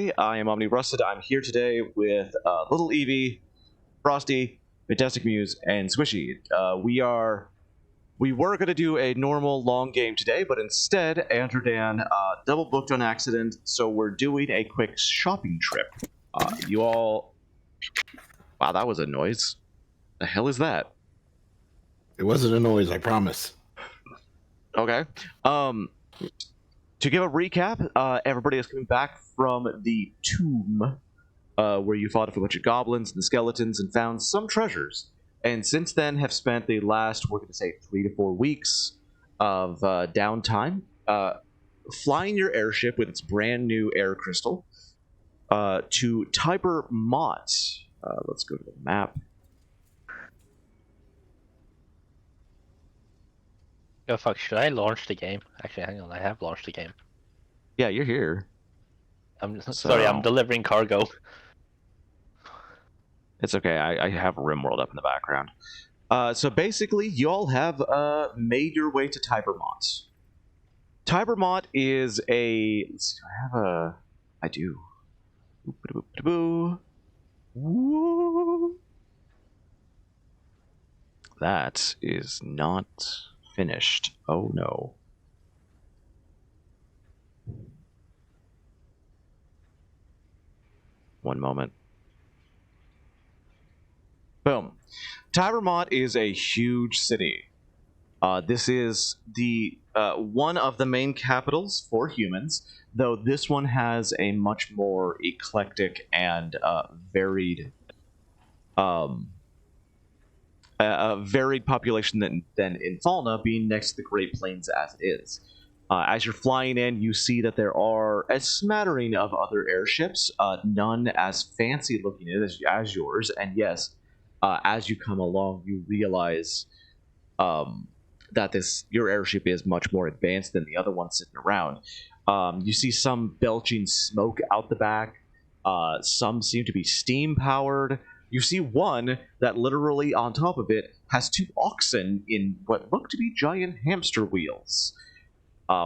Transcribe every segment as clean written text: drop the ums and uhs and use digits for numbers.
everybody. I am OmniRusted. I'm here today with LittleEvie, Frosty, FantasticMuse, and Squishy. We were going to do a normal long game today, but instead, AndrewDan double booked on accident, so we're doing a quick shopping trip. You all... Wow, that was a noise. The hell is that? It wasn't a noise, I promise. Okay. To give a recap, everybody is coming back from the tomb where you fought a bunch of goblins and skeletons and found some treasures. And since then have spent the last, we're going to say, 3 to 4 weeks of downtime flying your airship with its brand new air crystal to Tiber Mott. Let's go to the map. Oh fuck, should I launch the game? Actually, hang on, I have launched the game. Yeah, you're here. I'm sorry, I'm delivering cargo. It's okay, I have RimWorld up in the background. So basically, you all have made your way to Tiber Mott. Tiber Mott is a... Let's see, I do. That is not... finished. Oh no. One moment. Boom. Tiber Mott is a huge city. This is the one of the main capitals for humans, though this one has a much more eclectic and varied a varied population than in Falna, being next to the Great Plains as it is. As you're flying in, you see that there are a smattering of other airships, none as fancy looking as yours, and yes, as you come along, you realize that your airship is much more advanced than the other ones sitting around. You see some belching smoke out the back, some seem to be steam powered. You see one that literally on top of it has 2 oxen in what look to be giant hamster wheels,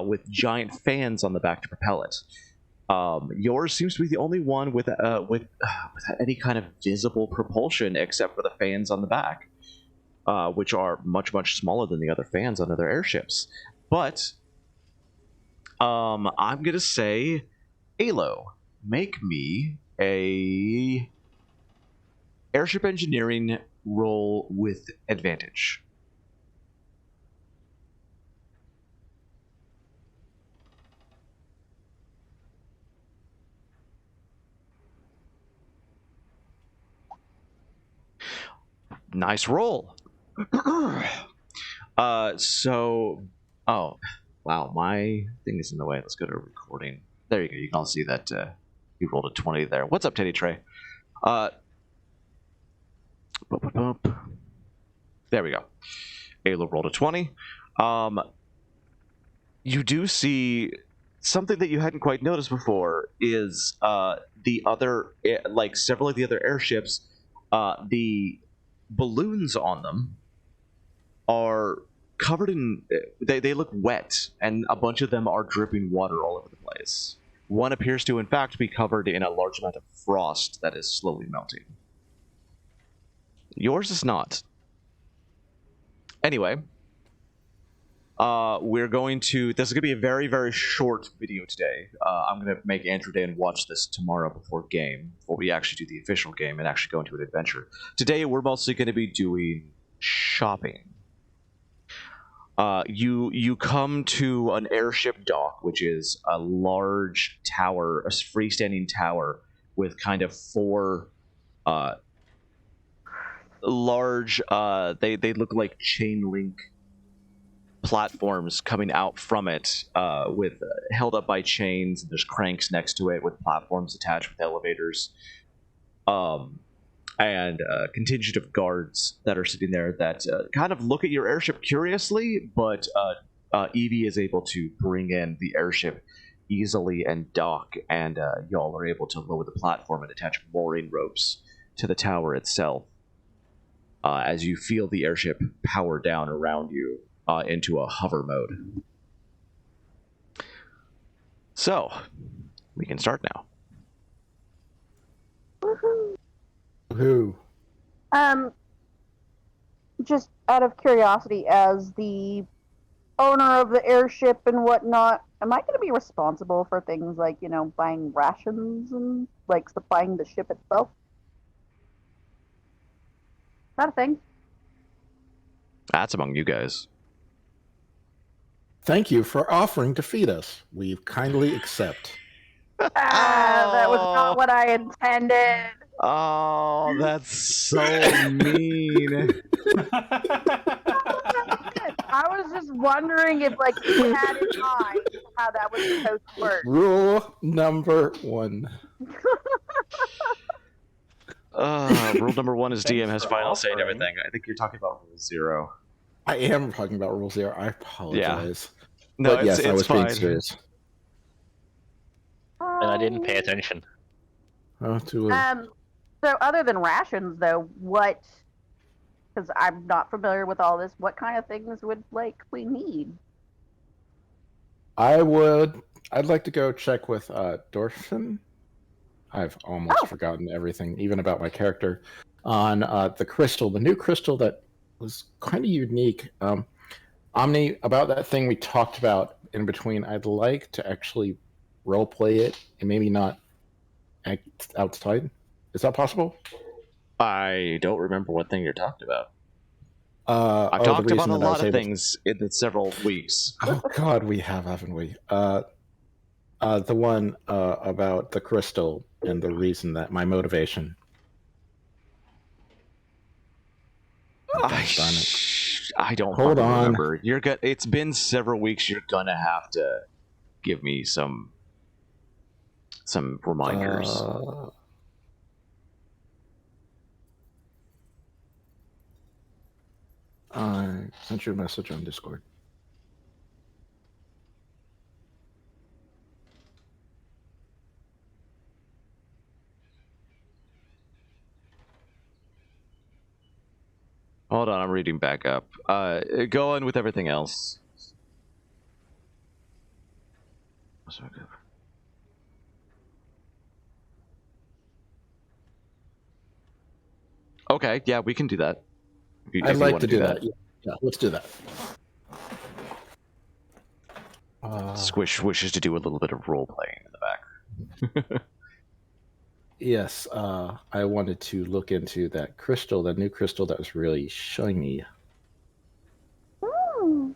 with giant fans on the back to propel it. Yours seems to be the only one with any kind of visible propulsion except for the fans on the back, which are much, much smaller than the other fans on other airships. But I'm going to say, Alo, make me a... airship engineering roll with advantage. Nice roll. Oh, wow, my thing is in the way. Let's go to recording. There you go. You can all see that you rolled a 20 there. What's up, Teddy Trey? There we go. Ayla rolled a 20. You do see something that you hadn't quite noticed before is the other, like several of the other airships, the balloons on them are covered in, they look wet, and a bunch of them are dripping water all over the place. One appears to, in fact, be covered in a large amount of frost that is slowly melting. Yours is not. Anyway, we're going to... This is going to be a very, very short video today. I'm going to make AndrewDan watch this tomorrow before we actually do the official game and actually go into an adventure. Today, we're mostly going to be doing shopping. You come to an airship dock, which is a large tower, a freestanding tower with kind of 4... large, they look like chain link platforms coming out from it, with held up by chains. There's cranks next to it with platforms attached with elevators, and a contingent of guards that are sitting there that kind of look at your airship curiously, but Evie is able to bring in the airship easily and dock, and y'all are able to lower the platform and attach mooring ropes to the tower itself. As you feel the airship power down around you into a hover mode. So, we can start now. Just out of curiosity, as the owner of the airship and whatnot, am I going to be responsible for things like, buying rations and, like, supplying the ship itself? Is that a thing? That's among you guys. Thank you for offering to feed us. We kindly accept. That was not what I intended. Oh, that's so mean. I was just wondering if, like, you had in mind how that was supposed to work. Rule number 1. Rule number 1 is DM has for final say and offering. everything. I think you're talking about rule 0. I am talking about rule 0. I apologize. No, But yes, it's I was fine. being serious. And I didn't pay attention. Oh, too So other than rations, though, what? Because I'm not familiar with all this. What kind of things would we need? I'd like to go check with Dorfin. I've almost forgotten everything, even about my character, on the crystal, the new crystal that was kind of unique. Omni, about that thing we talked about in between, I'd like to actually roleplay it and maybe not act outside. Is that possible? I don't remember what thing you're talking about. I've the talked about reason a that I was lot of able things in the several weeks. Oh God, we have, haven't we? The one about the crystal and the reason that my motivation. Oh, gosh darn it. I don't Hold fucking on. remember. It's been several weeks. You're gonna have to give me some reminders. I sent you a message on Discord. Hold on, I'm reading back up. Go on with everything else. Okay, yeah, we can do that. I'd like to do that. Yeah, let's do that. Squish wishes to do a little bit of role playing in the back. Yes, I wanted to look into that crystal, that new crystal that was really shiny. Ooh.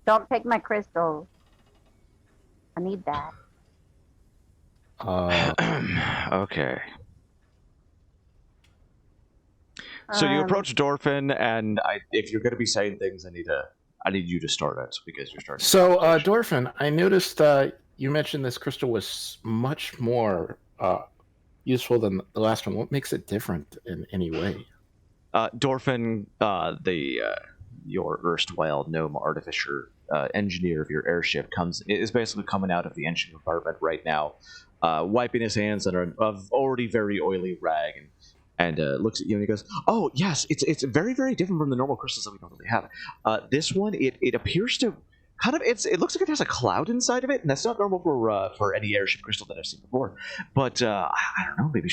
Don't take my crystal. I need that. Okay. So you approach Dorfin, and if you're going to be saying things, I need you to start it because you're starting. So, Dorfin, I noticed you mentioned this crystal was much more useful than the last one. What makes it different in any way? Dorfin, your erstwhile gnome artificer engineer of your airship, is basically coming out of the engine compartment right now, wiping his hands on an already very oily rag, and looks at you and he goes, "Oh yes, it's very, very different from the normal crystals that we normally have. This one, it appears to kind of it looks like it has a cloud inside of it, and that's not normal for any airship crystal that I've seen before. But I don't know, maybe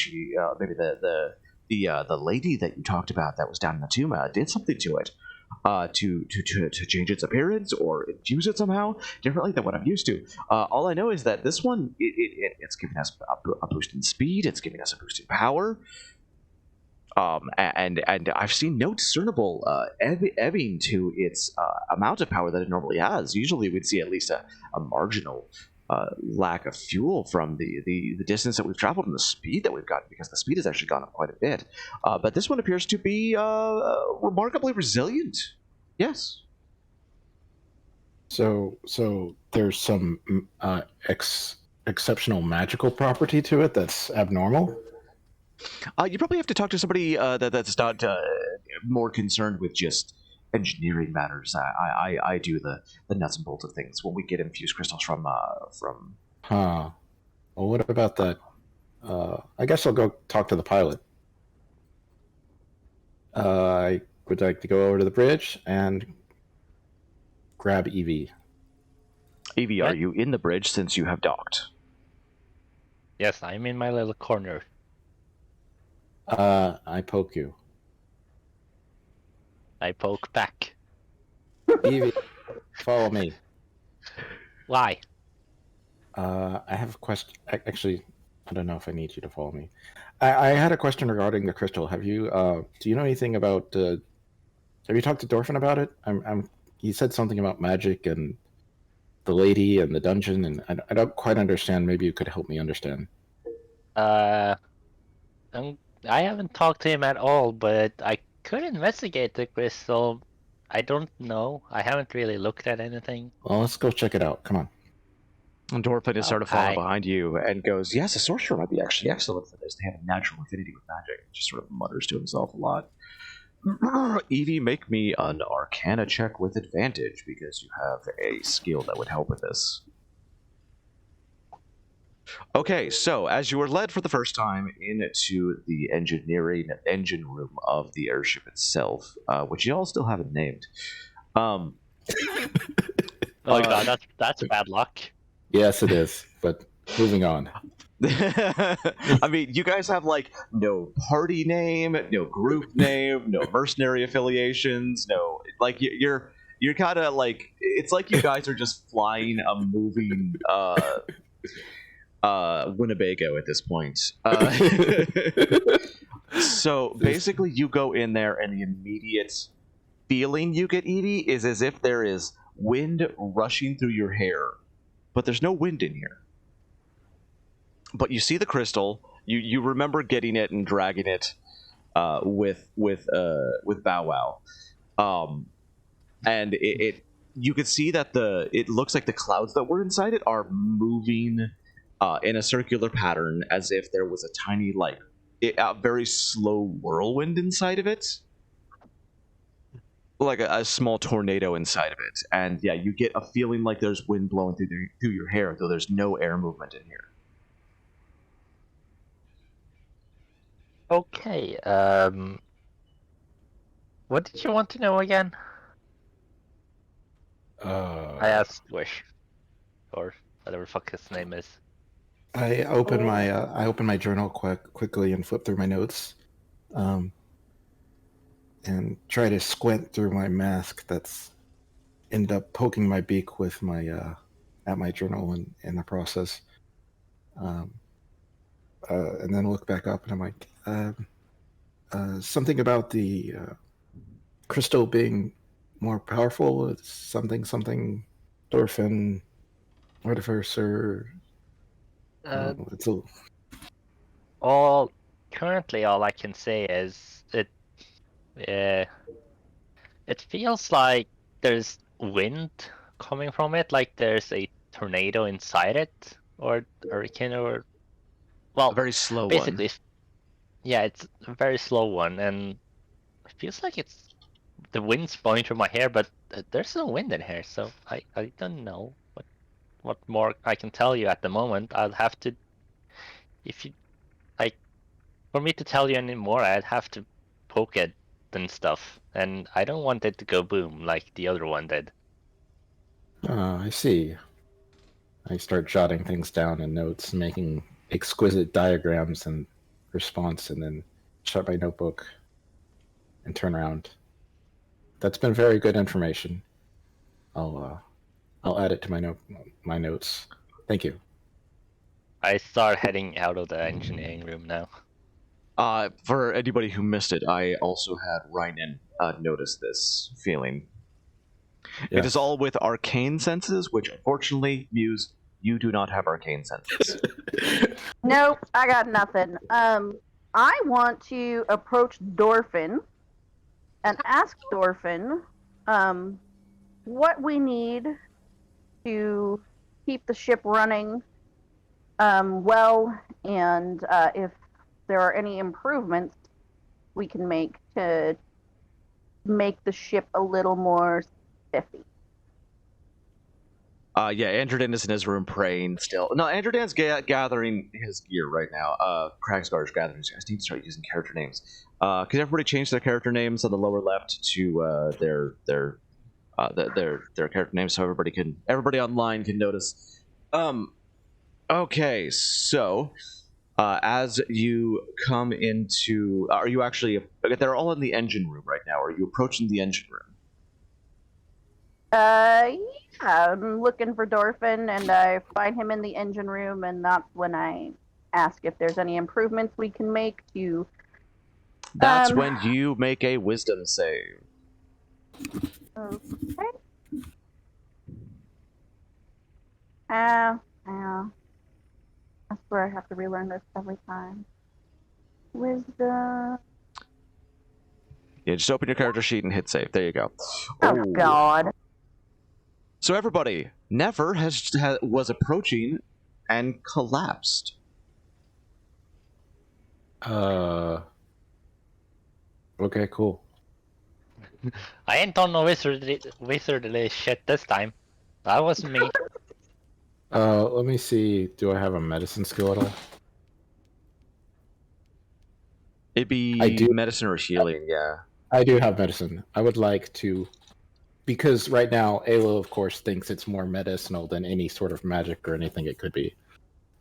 maybe the lady that you talked about that was down in the tomb did something to it." To change its appearance or infuse it somehow differently than what I'm used to. All I know is that this one, it's giving us a boost in speed, it's giving us a boost in power, and I've seen no discernible ebbing to its amount of power that it normally has. Usually we'd see at least a marginal lack of fuel from the distance that we've traveled and the speed that we've gotten, because the speed has actually gone up quite a bit. But this one appears to be remarkably resilient. Yes. So there's some exceptional magical property to it that's abnormal? You probably have to talk to somebody that's not more concerned with just engineering matters. I do the nuts and bolts of things when we get infused crystals from. Huh. Well, what about that? I guess I'll go talk to the pilot. I would like to go over to the bridge and grab Evie. Evie, are you in the bridge since you have docked? Yes, I'm in my little corner. I poke you. I poke back. Evie, follow me. Why? I have a question. Actually, I don't know if I need you to follow me. I had a question regarding the crystal. Have you? Do you know anything about? Have you talked to Dorfin about it? He said something about magic and the lady and the dungeon, and I don't quite understand. Maybe you could help me understand. I haven't talked to him at all, but I could investigate the crystal. I don't know. I haven't really looked at anything. Well, let's go check it out. Come on. And Dorfin is sort of Okay. following behind you and goes, yes, a sorcerer might be actually excellent for this. They have a natural affinity with magic. Just sort of mutters to himself a lot. Evie, make me an Arcana check with advantage because you have a skill that would help with this. Okay, so as you were led for the first time into the engine room of the airship itself, which you all still haven't named. Oh god, that's bad luck. Yes, it is. But moving on. I mean, you guys have like no party name, no group name, no mercenary affiliations, no like you're kind of like it's like you guys are just flying a moving Winnebago at this point. So basically, you go in there, and the immediate feeling you get, Evie, is as if there is wind rushing through your hair, but there's no wind in here. But you see the crystal. You remember getting it and dragging it with Bow Wow, and it you could see that it looks like the clouds that were inside it are moving in a circular pattern, as if there was a tiny a very slow whirlwind inside of it, like a small tornado inside of it. And yeah, you get a feeling like there's wind blowing through your hair, though there's no air movement in here. Okay, what did you want to know again? I asked Squish, or whatever fuck his name is. I open my journal quickly and flip through my notes, and try to squint through my mask. That's end up poking my beak with my at my journal in the process, and then look back up and I'm like, something about the crystal being more powerful. It's something Dorfin, artificer. It's a Currently all I can say is it feels like there's wind coming from it, like there's a tornado inside it, or hurricane, or A very slow basically, one. yeah, it's a very slow one, and it feels like it's the wind's blowing through my hair, but there's no wind in here, so I don't know what more I can tell you at the moment. I'll have to, if you like, for me to tell you any more, I'd have to poke it and stuff, and I don't want it to go boom like the other one did. I see. I start jotting things down in notes, making exquisite diagrams in response, and then shut my notebook and turn around. That's been very good information. I'll add it to my notes. Thank you. I start heading out of the engineering room now. For anybody who missed it, I also had Rynan notice this feeling. Yes. It is all with arcane senses, which unfortunately, Muse, you do not have arcane senses. Nope, I got nothing. I want to approach Dorfin and ask Dorfin what we need to keep the ship running well, and if there are any improvements we can make to make the ship a little more spiffy. Yeah, AndrewDan is in his room praying still. No, AndrewDan's gathering his gear right now. Kragsgar's gathering his gear. I need to start using character names. Because everybody changed their character names on the lower left to their character names, so everybody online can notice. Okay, so As you come into, are you actually? They're all in the engine room right now. Are you approaching the engine room? Yeah, I'm looking for Dorfin, and I find him in the engine room, and that's when I ask if there's any improvements we can make to. That's when you make a wisdom save. Okay. Yeah. I swear I have to relearn this every time. Wisdom. Yeah, just open your character sheet and hit save. There you go. Oh God. So everybody, Nefer was approaching and collapsed. Okay, cool. I ain't done no wizardly shit this time. That wasn't me. Let me see. Do I have a medicine skill at all? It'd be I do. medicine or healing, yeah. I do have medicine. I would like to, because right now, Alo, of course, thinks it's more medicinal than any sort of magic or anything it could be.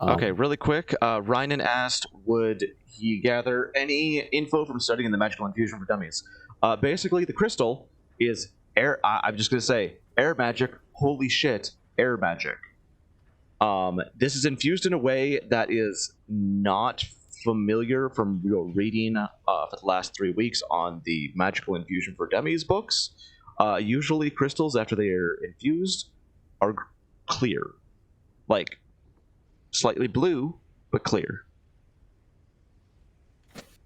Okay, really quick. Rynan asked, would he gather any info from studying the magical infusion for dummies? Basically, the crystal is air. I'm just going to say, air magic. Holy shit, air magic. This is infused in a way that is not familiar from your reading for the last 3 weeks on the Magical Infusion for Dummies books. Usually crystals, after they are infused, are clear. Like, slightly blue, but clear.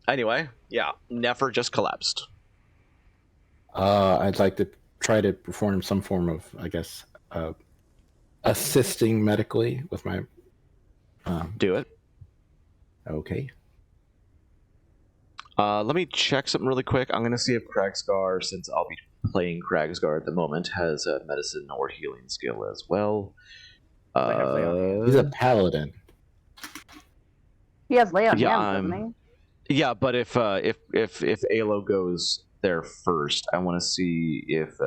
Anyway, yeah, Nefer just collapsed. I'd like to try to perform some form of, I guess, assisting medically with my... Do it. Okay. Let me check something really quick. I'm going to see if Kragsgar, since I'll be playing Kragsgar at the moment, has a medicine or healing skill as well. He's a paladin. He has lay on hands, doesn't he? Yeah, but if Alo goes there first, I want to see if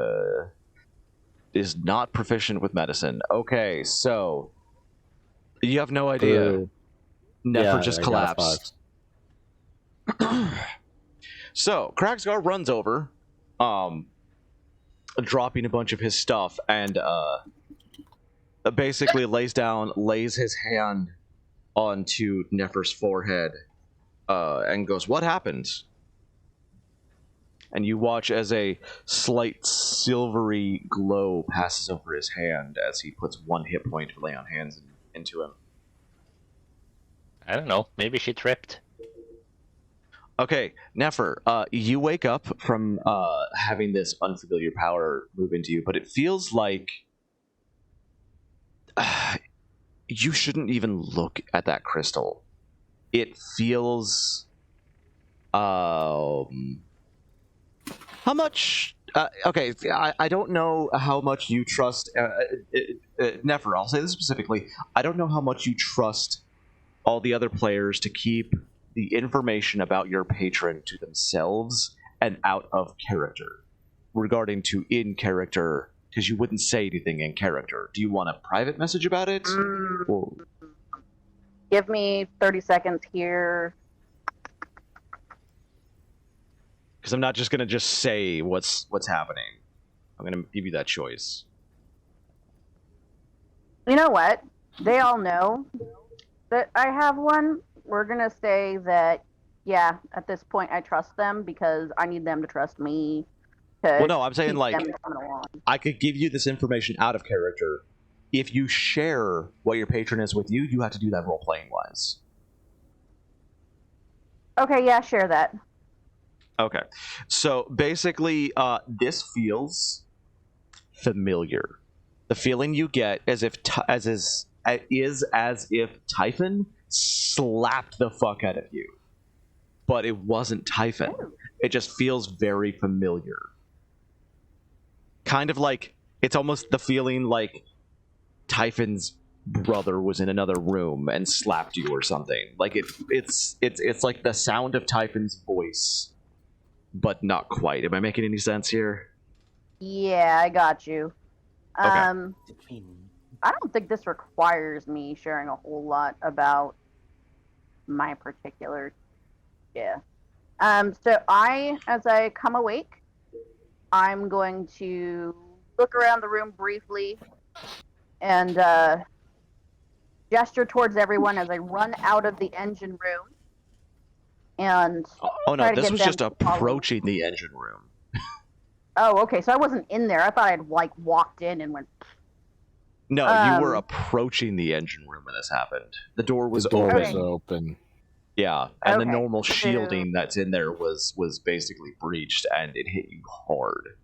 is not proficient with medicine. Okay, so you have no idea. Nefer just collapsed. So Kragsgar runs over, dropping a bunch of his stuff, and basically lays his hand onto Nefer's forehead, and goes, "What happened?" And you watch as a slight silvery glow passes over his hand as he puts 1 hit point of lay on hands into him. I don't know. Maybe she tripped. Okay, Nefer, you wake up from having this unfamiliar power move into you, but it feels like you shouldn't even look at that crystal. It feels... how much... okay, I don't know how much you trust... Nefer, I'll say this specifically. I don't know how much you trust all the other players to keep the information about your patron to themselves and out of character. Regarding to in character, because you wouldn't say anything in character. Do you want a private message about it? Or... Give me 30 seconds here. Because I'm not just going to just say what's happening. I'm going to give you that choice. You know what? They all know that I have one. We're going to say that, yeah, at this point I trust them because I need them to trust me. Well, no, I'm saying, like, I could give you this information out of character. If you share what your patron is with you, you have to do that role-playing wise. Okay, yeah, share that. Okay. So, basically, this feels familiar. The feeling you get is as if Typhon slapped the fuck out of you. But it wasn't Typhon. It just feels very familiar. Kind of like, it's almost the feeling like Typhon's brother was in another room and slapped you or something. Like it's like the sound of Typhon's voice, but not quite. Am I making any sense here? Yeah, I got you. Okay. I don't think this requires me sharing a whole lot about my particular. Yeah. So as I come awake, I'm going to look around the room briefly and gesture towards everyone as I run out of the engine room. And Oh no, try to this get was them just to follow. approaching the engine room. Oh, okay. So I wasn't in there. I thought I'd like walked in and went. No, you were approaching the engine room when this happened. The door was The door open. was open. Yeah, and the Okay, normal so- shielding that's in there was basically breached, and it hit you hard.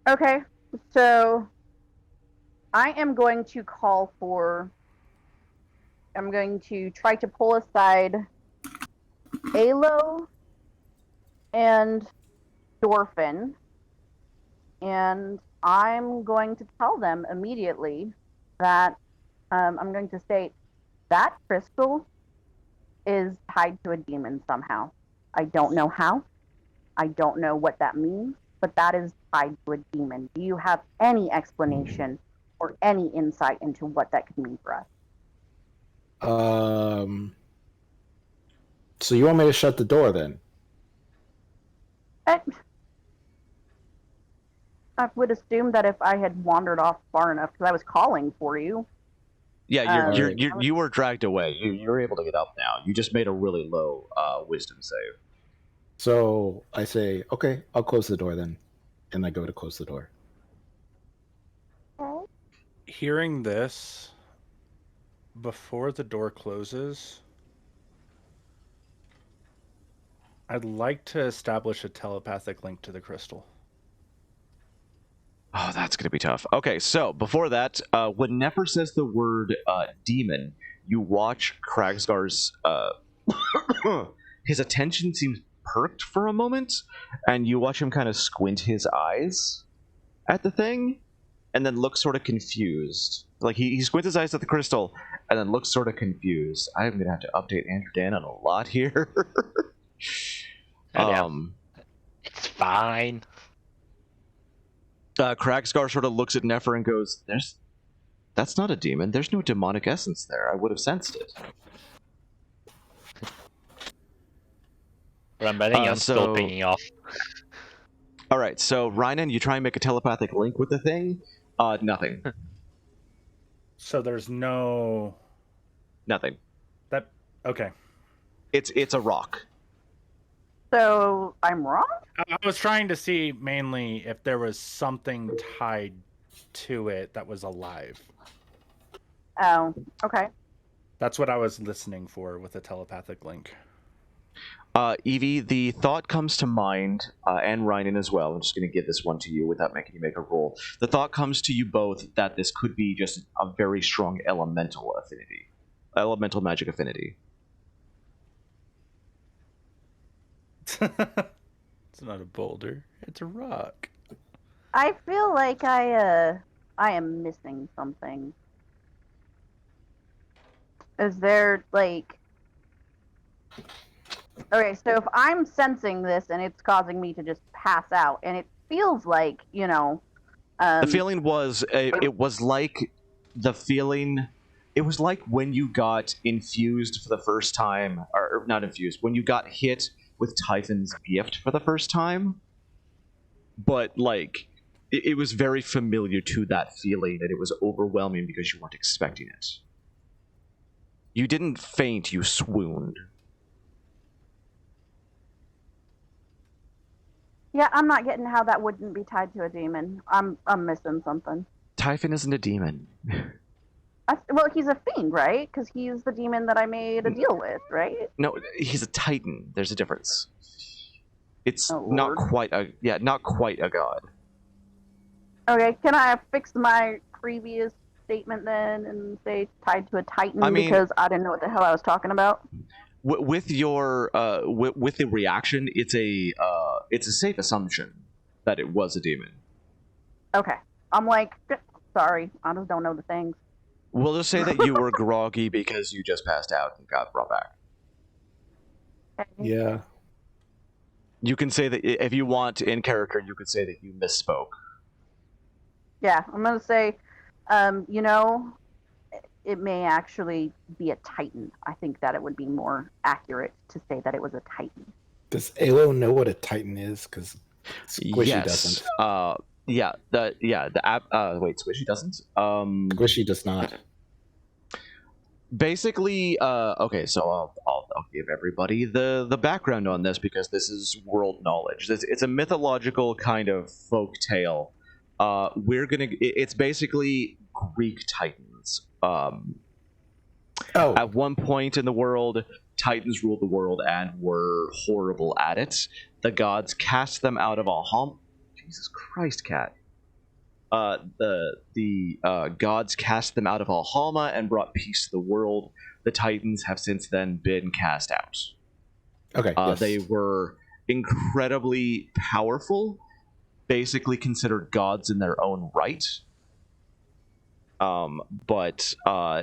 Okay, so I am going to call for. I'm going to try to pull aside Alo and Dorfin, and I'm going to tell them immediately that I'm going to say that crystal is tied to a demon somehow. I don't know how. I don't know what that means, but that is tied to a demon. Do you have any explanation or any insight into what that could mean for us? So you want me to shut the door then? I would assume that if I had wandered off far enough, because I was calling for you. Yeah, Right. you were dragged away. You're able to get up now. You just made a really low wisdom save. So I say, okay, I'll close the door then. And I go to close the door. Hearing this, before the door closes, I'd like to establish a telepathic link to the crystal. Oh, that's going to be tough. Okay, so before that, when Nefer says the word demon, you watch Kragsgar's... his attention seems perked for a moment, and you watch him kind of squint his eyes at the thing, and then look sort of confused. Like, he squints his eyes at the crystal, and then looks sort of confused. I'm going to have to update AndrewDan on a lot here. Yeah. It's fine. Kragsgar sort of looks at Nefer and goes, that's not a demon. There's no demonic essence there. I would have sensed it. But I'm betting I'm still so- pinging off. Alright, so Rynan, you try and make a telepathic link with the thing. Nothing. So there's no... Nothing. Okay. It's a rock. So I'm wrong? I was trying to see mainly if there was something tied to it that was alive. Oh, okay. That's what I was listening for with a telepathic link. Evie, the thought comes to mind, and Rynan as well. I'm just going to give this one to you without making you make a roll. The thought comes to you both that this could be just a very strong elemental affinity. Elemental magic affinity. It's not a boulder. It's a rock. I feel like I am missing something. Is there, like... Okay, so if I'm sensing this and it's causing me to just pass out, and it feels like, you know... The feeling was, it was like the feeling... It was like when you got infused for the first time, or not infused, when you got hit with Typhon's gift for the first time. But, like, it was very familiar to that feeling, and it was overwhelming because you weren't expecting it. You didn't faint, you swooned. Yeah, I'm not getting how that wouldn't be tied to a demon. I'm missing something. Typhon isn't a demon. Well, he's a fiend, right? Because he's the demon that I made a deal with, right? No, he's a titan. There's a difference. It's Oh, not Lord. quite a not quite a god. Okay, can I fix my previous statement then and say tied to a titan I mean- because I didn't know what the hell I was talking about? With your with the reaction, it's a safe assumption that it was a demon. Okay, I'm like, sorry, I just don't know the things. We'll just say that you were groggy because you just passed out and got brought back. Okay. Yeah. You can say that if you want in character, you could say that you misspoke. Yeah, I'm gonna say, you know, it may actually be a Titan. I think that it would be more accurate to say that it was a Titan. Does Alo know what a Titan is? Because Squishy doesn't. The app. Wait, Squishy doesn't. Squishy does not. Basically, okay, so I'll give everybody the background on this because this is world knowledge. It's a mythological kind of folk tale. It's basically Greek Titans. At one point in the world, Titans ruled the world and were horrible at it. The gods cast them out of Jesus Christ, cat. The gods cast them out of Valhalla and brought peace to the world. The Titans have since then been cast out. Okay. Yes. They were incredibly powerful, basically considered gods in their own right. But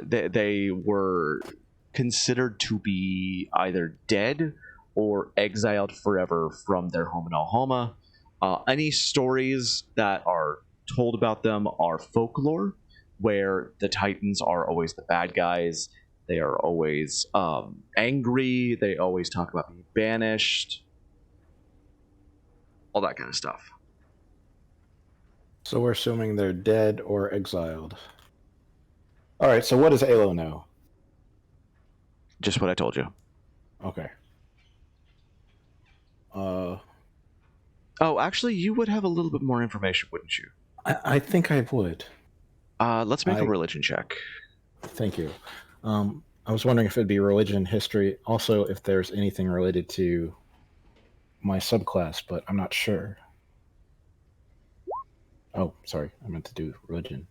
they were considered to be either dead or exiled forever from their home in Valhalla. Any stories that are told about them are folklore, where the Titans are always the bad guys. They are always angry. They always talk about being banished. All that kind of stuff. So we're assuming they're dead or exiled. All right, so what does Alo know? Just what I told you. Okay. Oh, actually, you would have a little bit more information, wouldn't you? I think I would. Let's make a religion check. Thank you. I was wondering if it'd be religion, history, also if there's anything related to my subclass, but I'm not sure. Oh, sorry. I meant to do religion.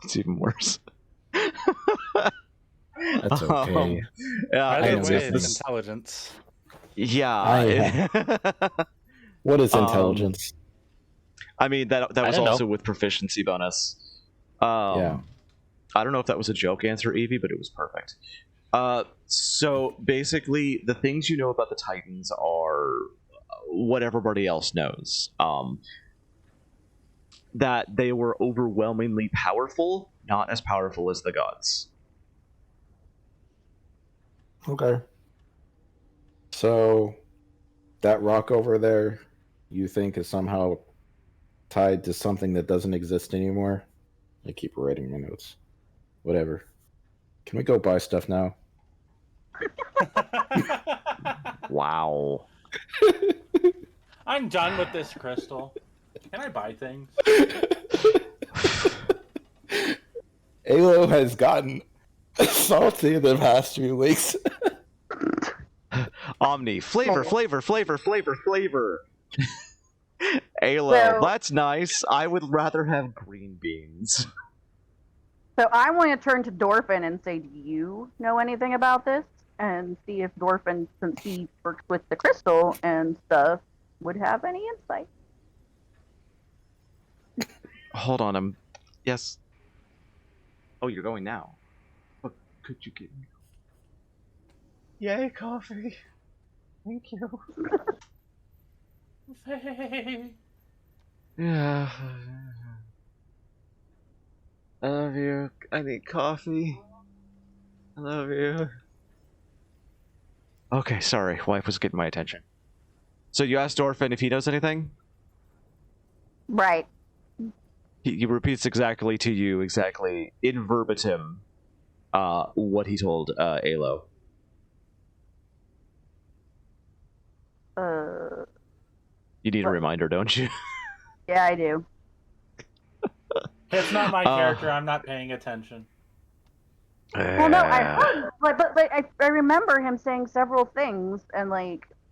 It's even worse. That's okay. By the way, it's it's intelligence. Yeah. What is intelligence? I mean, that was don't also know. with proficiency bonus. Yeah. I don't know if that was a joke answer, Evie, but it was perfect. So basically, the things you know about the Titans are what everybody else knows. That they were overwhelmingly powerful, not as powerful as the gods. Okay. So, that rock over there, you think is somehow tied to something that doesn't exist anymore? I keep writing my notes. Whatever. Can we go buy stuff now? Wow. I'm done with this crystal. Can I buy things? Alo has gotten salty in the past few weeks. Omni, flavor. Alo, So- that's nice. I would rather have green beans. So I want to turn to Dorfin and say, do you know anything about this? And see if Dorfin, since he works with the crystal and stuff, would have any insight. Hold on, yes. Oh, you're going now. What could you get me? Yay, coffee. Thank you. Yeah. I love you. I need coffee. I love you. Okay, sorry. Wife was getting my attention. So you asked Orphan if he knows anything? Right. He repeats exactly to you, exactly in verbatim, what he told Alo. You need a reminder, don't you? Yeah, I do. It's not my character. I'm not paying attention. Well, no, I heard, but I remember him saying several things, and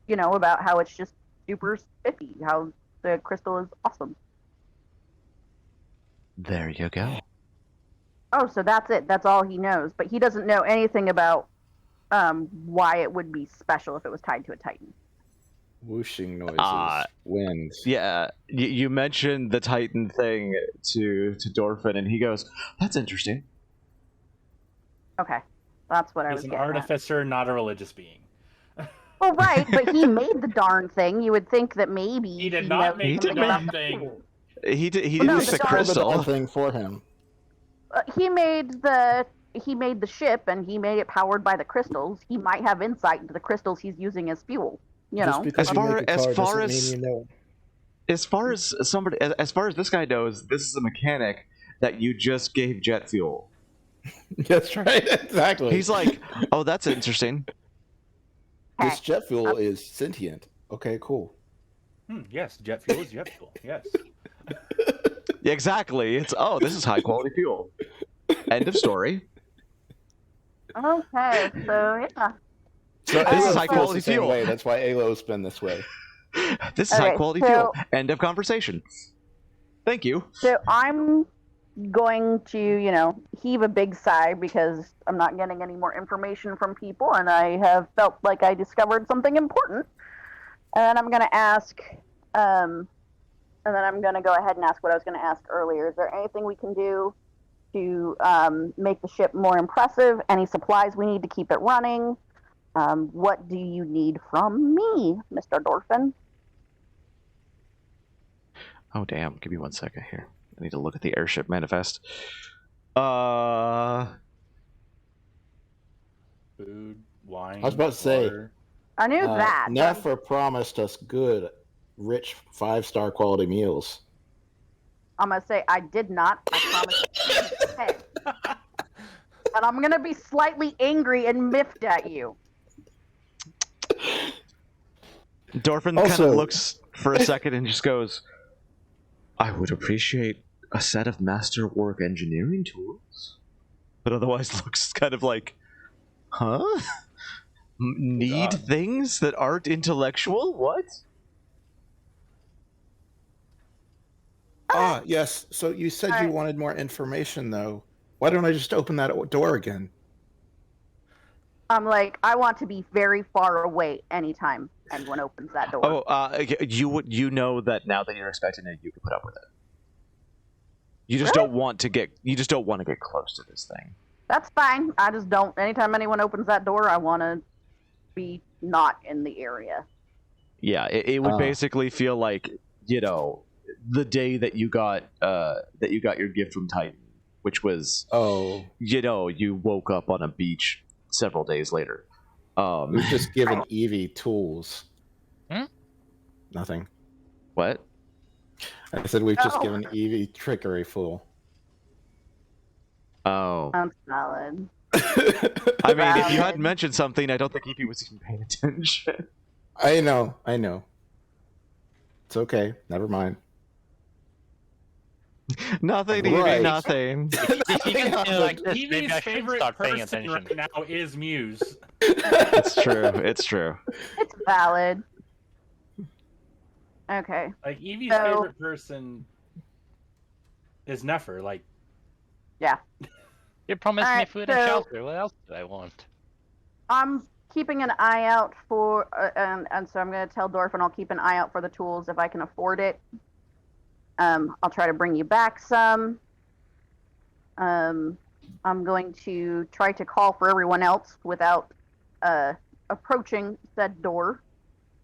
about how it's just super spiffy, how the crystal is awesome. There you go. Oh, so that's it. That's all he knows, but he doesn't know anything about why it would be special if it was tied to a Titan. Whooshing noises, wind. Yeah, you mentioned the Titan thing to Dorfin, and he goes, "That's interesting." Okay, that's what I was He's an getting at. artificer, not a religious being. Well, right, but he made the darn thing. You would think that maybe He did not make the something about darn thing. He did. He Well, no, did the the darn- Describe the crystal. darn thing for him. he made the ship and he made it powered by the crystals. He might have insight into the crystals he's using as fuel. You Just know, because As you far- make a as car far doesn't as- mean you know. As far as somebody, as far as this guy knows, this is a mechanic that you just gave jet fuel. That's right, exactly. He's like, oh, that's interesting. This jet fuel is sentient. Okay, cool. Yes, jet fuel is jet fuel. Yes. Yeah, exactly. It's this is high quality fuel. End of story. Okay, so yeah. So This is Alo's high feels quality the same fuel. way. That's why Alo's been this way. This is Okay, high quality so- fuel. End of conversation. Thank you. So I'm going to, heave a big sigh because I'm not getting any more information from people, and I have felt like I discovered something important. And I'm going to ask, and then I'm going to go ahead and ask what I was going to ask earlier. Is there anything we can do to make the ship more impressive? Any supplies we need to keep it running? What do you need from me, Mr. Dorfin? Oh damn! Give me 1 second here. I need to look at the airship manifest. Food, wine. I was about to say, water. I knew that. Nefer promised us good, rich 5-star quality meals. I'm going to say I did not. I promise. Hey. And I'm going to be slightly angry and miffed at you. Dorfin kind Also- of looks for a second and just goes, I would appreciate a set of masterwork engineering tools. But otherwise looks kind of like, huh? Need God. things that aren't intellectual? What? Ah, yes. So you said you Alright. wanted more information, though. Why don't I just open that door again? I'm like, I want to be very far away anytime anyone opens that door. Oh, you know that now that you're expecting it, you can put up with it. You just don't want to get close to this thing. That's fine. I just don't. Anytime anyone opens that door, I want to be not in the area. Yeah, it would Ah. basically feel like, the day that you got your gift from Titan, which was, Oh, you woke up on a beach several days later. we've just given Evie tools. Hmm? Nothing. What? I said we've just Oh. given Evie trickery fool. Oh. Sounds valid. I mean, if you Valid. hadn't mentioned something, I don't think Evie was even paying attention. I know. It's okay. Never mind. Nothing, Right. Evie, nothing. If you continue like this, maybe Evie's I should favorite start paying person attention. right now is Muse. It's true. It's true. It's valid. Okay. Like Evie's So- favorite person is Nefer. Like, You promised me Alright, food so- and shelter. What else do I want? I'm keeping an eye out for, and so I'm going to tell Dorfin I'll keep an eye out for the tools if I can afford it. I'll try to bring you back some. I'm going to try to call for everyone else without approaching said door.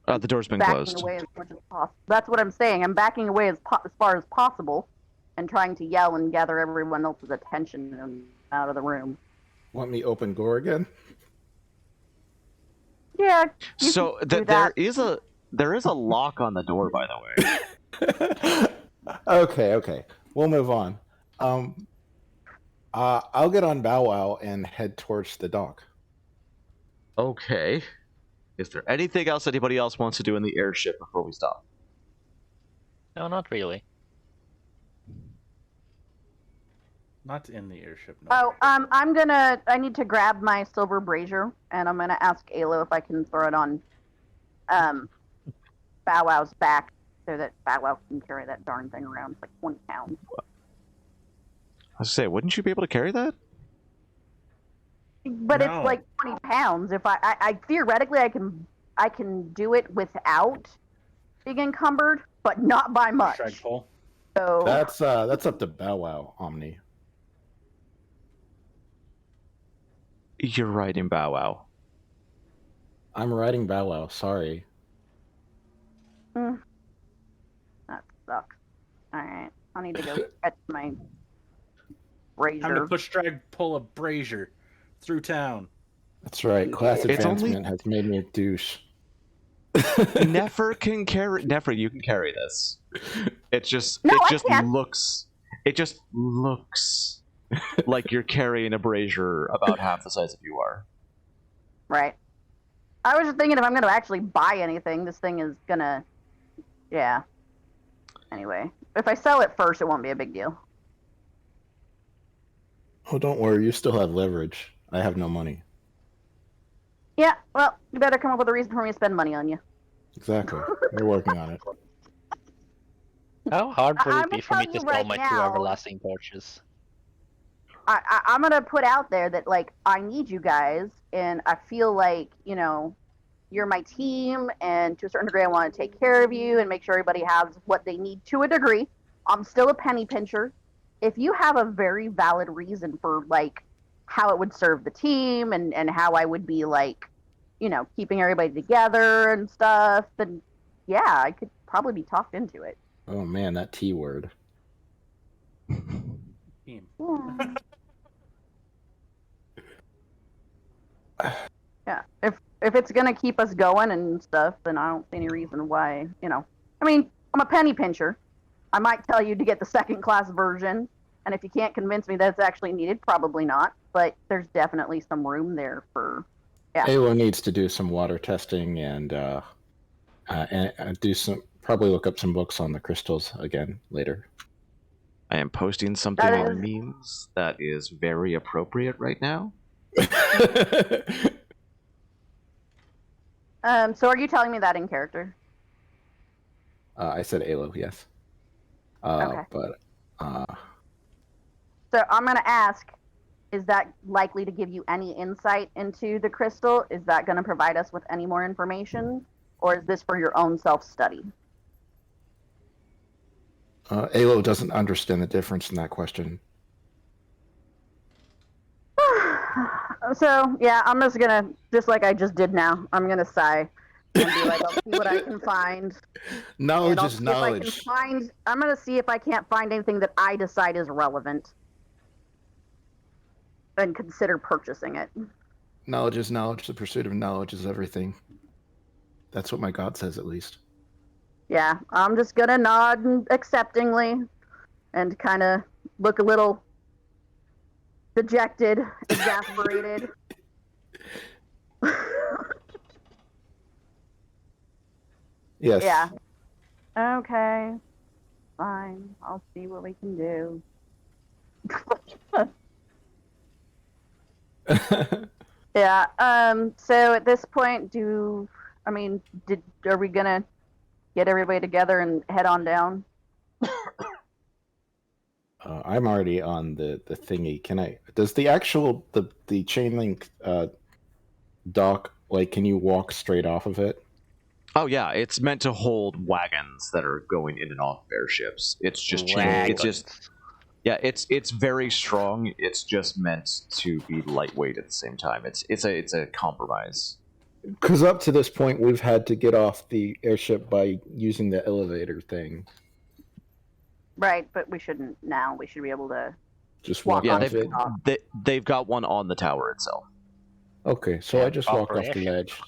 The door's been Backing closed. away as much as possible. That's what I'm saying. I'm backing away as far as possible and trying to yell and gather everyone else's attention and out of the room. Want me open door again? Yeah. you So can do there that. is a lock on the door, by the way. Okay. We'll move on. I'll get on Bow Wow and head towards the dock. Okay. Is there anything else anybody else wants to do in the airship before we stop? No, not really. not in the airship. No. Oh, I need to grab my silver brazier, and I'm gonna ask Alo if I can throw it on, Bow Wow's back, so that Bow Wow can carry that darn thing around. It's like 20 pounds. I was gonna say, wouldn't you be able to carry that? But No. it's like 20 pounds. If I theoretically I can do it without being encumbered, but not by much. Flagpole. So That's up to Bow Wow, Omni. You're right in Bow Wow. I'm riding Bow Wow. Sorry. that sucks. All right, I need to go fetch my Time to Brazier. push, drag, pull a brazier through town. That's right. Class It's advancement has made me a douche. Nefer can carry. Nefer, you can carry this. It just. No, it I just can't. looks. It just looks like you're carrying a brazier about half the size of you are. Right. I was just thinking if I'm going to actually buy anything, this thing is going to... Yeah. Anyway. If I sell it first, it won't be a big deal. Oh, don't worry. You still have leverage. I have no money. Yeah, well, you better come up with a reason for me to spend money on you. Exactly. We're working on it. How hard would I'm it be gonna for me tell to you sell right my 2 now- everlasting torches? I'm going to put out there that, like, I need you guys, and I feel like, you know, you're my team, and to a certain degree I want to take care of you and make sure everybody has what they need to a degree. I'm still a penny pincher. If you have a very valid reason for, like, how it would serve the team and how I would be, like, you know, keeping everybody together and stuff, then yeah, I could probably be talked into it. Oh man, that T word. Team. Yeah, if it's gonna keep us going and stuff, then I don't see any reason why, you know. I mean, I'm a penny pincher. I might tell you to get the second class version, and if you can't convince me that it's actually needed, probably not. But there's definitely some room there for. Yeah. Ayla needs to do some water testing and do some. Probably look up some books on the crystals again later. I am posting something That on is- memes that is very appropriate right now. So are you telling me that in character? I said Ayla, yes. Okay. But So I'm gonna ask, is that likely to give you any insight into the crystal? Is that gonna provide us with any more information, or is this for your own self-study? Ayla doesn't understand the difference in that question. So yeah, I'm just gonna, just like I just did now, I'm gonna sigh and be like, I'll see what I can find. Knowledge And I'll is see if I can knowledge. I'm gonna see if I can't find anything that I decide is relevant, and consider purchasing it. Knowledge is knowledge. The pursuit of knowledge is everything. That's what my God says, at least. Yeah, I'm just gonna nod acceptingly, and kind of look a little dejected, exasperated. Yes. Yeah. Okay. Fine. I'll see what we can do. Yeah. So at this point, are we gonna get everybody together and head on down? I'm already on the thingy. Can I? Does the actual the chain link dock, like, can you walk straight off of it? Oh yeah, it's meant to hold wagons that are going in and off airships. It's just Wagons. it's very strong. It's just meant to be lightweight at the same time. It's a compromise. Because up to this point, we've had to get off the airship by using the elevator thing. Right, but we shouldn't now. We should be able to. Just Walk walk Yeah, off they've it. they've got one on the tower itself. Okay, so Yeah, I just walked off the airship.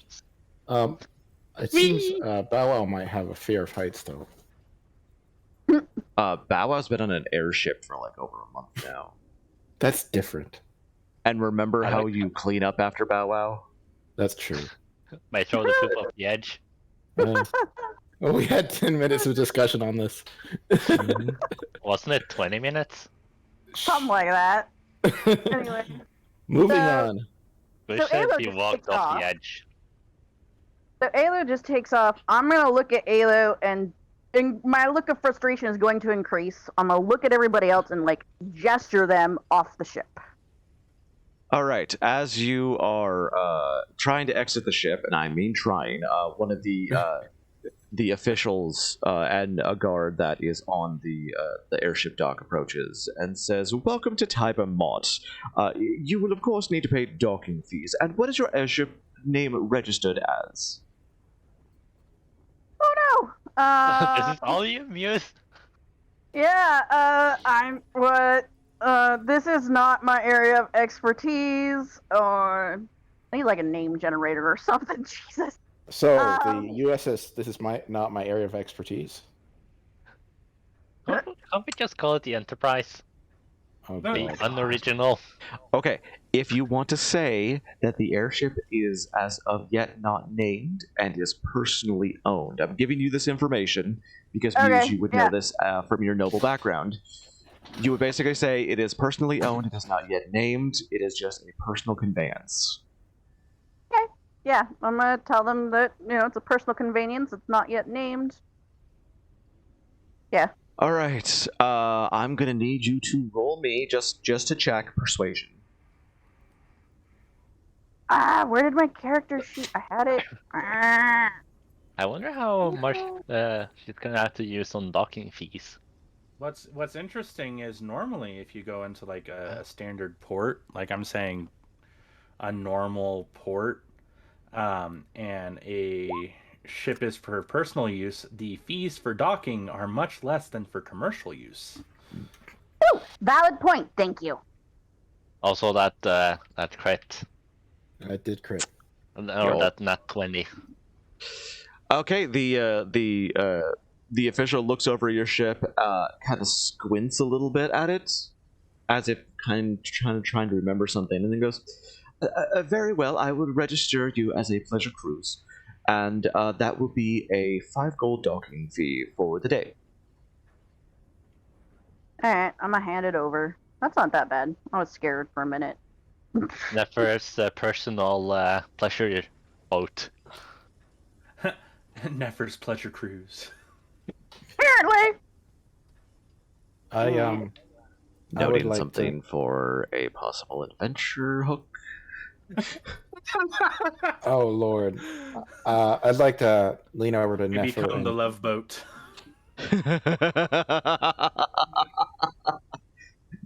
ledge. It seems Bow Wow might have a fear of heights, though. Bow Wow's been on an airship for like over a month now. That's different. And remember I how like you clean up after Bow Wow? That's true. Might throw the poop off the edge. Well, we had 10 minutes of discussion on this. Wasn't it 20 minutes? Something like that. Anyway. Moving So- on. Wish So that Ayla you just walked takes off off. the edge. So Alo just takes off. I'm gonna look at Alo, and my look of frustration is going to increase. I'm gonna look at everybody else and like gesture them off the ship. All right, as you are trying to exit the ship, and I mean trying, one of the officials and a guard that is on the airship dock approaches and says, "Welcome to Taiba Mott. You will of course need to pay docking fees. And what is your airship name registered as?" Oh no! Is this all you, Muse? Yeah. I'm what? This is not my area of expertise, or I need like a name generator or something. Jesus. So Um, the USS. This is not my area of expertise. Can't we just call it the Enterprise? Oh Be god. unoriginal. Okay, if you want to say that the airship is as of yet not named and is personally owned, I'm giving you this information because Muse, Okay, you would yeah. know this from your noble background. You would basically say it is personally owned, it is not yet named, it is just a personal conveyance. Yeah, I'm gonna tell them that it's a personal convenience. It's not yet named. Yeah. All right, I'm gonna need you to roll me just to check persuasion. Where did my character sheet? I had it. Ah. I wonder how much she's gonna have to use on docking fees. What's interesting is normally if you go into like a standard port, like I'm saying, a normal port, and a ship is for personal use, the fees for docking are much less than for commercial use. Ooh, valid point. Thank you. Also, that crit I did crit. or Yo. that nat 20. Okay, the official looks over your ship, kind of squints a little bit at it, as if kind of trying to remember something, and then goes, "Very well, I will register you as a pleasure cruise, and that will be a 5 gold docking fee for the day." All right, I'm gonna hand it over. That's not that bad. I was scared for a minute. Nefer's personal pleasure boat. Nefer's pleasure cruise. Apparently. I would Noting like something for a possible adventure hook. Oh lord. I'd like to lean over to You Nefer become the and love boat.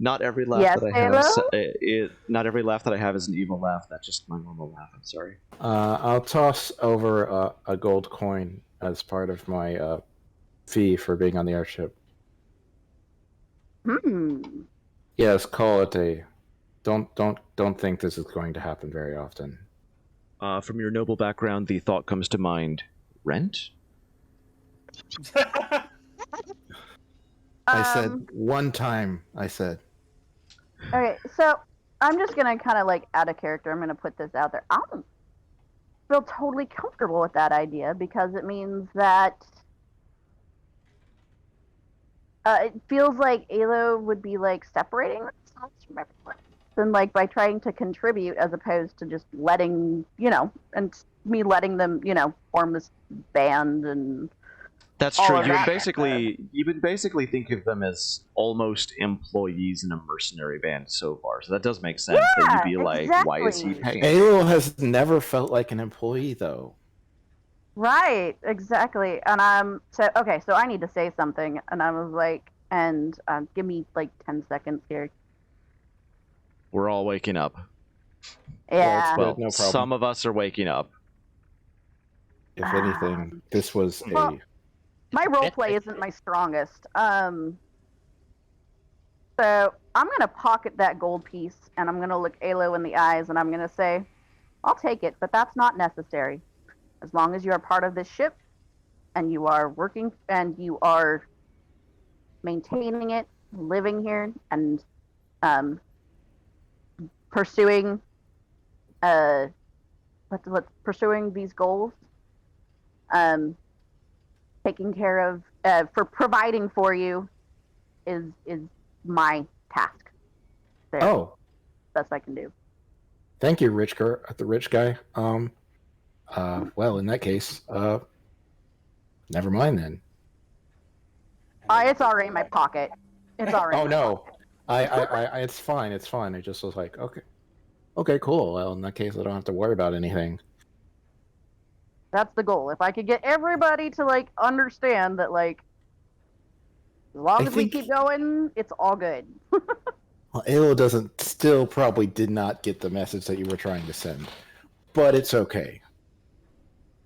Not every laugh Yes, that I have. Halo? Not every laugh that I have is an evil laugh. That's just my normal laugh. I'm sorry. I'll toss over a gold coin as part of my fee for being on the airship. Yes, call it a. Don't think this is going to happen very often. From your noble background, the thought comes to mind: rent. I said one time. I said. Okay, so I'm just gonna kind of like out of character. I'm gonna put this out there. I don't feel totally comfortable with that idea because it means that it feels like Alo would be like separating themselves from everyone, and like by trying to contribute as opposed to just letting and me letting them form this band and. That's all true. of that. You would basically think of them as almost employees in a mercenary band so far. So that does make sense. Yeah, that you'd be like, why is he exactly. paying? Alo has never felt like an employee though. Right, exactly. And so I need to say something, and I was like, and give me like 10 seconds here. We're all waking up. Yeah. Well, no problem. Some of us are waking up. If anything, this was Well, my role play isn't my strongest. So I'm gonna pocket that gold piece, and I'm gonna look Alo in the eyes, and I'm gonna say, "I'll take it, but that's not necessary. As long as you are part of this ship, and you are working, and you are maintaining it, living here, and pursuing pursuing these goals, taking care of for providing for you is my task. There. Oh, Best I can do. thank you, the rich guy. Well, in that case, never mind then. It's already in my pocket. It's already. Oh in my no, pocket. it's fine. It's fine. I just was like, okay, cool. Well, in that case, I don't have to worry about anything. That's the goal. If I could get everybody to like understand that, like, as long as we keep going, it's all good. Well, Alo still probably did not get the message that you were trying to send, but it's okay.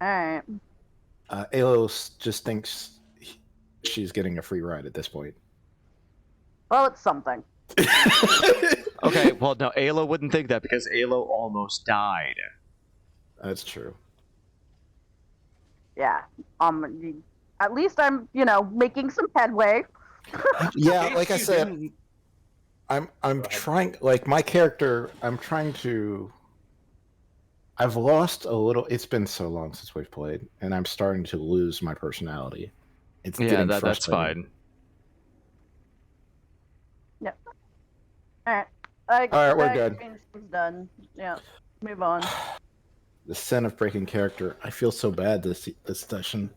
All right. Alo just thinks she's getting a free ride at this point. Well, it's something. Okay, well, no, Alo wouldn't think that because Alo almost died. That's true. Yeah. At least I'm, making some headway. Yeah, In like I case you said, didn't- I'm ahead. trying, like, my character, I'm trying to... I've lost a little... It's been so long since we've played, and I'm starting to lose my personality. It's Yeah, getting that's frustrating. fine. Alright. Alright, we're good. It's done. Yeah. Move on. The sin of breaking character. I feel so bad this session.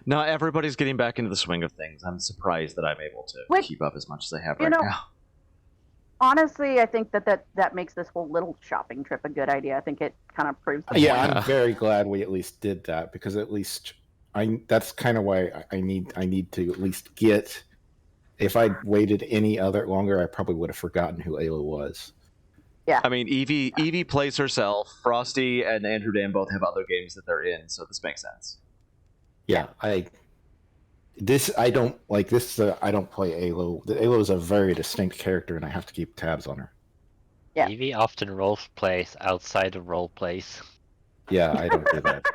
No, everybody's getting back into the swing of things. I'm surprised that I'm able to Wait, keep up as much as I have you right know- now. Honestly, I think that makes this whole little shopping trip a good idea. I think it kind of proves the Yeah, point. I'm very glad we at least did that, because at least that's kind of why I need to at least get... If I'd waited any other longer, I probably would have forgotten who Ayla was. I mean, Evie plays herself. Frosty and AndrewDan both have other games that they're in, so this makes sense. Yeah, I don't like this. I don't play Alo. Alo is a very distinct character, and I have to keep tabs on her. Yeah. Evie often role plays outside of role plays. Yeah, I don't do that.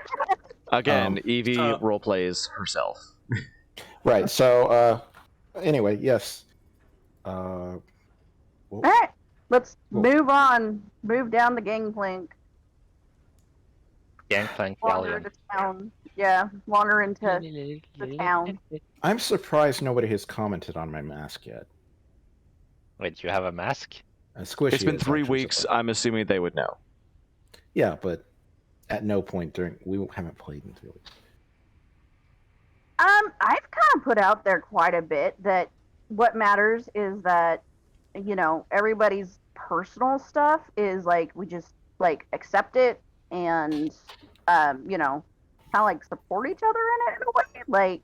Again, Evie so- roleplays herself. Right. So, anyway, yes. All right, let's Cool. move on. Move down the gangplank. Gangplank Wander Galleon. into town. Yeah, wander into the town. I'm surprised nobody has commented on my mask yet. Wait, you have a mask? Squishy It's been is 3 actually weeks. surprised. I'm assuming they would know. Yeah, but at no point we haven't played in 3 weeks. I've kind of put out there quite a bit that what matters is that, everybody's personal stuff is like, we just like accept it and, kind of like support each other in it in a way. Like,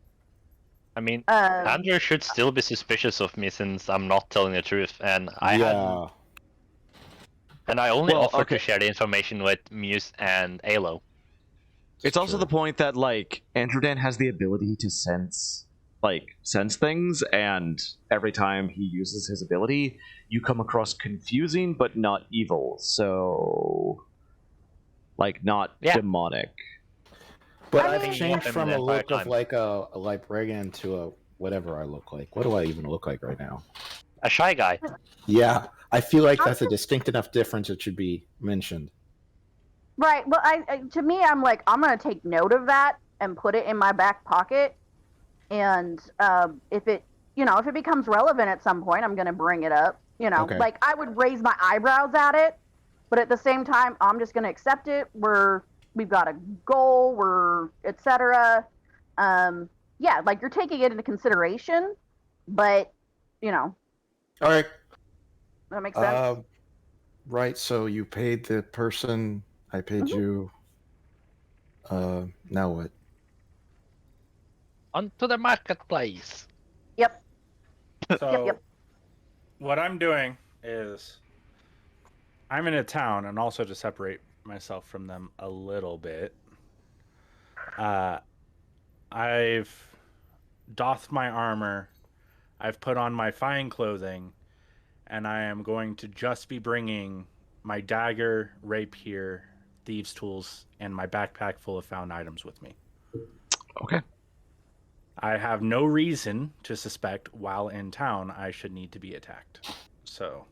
I mean, um, Andrew should still be suspicious of me since I'm not telling the truth, and I only Well, offered okay. to share the information with Muse and Alo. It's also the point that, like, AndrewDan has the ability to sense things, and every time he uses his ability, you come across confusing but not evil. So, like, not demonic. But I I've mean, changed yeah. from a look of Time. like a librarian to a whatever I look like. What do I even look like right now? A shy guy. Yeah, I feel like that's a distinct enough difference it should be mentioned. right. Well, to me, I'm like, I'm going to take note of that and put it in my back pocket. And if it becomes relevant at some point, I'm going to bring it up. Okay. Like I would raise my eyebrows at it, but at the same time, I'm just going to accept it. We've got a goal, etc. Yeah, like you're taking it into consideration, but All right. that makes sense. Right. So you paid the person. I paid you. Now what? Onto the marketplace. Yep. So, Yep. what I'm doing is I'm in a town, and also to separate myself from them a little bit, I've doffed my armor, I've put on my fine clothing, and I am going to just be bringing my dagger, rapier, thieves' tools, and my backpack full of found items with me. Okay. I have no reason to suspect while in town I should need to be attacked. So,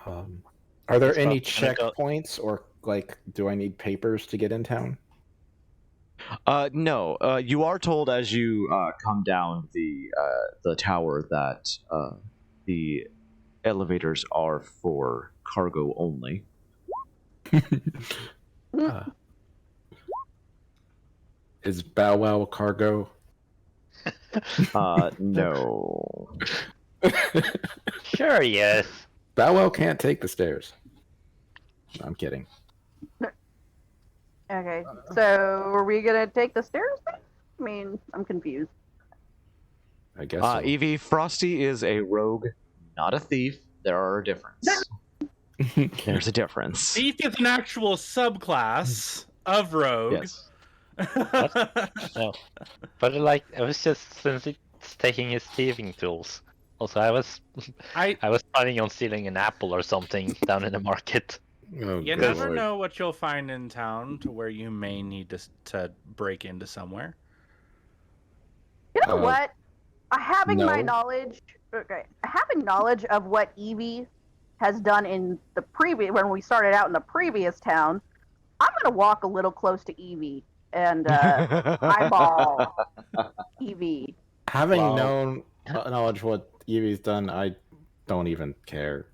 Are there It's any about- checkpoints, or like, do I need papers to get in town? No. You are told as you come down the tower that the elevators are for cargo only. Is Bow Wow cargo? No. Sure, yes. Bow Wow can't take the stairs. No, I'm kidding. Okay, so are we gonna take the stairs then? I mean, I'm confused. I guess. So. Evie, Frosty is a rogue, not a thief. There are a difference. There's a difference. thief is an actual subclass of rogue. Yes. No. But like, it was just since it's taking his thieving tools. Also, I was I I was planning on stealing an apple or something down in the market. Oh, You good never lord. know what you'll find in town to where you may need to break into somewhere. You know what? Having my no. knowledge, having knowledge of what Evie has done in the previous, when we started out in the previous town, I'm gonna walk a little close to Evie and eyeball Evie. Having Well- known knowledge what Evie's done, I don't even care.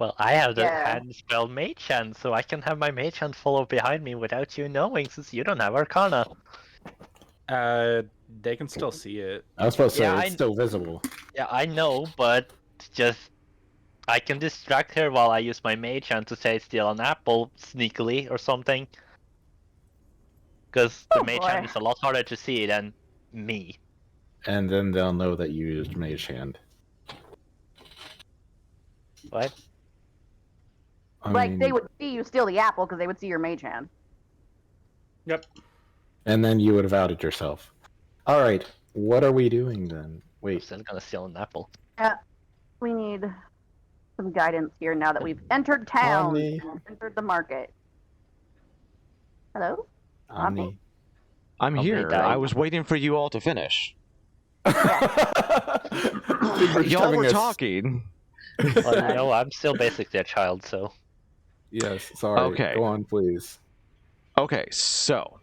Well, I have the Yeah. hand spell Mage Hand, so I can have my Mage Hand follow behind me without you knowing, since you don't have Arcana. They can still see it. I was supposed to Yeah, say, it's still visible. Yeah, I know, but just I can distract her while I use my Mage Hand to say steal an apple sneakily or something. Because the Oh, Mage boy. Hand is a lot harder to see than me. And then they'll know that you used Mage Hand. What? I Like mean, they would see you steal the apple because they would see your mage hand. Yep. and then you would have outed yourself. Alright, what are we doing then? I'm Wait, still gonna steal an apple. We need some guidance here now that we've entered town Omni. and entered the market. Hello? Omni. I'm I'll be here. dying. I was waiting for you all to finish. We're just Y'all having were a s- talking. Well, you know, I'm still basically a child, so. Yes, sorry. Okay. Go on, please. Okay, so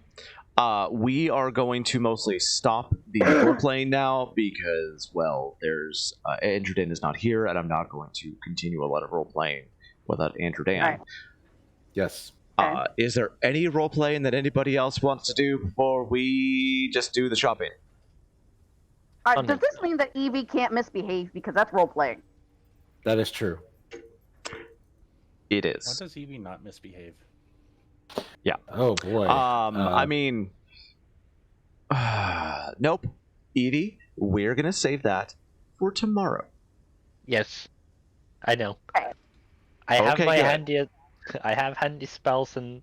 we are going to mostly stop the role playing now because, well, there's AndrewDan is not here, and I'm not going to continue a lot of role playing without AndrewDan. Right. Yes. Is there any role playing that anybody else wants to do before we just do the shopping? Does this mean that Evie can't misbehave because that's role playing? That is true. It What is. does Evie not misbehave? Oh boy. I mean, nope. Edie, we're gonna save that for tomorrow. Yes. I know. Okay. I have Okay, my good. handy. I have handy spells and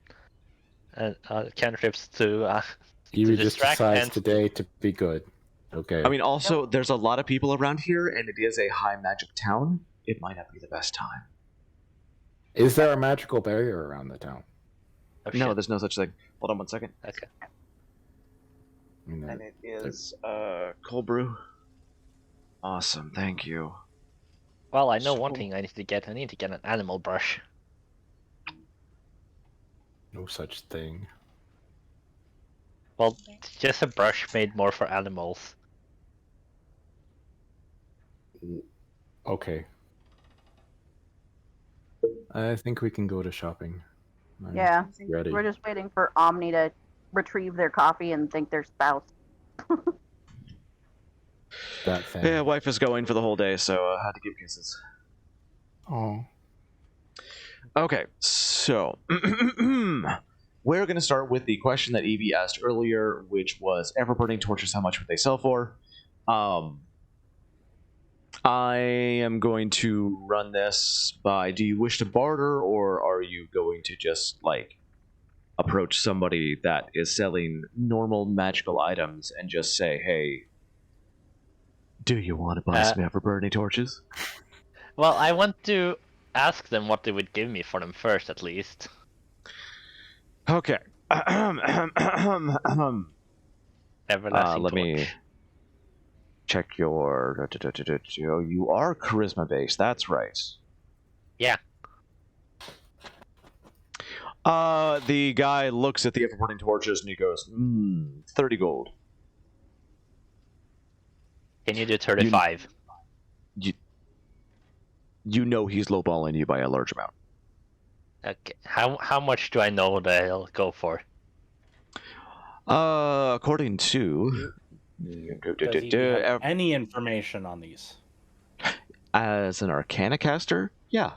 cantrips to Evie just distract decides and- today to be good. Okay. I mean, also, there's a lot of people around here, and it is a high magic town. It might not be the best time. Is there a magical barrier around the town? Oh, No, shit. there's no such thing. Hold on 1 second. Okay. I mean, And it is cold brew. Awesome, thank you. Well, I know one So- thing I need to get. I need to get an animal brush. no such thing. Well, it's just a brush made more for animals. Okay. I think we can go to shopping. I'm Yeah. Ready. We're just waiting for Omni to retrieve their coffee and thank their spouse. That thing. Yeah, wife is going for the whole day, so I had to give kisses. Oh. Okay, so we're going to start with the question that Evie asked earlier, which was ever-burning torches, how much would they sell for? I am going to run this by, do you wish to barter, or are you going to just, like, approach somebody that is selling normal magical items and just say, hey, do you want to buy some ever-burning torches? Well, I want to ask them what they would give me for them first, at least. Okay. Everlasting Let me torch. check your... You are charisma-based, that's right. Yeah. The guy looks at the ever-burning torches and he goes, 30 gold. Can you do 35? You know he's lowballing you by a large amount. Okay. How much do I know they'll go for? According to... Does Evie have any information on these? As an Arcana caster, yeah.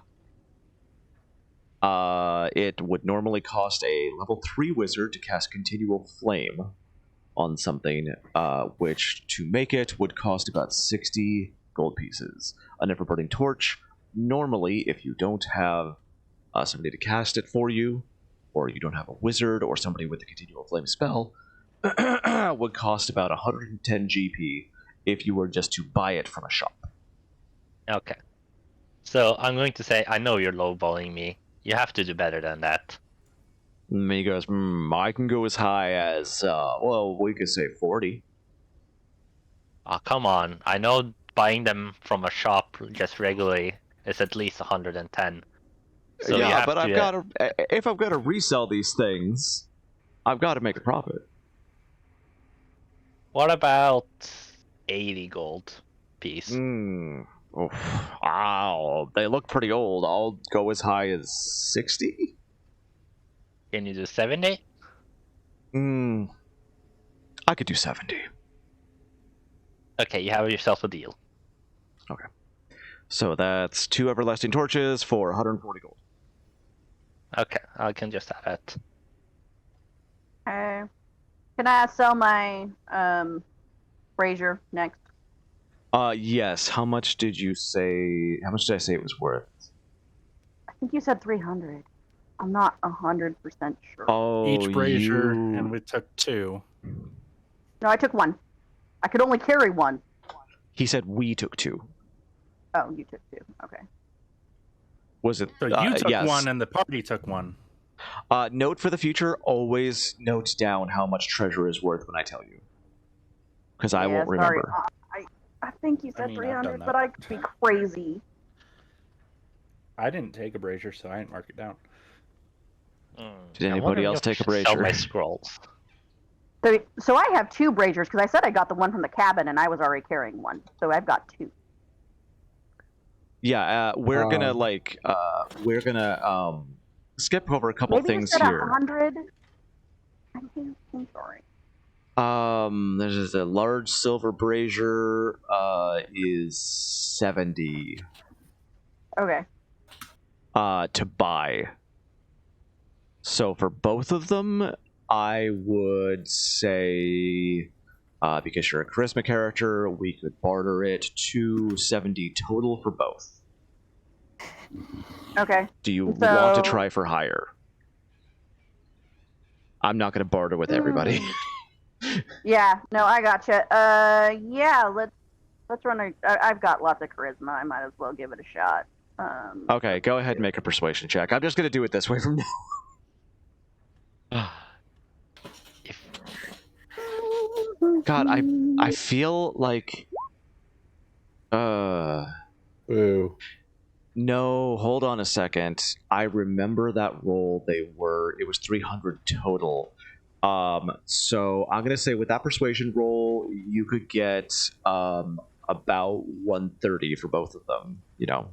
It would normally cost a level 3 wizard to cast Continual Flame on something, which to make it would cost about 60 gold pieces. An ever-burning torch, normally, if you don't have somebody to cast it for you, or you don't have a wizard or somebody with a Continual Flame spell, would cost about 110 GP if you were just to buy it from a shop. Okay. So I'm going to say, I know you're lowballing me. You have to do better than that. And he goes, I can go as high as, well, we could say 40. Oh, come on. I know buying them from a shop just regularly is at least 110. So you yeah, have but I've to, got to, if I'm going to resell these things, I've got to make a profit. What about 80 gold piece? Wow, they look pretty old. I'll go as high as 60. Can you do 70? I could do 70. Okay, you have yourself a deal. Okay. So that's 2 everlasting torches for 140 gold. Okay, I can just have it. Okay. Can I sell my brazier next? Yes. How much did you say? How much did I say it was worth? I think you said 300. I'm not 100% sure. Oh, Each brazier, you... and we took 2. No, I took 1. I could only carry 1. He said we took 2. Oh, you took 2. Okay. Was it? So you took yes. 1, and the party took 1. Note for the future: always note down how much treasure is worth when I tell you, because I won't remember. I think you said mean, I've done 300, that. but I could be crazy. I didn't take a brazier, so I didn't mark it down. Did I anybody wonder else if I take a should sell brazier? my scrolls. So I have 2 braziers because I said I got the one from the cabin and I was already carrying 1. So I've got 2. Yeah, we're gonna skip over a couple Maybe things you said here. 100. I'm sorry. There's a large silver brazier. Is 70. Okay. To buy. So for both of them, I would say, because you're a charisma character, we could barter it to 70 total for both. Okay. Do you want to try for higher? I'm not going to barter with everybody. Yeah. No, I gotcha. Yeah. Let's run. I've got lots of charisma. I might as well give it a shot. Okay, go ahead and make a persuasion check. I'm just going to do it this way from now. God, I feel like... Ooh. No, hold on a second. I remember that roll. It was 300 total. So I'm gonna say with that persuasion roll, you could get about 130 for both of them. You know,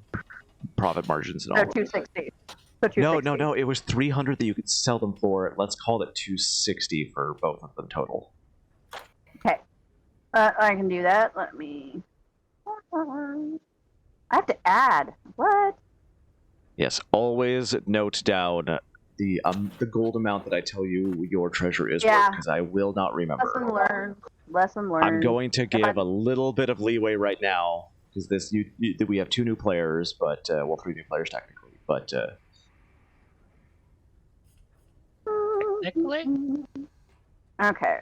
profit margins and all. So 260. So 260. No. It was 300 that you could sell them for. Let's call it 260 for both of them total. Okay. I can do that. Let me. I have to add. What? Yes, always note down the gold amount that I tell you your treasure is worth, because I will not remember. Lesson learned. Lesson learned. I'm going to give a little bit of leeway right now, because we have 2 new players, but 3 new players technically, but Technically? Okay.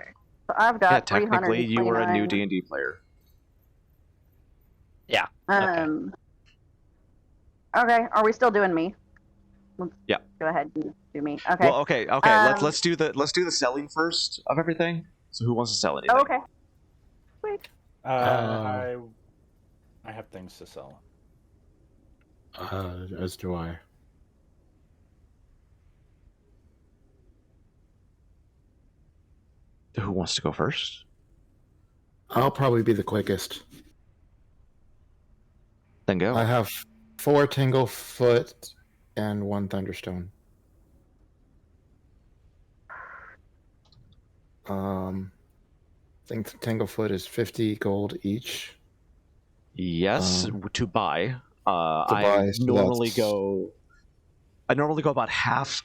So I've got. yeah, technically you were a new 329. D&D player. Yeah. Okay. Are we still doing me? Yeah. Go ahead and do me. Okay. Well, okay. Let's do the selling first of everything. So who wants to sell anything? Oh, okay. Sweet. I have things to sell. As do I. Who wants to go first? I'll probably be the quickest. Then go. I have 4 Tanglefoot and 1 Thunderstone. I think Tanglefoot is 50 gold each. Yes, to buy. buy, so normally that's- go about half,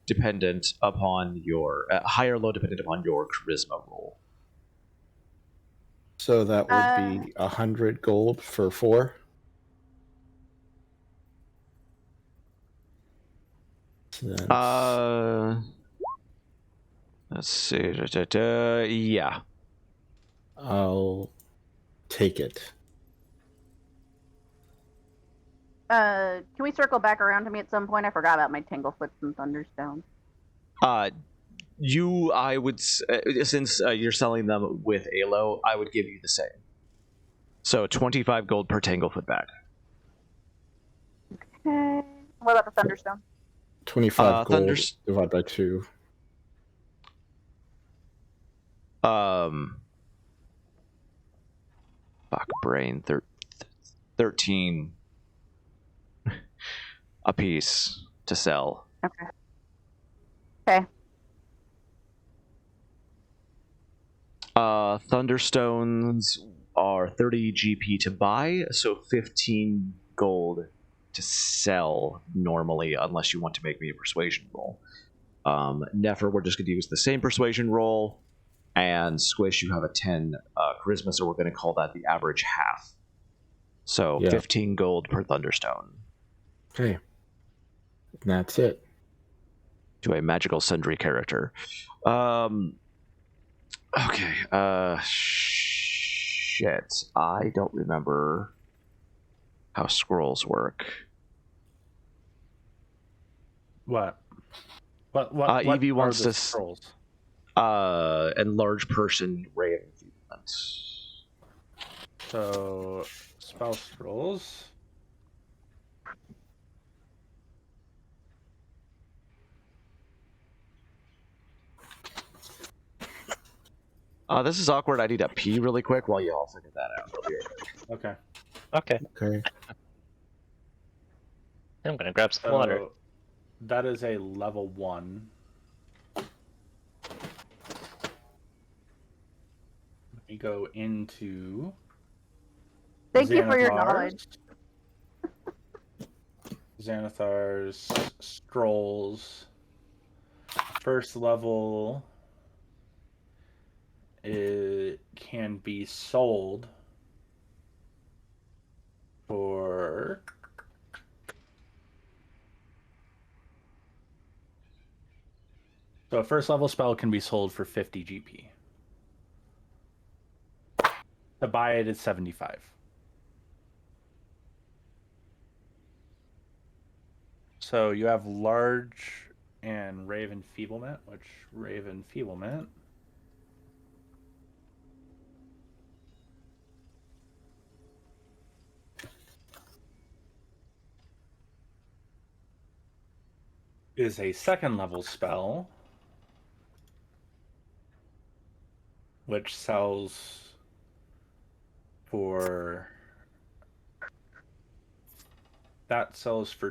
dependent upon your high or low, dependent upon your charisma roll. So that would be 100 gold for 4. So let's see. Yeah. I'll take it. Can we circle back around to me at some point? I forgot about my Tanglefoots and Thunderstones. I would, since you're selling them with Alo, I would give you the same. So 25 gold per Tanglefoot bag. Okay. What about the Thunderstone? 25 gold divided by 2. Fuck brain. 13 a piece to sell. Okay. Okay. Thunderstones are 30 GP to buy, so 15 gold to sell normally, unless you want to make me a persuasion roll. Nefer, we're just going to use the same persuasion roll, and Squish, you have a 10 charisma, so we're going to call that the average half. So 15 gold per Thunderstone. Okay. And that's it. To a magical sundry character. Okay, shit. I don't remember how scrolls work. What Evie wants to scrolls? Enlarge person ray of enfeeblement. So spell scrolls. This is awkward. I need to pee really quick while you all figure that out. Okay. Okay. Okay. I'm gonna grab some water. That is a level 1. We go into. Thank you for your knowledge. Xanathar's scrolls. First level. It can be sold for a first level spell can be sold for 50 GP. To buy it is 75. So you have large and Rave Enfeeblement, which Rave Enfeeblement is a second level spell, which sells for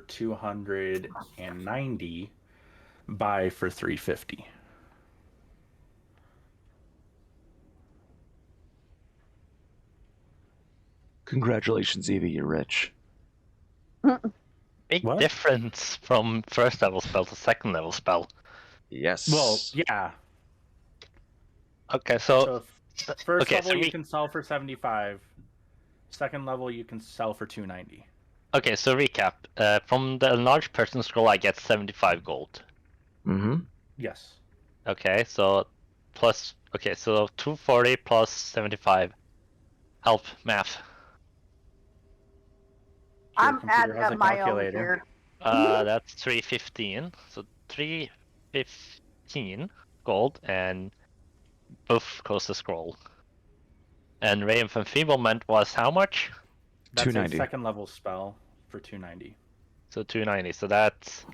290, buy for 350. Congratulations, Evie, you're rich. Big What? difference from first level spell to second level spell. Yes. Well, yeah. Okay, so First okay, level so you can sell for 75. Second level you can sell for 290. okay, so recap. From the enlarged person scroll, I get 75 gold. Mm-hmm. Yes. Okay, so plus. Okay, so 240 plus 75. Help math. Your I'm computer adding has a up my own calculator. here. That's 315. So 315 gold, and both close the scroll. And Ray of Enfeeblement was how much? That's 290. a second level spell for 290. So 290. So that's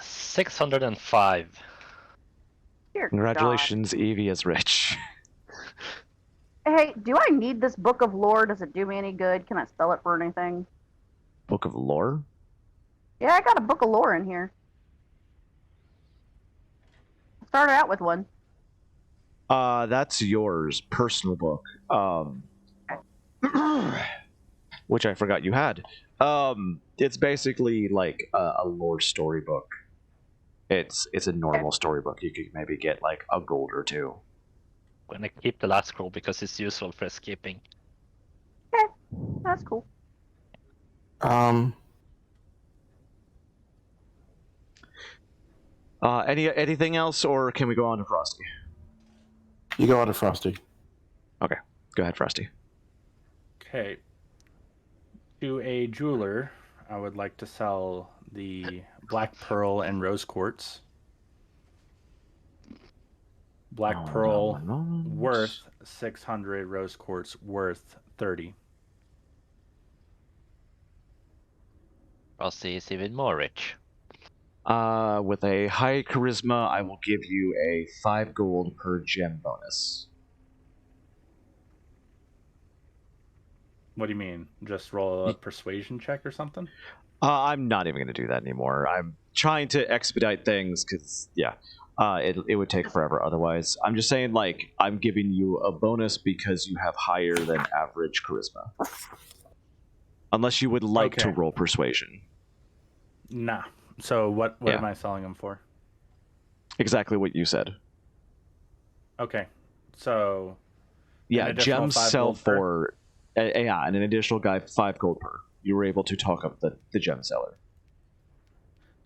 605. Dear Congratulations, Evie is rich. God. Hey, do I need this book of lore? Does it do me any good? Can I spell it for anything? Book of Lore? Yeah, I got a book of lore in here. I started out with one. That's yours, personal book. Which I forgot you had. It's basically like a lore storybook. It's a normal storybook. You could maybe get like a gold or 2. I'm gonna keep the last scroll because it's useful for escaping. Okay, that's cool. Anything else, or can we go on to Frosty? You go on to Frosty. Okay, go ahead, Frosty. Okay. To a jeweler, I would like to sell the black pearl and rose quartz. Black Hold on pearl one moment. worth 600, rose quartz worth 30. Frosty is even more rich. With a high charisma, I will give you a 5 gold per gem bonus. What do you mean? Just roll a persuasion check or something? I'm not even going to do that anymore. I'm trying to expedite things because, yeah, it would take forever otherwise. I'm just saying, like, I'm giving you a bonus because you have higher than average charisma. Unless you would like to Okay. roll persuasion. Nah. So what Yeah. am I selling them for? Exactly what you said. Okay. So Yeah, additional gems 5 sell gold per? for... yeah, and an additional guy 5 gold per. You were able to talk up the gem seller.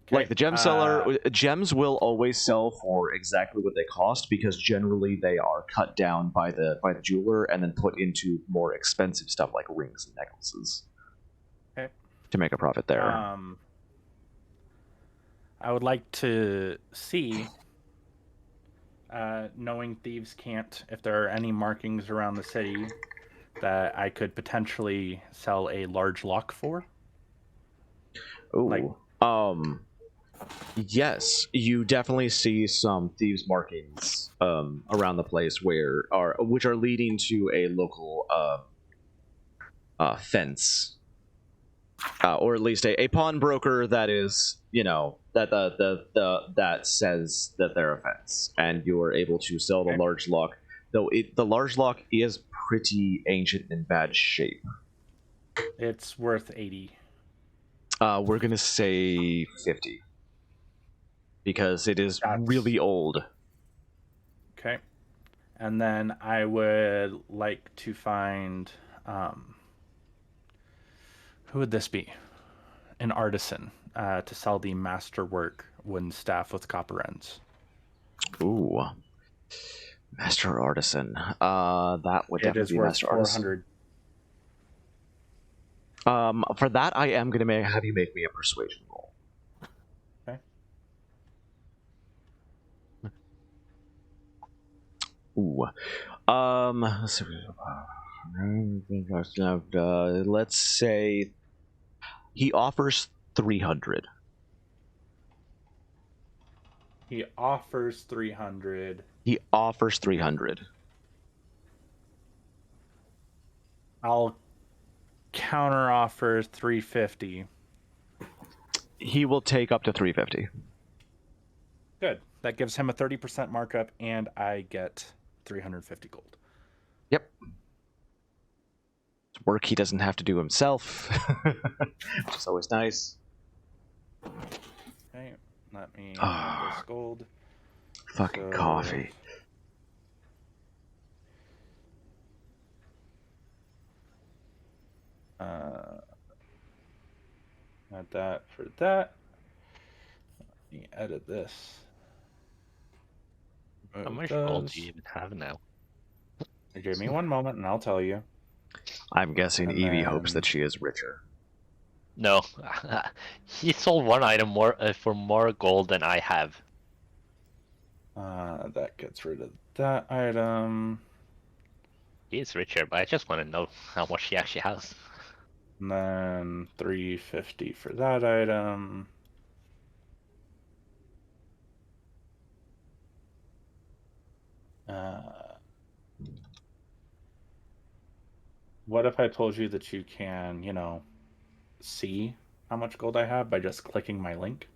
Okay, Like the gem seller, gems will always sell for exactly what they cost because generally they are cut down by the jeweler and then put into more expensive stuff like rings and necklaces. Okay. To make a profit there. I would like to see, knowing thieves can't, if there are any markings around the city that I could potentially sell a large lock for. Ooh. like- Yes, you definitely see some thieves markings around the place which are leading to a local fence. Or at least a pawnbroker that is, that says that they're a fence, and you are able to sell the Okay. large lock. Though the large lock is pretty ancient and in bad shape. It's worth 80. We're gonna say 50 because it is That's- really old. Okay. And then I would like to find, who would this be? An artisan to sell the masterwork wooden staff with copper ends. Ooh, master artisan. That would It definitely is be worth master artisan. 400. For that, I am gonna have you make me a persuasion roll. Okay. Ooh. Let's see. Let's say he offers 300. He offers 300. He offers 300. I'll counter offer 350. He will take up to 350. Good. That gives him a 30% markup, and I get 350 gold. Yep. It's work he doesn't have to do himself, which is always nice. Okay, let me add this gold. Fucking So- coffee. Add that for that. Let me edit this. How much gold do you even have now? Give me one moment, and I'll tell you. I'm guessing And Evie hopes then- that she is richer. No, he sold one item more for more gold than I have. That gets rid of that item. He is richer, but I just want to know how much he actually has. And then 350 for that item. What if I told you that you can, see how much gold I have by just clicking my link?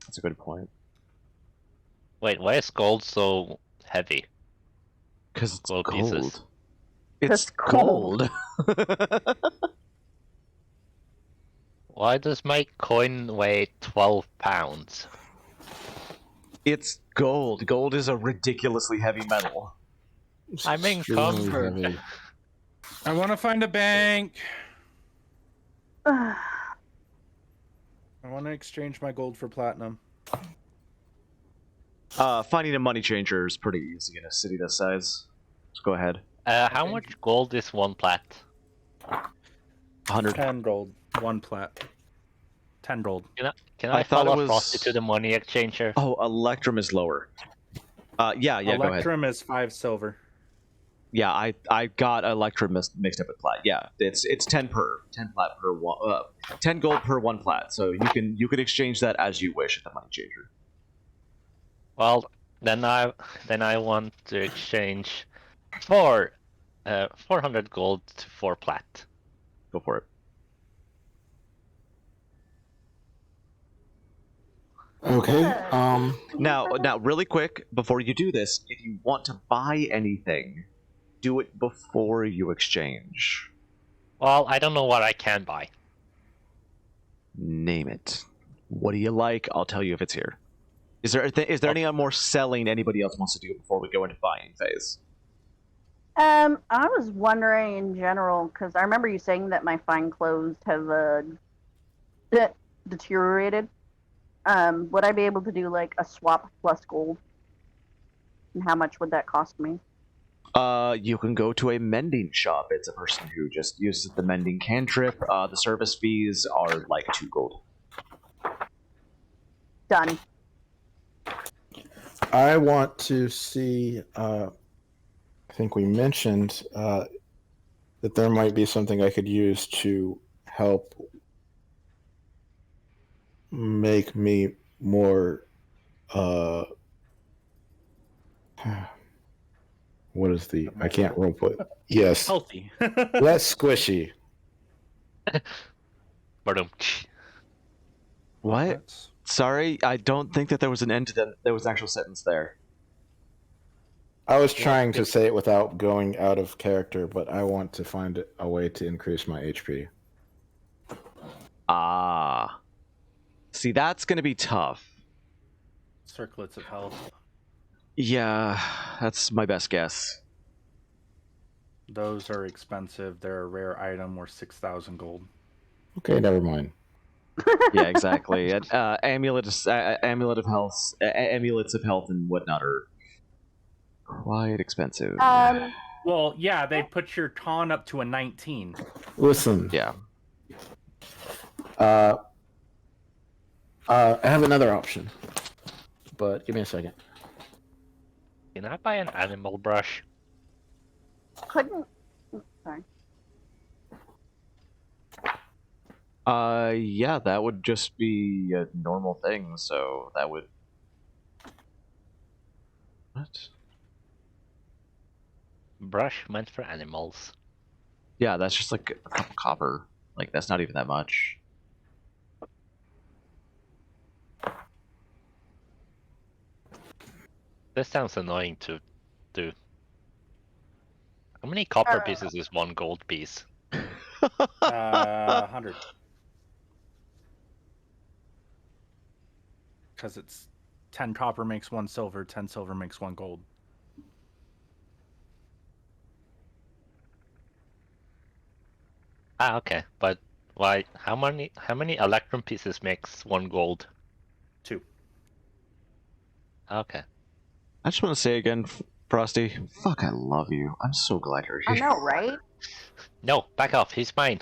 That's a good point. Wait, why is gold so heavy? Because it's Gold gold. pieces. It's It's cold. gold. Why does my coin weigh 12 pounds? It's gold. Gold is a ridiculously heavy metal. I'm Extremely encumbered. heavy. I want to find a bank. I want to exchange my gold for platinum. Finding a money changer is pretty easy in a city this size. Let's go ahead. How much gold is one plat? 100. 10 gold, 1 plat. 10 gold. Can I I thought it follow was- Frosty to the money exchanger? Oh, Electrum is lower. Yeah, go ahead. Electrum is 5 silver. Yeah, I got Electrum mixed up with plat. Yeah, it's 10 plat per one, 10 gold per 1 plat. So you can exchange that as you wish at the money changer. Well, then I want to exchange 400 gold for plat. Go for it. Okay. Now, really quick, before you do this, if you want to buy anything, do it before you exchange. Well, I don't know what I can buy. Name it. What do you like? I'll tell you if it's here. Is there any more selling anybody else wants to do before we go into buying phase? I was wondering in general because I remember you saying that my fine clothes have deteriorated. Would I be able to do like a swap plus gold? And how much would that cost me? You can go to a mending shop. It's a person who just uses the mending cantrip. The service fees are like 2 gold. Done. I want to see. I think we mentioned that there might be something I could use to help make me more. What is the? I can't roleplay. Yes, Healthy. less squishy. Pardon. What? Sorry, I don't think that there was an end to that. There was an actual sentence there. I was trying to say it without going out of character, but I want to find a way to increase my HP. Ah. See, that's going to be tough. Circlets of health. Yeah, that's my best guess. Those are expensive. They're a rare item worth 6,000 gold. Okay, never mind. Yeah, exactly. Amulets of health, amulets of health, and whatnot are quite expensive. Well, yeah, they put your con up to a 19. Listen, Yeah. I have another option, but give me a second. Can I buy an animal brush? Couldn't. Sorry. Yeah, that would just be a normal thing. So that would. What? Brush meant for animals. Yeah, that's just like a cup of copper. Like that's not even that much. This sounds annoying to do. How many copper pieces is 1 gold piece? 100. Because it's 10 copper makes 1 silver, 10 silver makes 1 gold. Ah, okay. But why? How many electrum pieces makes 1 gold? 2. Okay. I just want to say again, Frosty. Fuck, I love you. I'm so glad you're I here. know, right? No, back off. He's mine.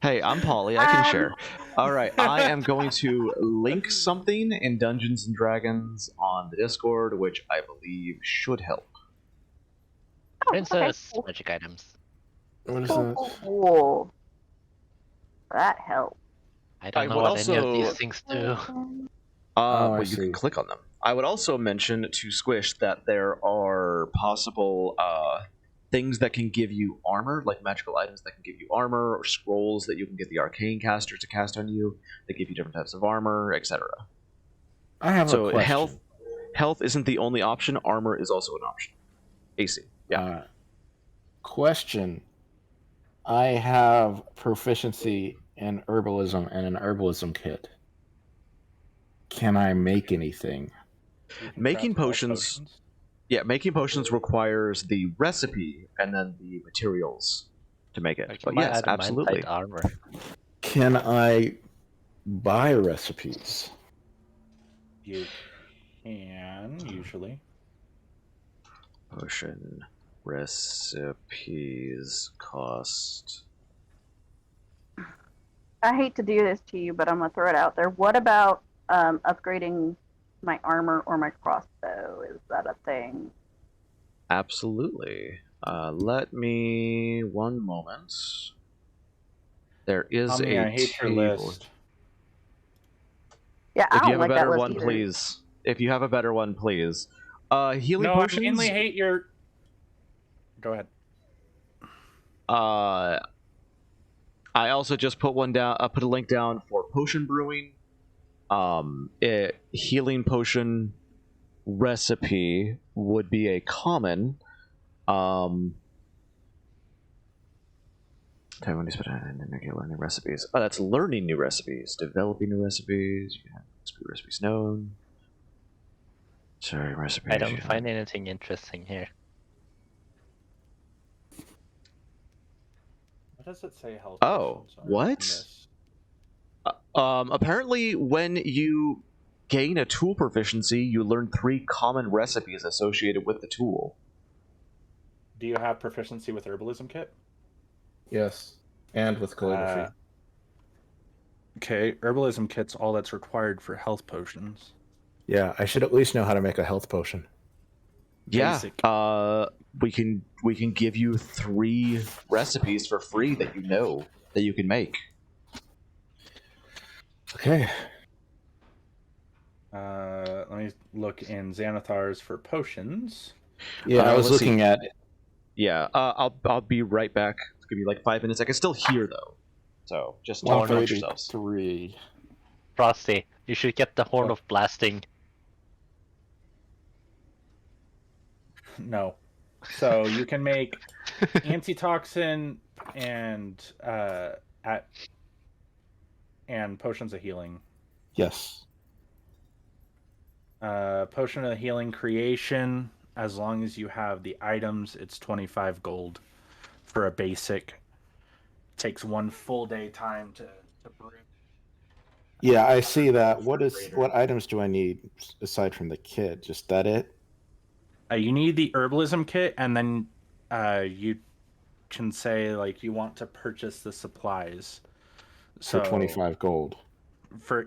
Hey, I'm Polly. I can share. All right, I am going to link something in Dungeons and Dragons on the Discord, which I believe should help. Oh, Princess okay, magic items. What is cool, that? cool, cool. That helped. I don't I know would what any of also- these things do. I But you see. can click on them. I would also mention to Squish that there are possible things that can give you armor, like magical items that can give you armor, or scrolls that you can get the arcane caster to cast on you that give you different types of armor, etc. I have a So question. health isn't the only option. Armor is also an option. AC. Yeah. Question. I have proficiency in herbalism and an herbalism kit. Can I make anything? You can Making craft health potions. Yeah, making potions requires the recipe and then the materials to make it. I can But buy yes, adamantite absolutely. armor. Can I buy recipes? You can, usually. Potion. recipes cost? I hate to do this to you, but I'm gonna throw it out there. What about upgrading my armor or my crossbow? Is that a thing? Absolutely. Let me 1 moment. There is Omni, a I hate your table. list. Yeah, I If you don't have like a that better list one, either. please. If you have a better one, please. Healing No, potions. I mainly hate your. Go ahead. I also just put one down. Put a link down for potion brewing. Healing potion recipe would be a common. Time when you spend learning recipes. Oh, that's learning new recipes, developing new recipes. You have recipes known. Sorry, recipes. I don't find anything interesting here. What does it say? Health. Oh, potions are what? in this? Apparently, when you gain a tool proficiency, you learn 3 common recipes associated with the tool. Do you have proficiency with herbalism kit? Yes, and with calligraphy. Okay, herbalism kit's all that's required for health potions. Yeah, I should at least know how to make a health potion. Yeah. Basic. We can give you 3 recipes for free that you can make. Okay. Let me look in Xanathar's for potions. Yeah, I was let's see. looking at. Yeah. I'll be right back. It's gonna be like 5 minutes. I can still hear though, so just talk amongst yourselves. 133. Frosty, you should get the Horn What? of Blasting. No. So you can make antitoxin and potions of healing. Yes. Potion of healing creation. As long as you have the items, it's 25 gold for a basic. Takes 1 full day time to brew. Yeah, I see that. What items do I need aside from the kit? Just that it? You need the herbalism kit, and then you can say like you want to purchase the supplies. For 25 gold. For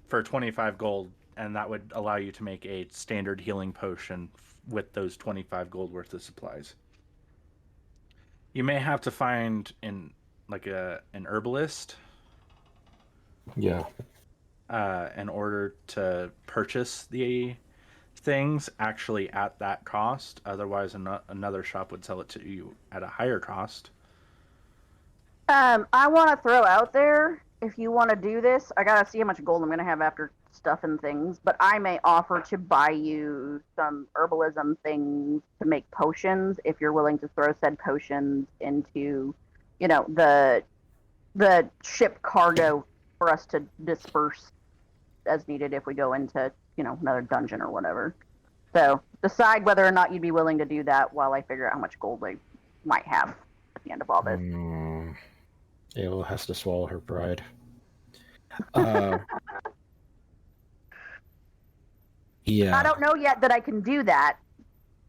25 gold, and that would allow you to make a standard healing potion with those 25 gold worth of supplies. You may have to find an herbalist. Yeah. In order to purchase the things actually at that cost. Otherwise, another shop would sell it to you at a higher cost. I want to throw out there, if you want to do this, I gotta see how much gold I'm gonna have after stuff and things, but I may offer to buy you some herbalism things to make potions if you're willing to throw said potions into, the ship cargo for us to disperse as needed if we go into, another dungeon or whatever. So decide whether or not you'd be willing to do that while I figure out how much gold I might have at the end of all this. Ayla has to swallow her pride. Yeah. I don't know yet that I can do that.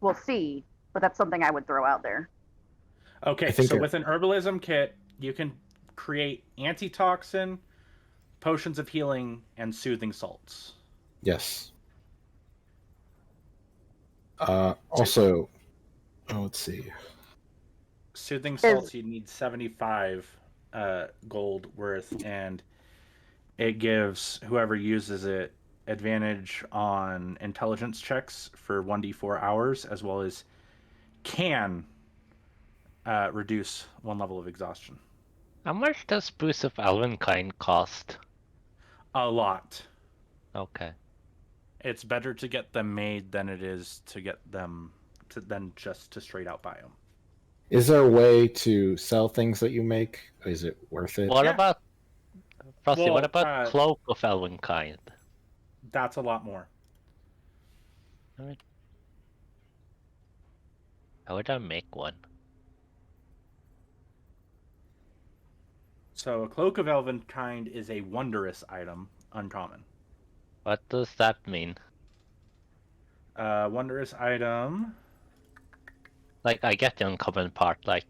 We'll see, but that's something I would throw out there. Okay, so with an herbalism kit, you can create antitoxin, potions of healing, and soothing salts. Yes. Also, let's see. Soothing salts, you need 75 gold worth, and it gives whoever uses it advantage on intelligence checks for 1d4 hours, as well as can reduce 1 level of exhaustion. How much does Boost of Elvenkind cost? A lot. Okay. It's better to get them made than it is to get them than just to straight out buy them. Is there a way to sell things that you make? Is it worth it? What about Frosty? Well, what about Cloak of Elvenkind? That's a lot more. How would I make one? So a Cloak of Elvenkind is a wondrous item, uncommon. What does that mean? Wondrous item. Like, I get the uncommon part. Like,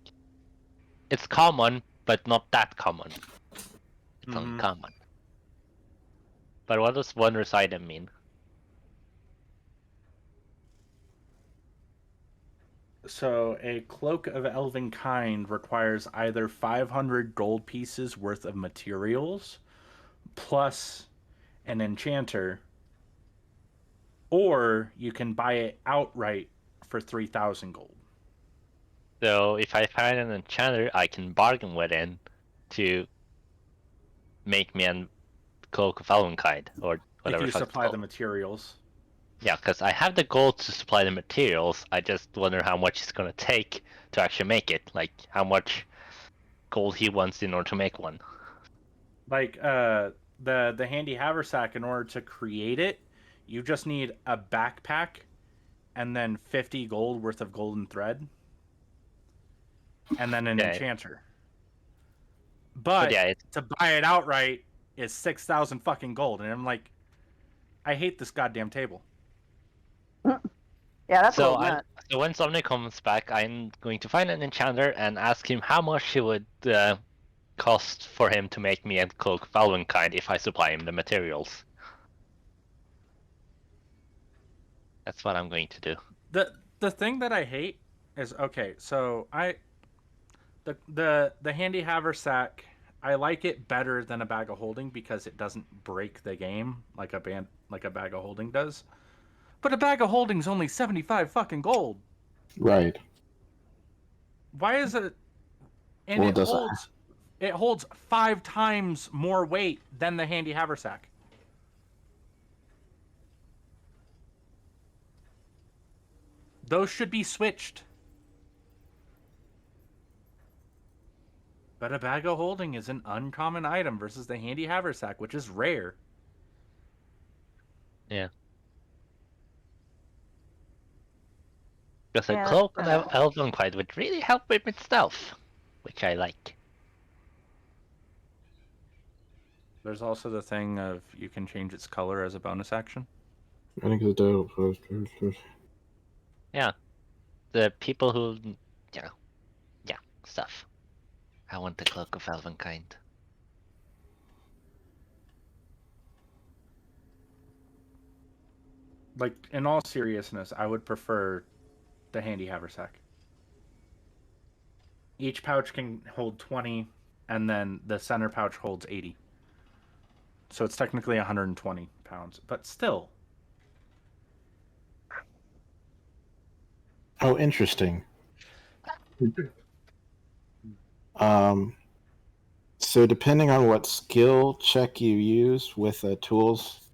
it's common, but not that common. It's uncommon. But what does wondrous item mean? So a cloak of elven kind requires either 500 gold pieces worth of materials plus an enchanter, or you can buy it outright for 3,000 gold. So if I find an enchanter, I can bargain with him to make me a cloak of elvenkind, or whatever. If you the fuck it's supply called. the materials. Yeah, because I have the gold to supply the materials. I just wonder how much it's gonna take to actually make it. Like how much gold he wants in order to make one. Like the handy haversack, in order to create it, you just need a backpack and then 50 gold worth of golden thread. And then an enchanter. But yeah, to buy it outright is 6,000 fucking gold. And I'm like, I hate this goddamn table. Yeah, that's a so little nuts. so when somebody comes back, I'm going to find an enchanter and ask him how much it would cost for him to make me a cloak of elvenkind if I supply him the materials. That's what I'm going to do. The thing that I hate is, okay, so the handy haversack, I like it better than a bag of holding because it doesn't break the game like a bag of holding does. But a bag of holding is only 75 fucking gold. Right. Why is it? And Well, it holds 5 times more weight than the handy haversack. Those should be switched. But a bag of holding is an uncommon item versus the handy haversack, which is rare. Yeah. Because a Yeah, cloak of that's elvenkind would really help with my stealth, which I like. There's also the thing of you can change its color as a bonus action. I think it's Yeah. The people who, yeah, stuff. I want the cloak of elvenkind. Like, in all seriousness, I would prefer the handy haversack. Each pouch can hold 20, and then the center pouch holds 80. So it's technically 120 pounds, but still. Oh, interesting. So depending on what skill check you use with the tools,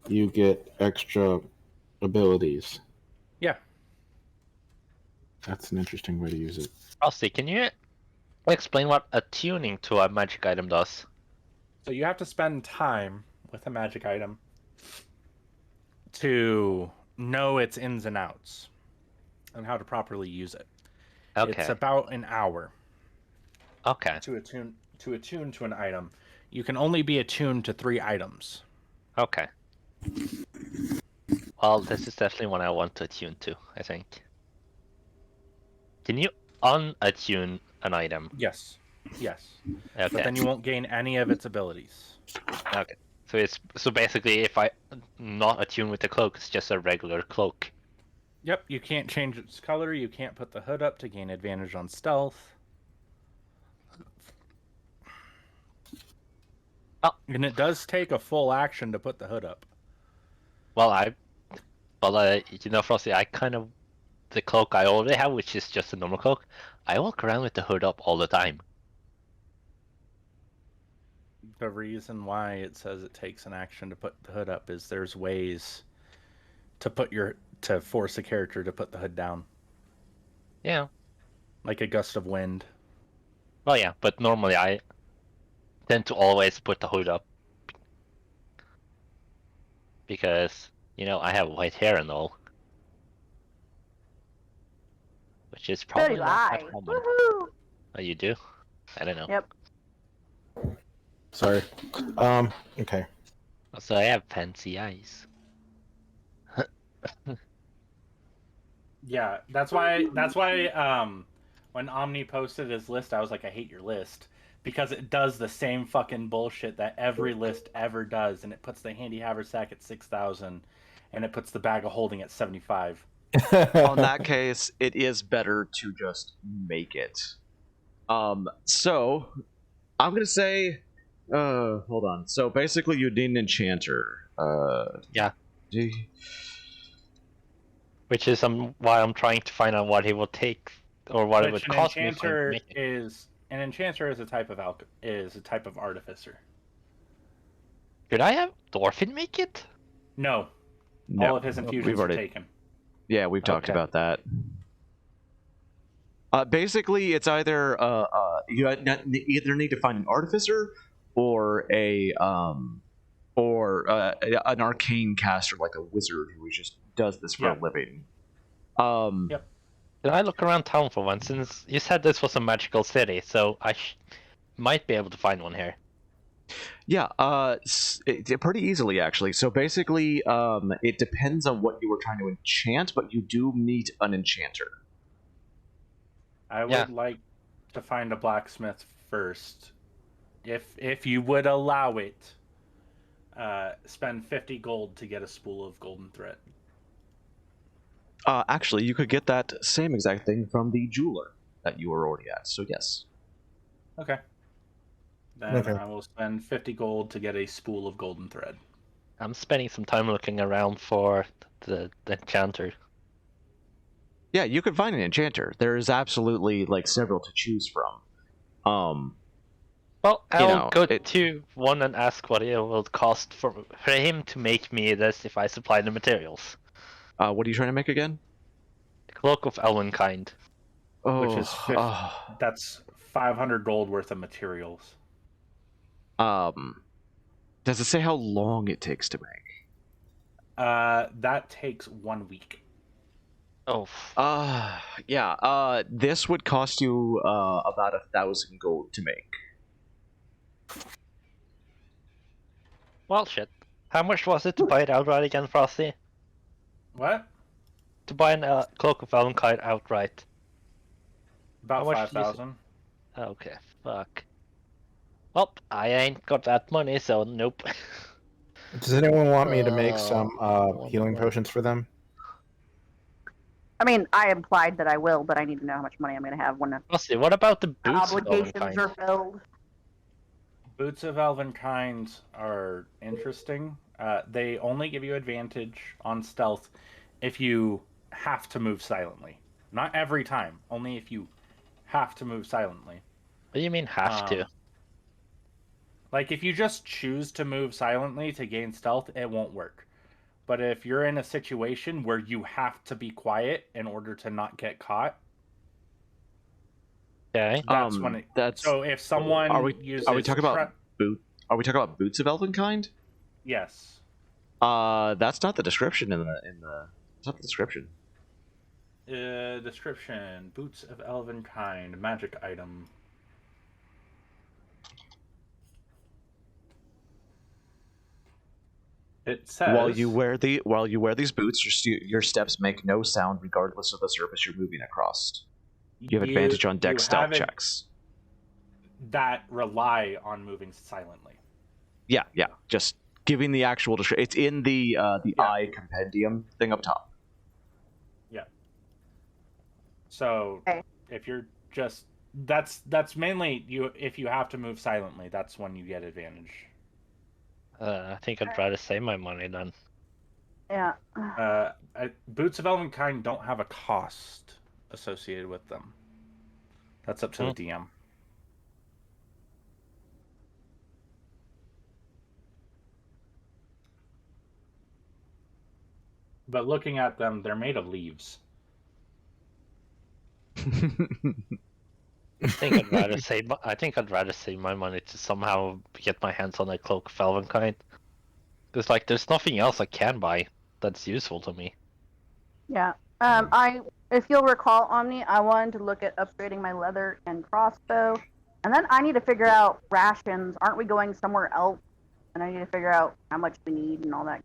you get extra abilities. Yeah. That's an interesting way to use it. Frosty, can you explain what attuning to a magic item does? So you have to spend time with a magic item to know its ins and outs and how to properly use it. Okay. It's about an hour. Okay. To attune to an item. You can only be attuned to 3 items. Okay. Well, this is definitely one I want to attune to, I think. Can you unattune an item? Yes. Yes. Okay. But then you won't gain any of its abilities. Okay. So basically, if I not attune with the cloak, it's just a regular cloak. Yep, you can't change its color, you can't put the hood up to gain advantage on stealth. Oh. And it does take a full action to put the hood up. Well, Frosty, the cloak I already have, which is just a normal cloak, I walk around with the hood up all the time. The reason why it says it takes an action to put the hood up is there's ways to force a character to put the hood down. Yeah. Like a gust of wind. Well, yeah, but normally I tend to always put the hood up. Because, I have white hair and all. Which is probably Dirty not lie. that common. Woohoo! Oh, you do? I don't know. Yep. Sorry. Okay. Also, I have fancy eyes. Yeah, that's why when Omni posted his list, I was like, I hate your list. Because it does the same fucking bullshit that every list ever does, and it puts the handy haversack at 6,000, and it puts the bag of holding at 75. Well, in that case, it is better to just make it. So I'm gonna say, hold on. So basically, you need an enchanter. Yeah. d- Which is why I'm trying to find out what he will take or what it Which would an cost me if I enchanter make it. is a type of artificer. Could I have Dorfin make it? No, No, all of his infusions are taken. Yeah, we've talked Okay. about that. Basically, it's either you either need to find an artificer or an arcane caster like a wizard who just does this for a living. Yep. Can I look around town for one? Since you said this was a magical city, so I might be able to find one here. Yeah, pretty easily actually. So basically, it depends on what you were trying to enchant, but you do need an enchanter. I would like to find a blacksmith first, if you would allow it. Spend 50 gold to get a spool of golden thread. Actually, you could get that same exact thing from the jeweler that you were already at. So yes. Okay. Then I will spend 50 gold to get a spool of golden thread. I'm spending some time looking around for the enchanter. Yeah, you could find an enchanter. There is absolutely like several to choose from. Well, I'll go to one and ask what it will cost for him to make me this if I supply the materials. What are you trying to make again? Cloak of Elvenkind. Oh, Which is that's 500 gold worth of materials. Does it say how long it takes to make? That takes 1 week. Oh. Yeah. This would cost you about 1,000 gold to make. Well, shit. How much was it to buy it outright again, Frosty? What? To buy a Cloak of Elvenkind outright. About 5,000. Okay, fuck. Well, I ain't got that money, so nope. Does anyone want me to make some healing potions for them? I mean, I implied that I will, but I need to know how much money I'm going to have when Frosty, what about the boots obligations are filled. Boots of Elvenkind are interesting. They only give you advantage on stealth if you have to move silently. Not every time, only if you have to move silently. What do you mean have to? Like if you just choose to move silently to gain stealth, it won't work. But if you're in a situation where you have to be quiet in order to not get caught, okay, that's when it. So if someone uses, are we talking about Are we talking about boots of Elvenkind? Yes. That's not the description in the. It's not the description. Description: Boots of Elvenkind, magic item. It says while you wear these boots, your steps make no sound regardless of the surface you're moving across. You have advantage on dex stealth checks that rely on moving silently. Yeah. Just giving the actual description. It's in the eye compendium thing up top. Yeah. So if you're just that's mainly you. If you have to move silently, that's when you get advantage. I think I'd rather save my money then. Yeah. Boots of Elvenkind don't have a cost associated with them. That's up to the DM. But looking at them, they're made of leaves. I think I'd rather save my money to somehow get my hands on a Cloak of Elvenkind. Because there's nothing else I can buy that's useful to me. Yeah. If you'll recall, Omni, I wanted to look at upgrading my leather and crossbow, and then I need to figure out rations. Aren't we going somewhere else? And I need to figure out how much we need and all that.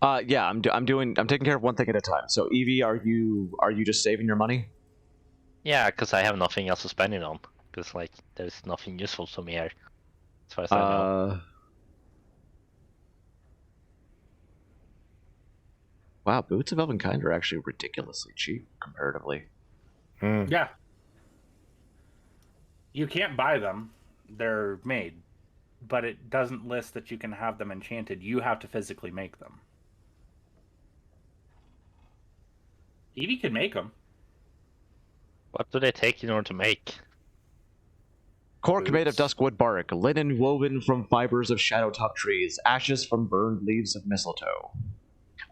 Yeah, I'm taking care of one thing at a time. So Evie, are you just saving your money? Yeah, because I have nothing else to spend it on. Because like, there's nothing useful to me here, as far as I know. Wow, boots of Elvenkind are actually ridiculously cheap comparatively. Yeah. You can't buy them. They're made. But it doesn't list that you can have them enchanted. You have to physically make them. Evie can make them. What do they take in order to make? Cork made of Boots. duskwood bark, linen woven from fibers of shadowtop trees, ashes from burned leaves of mistletoe.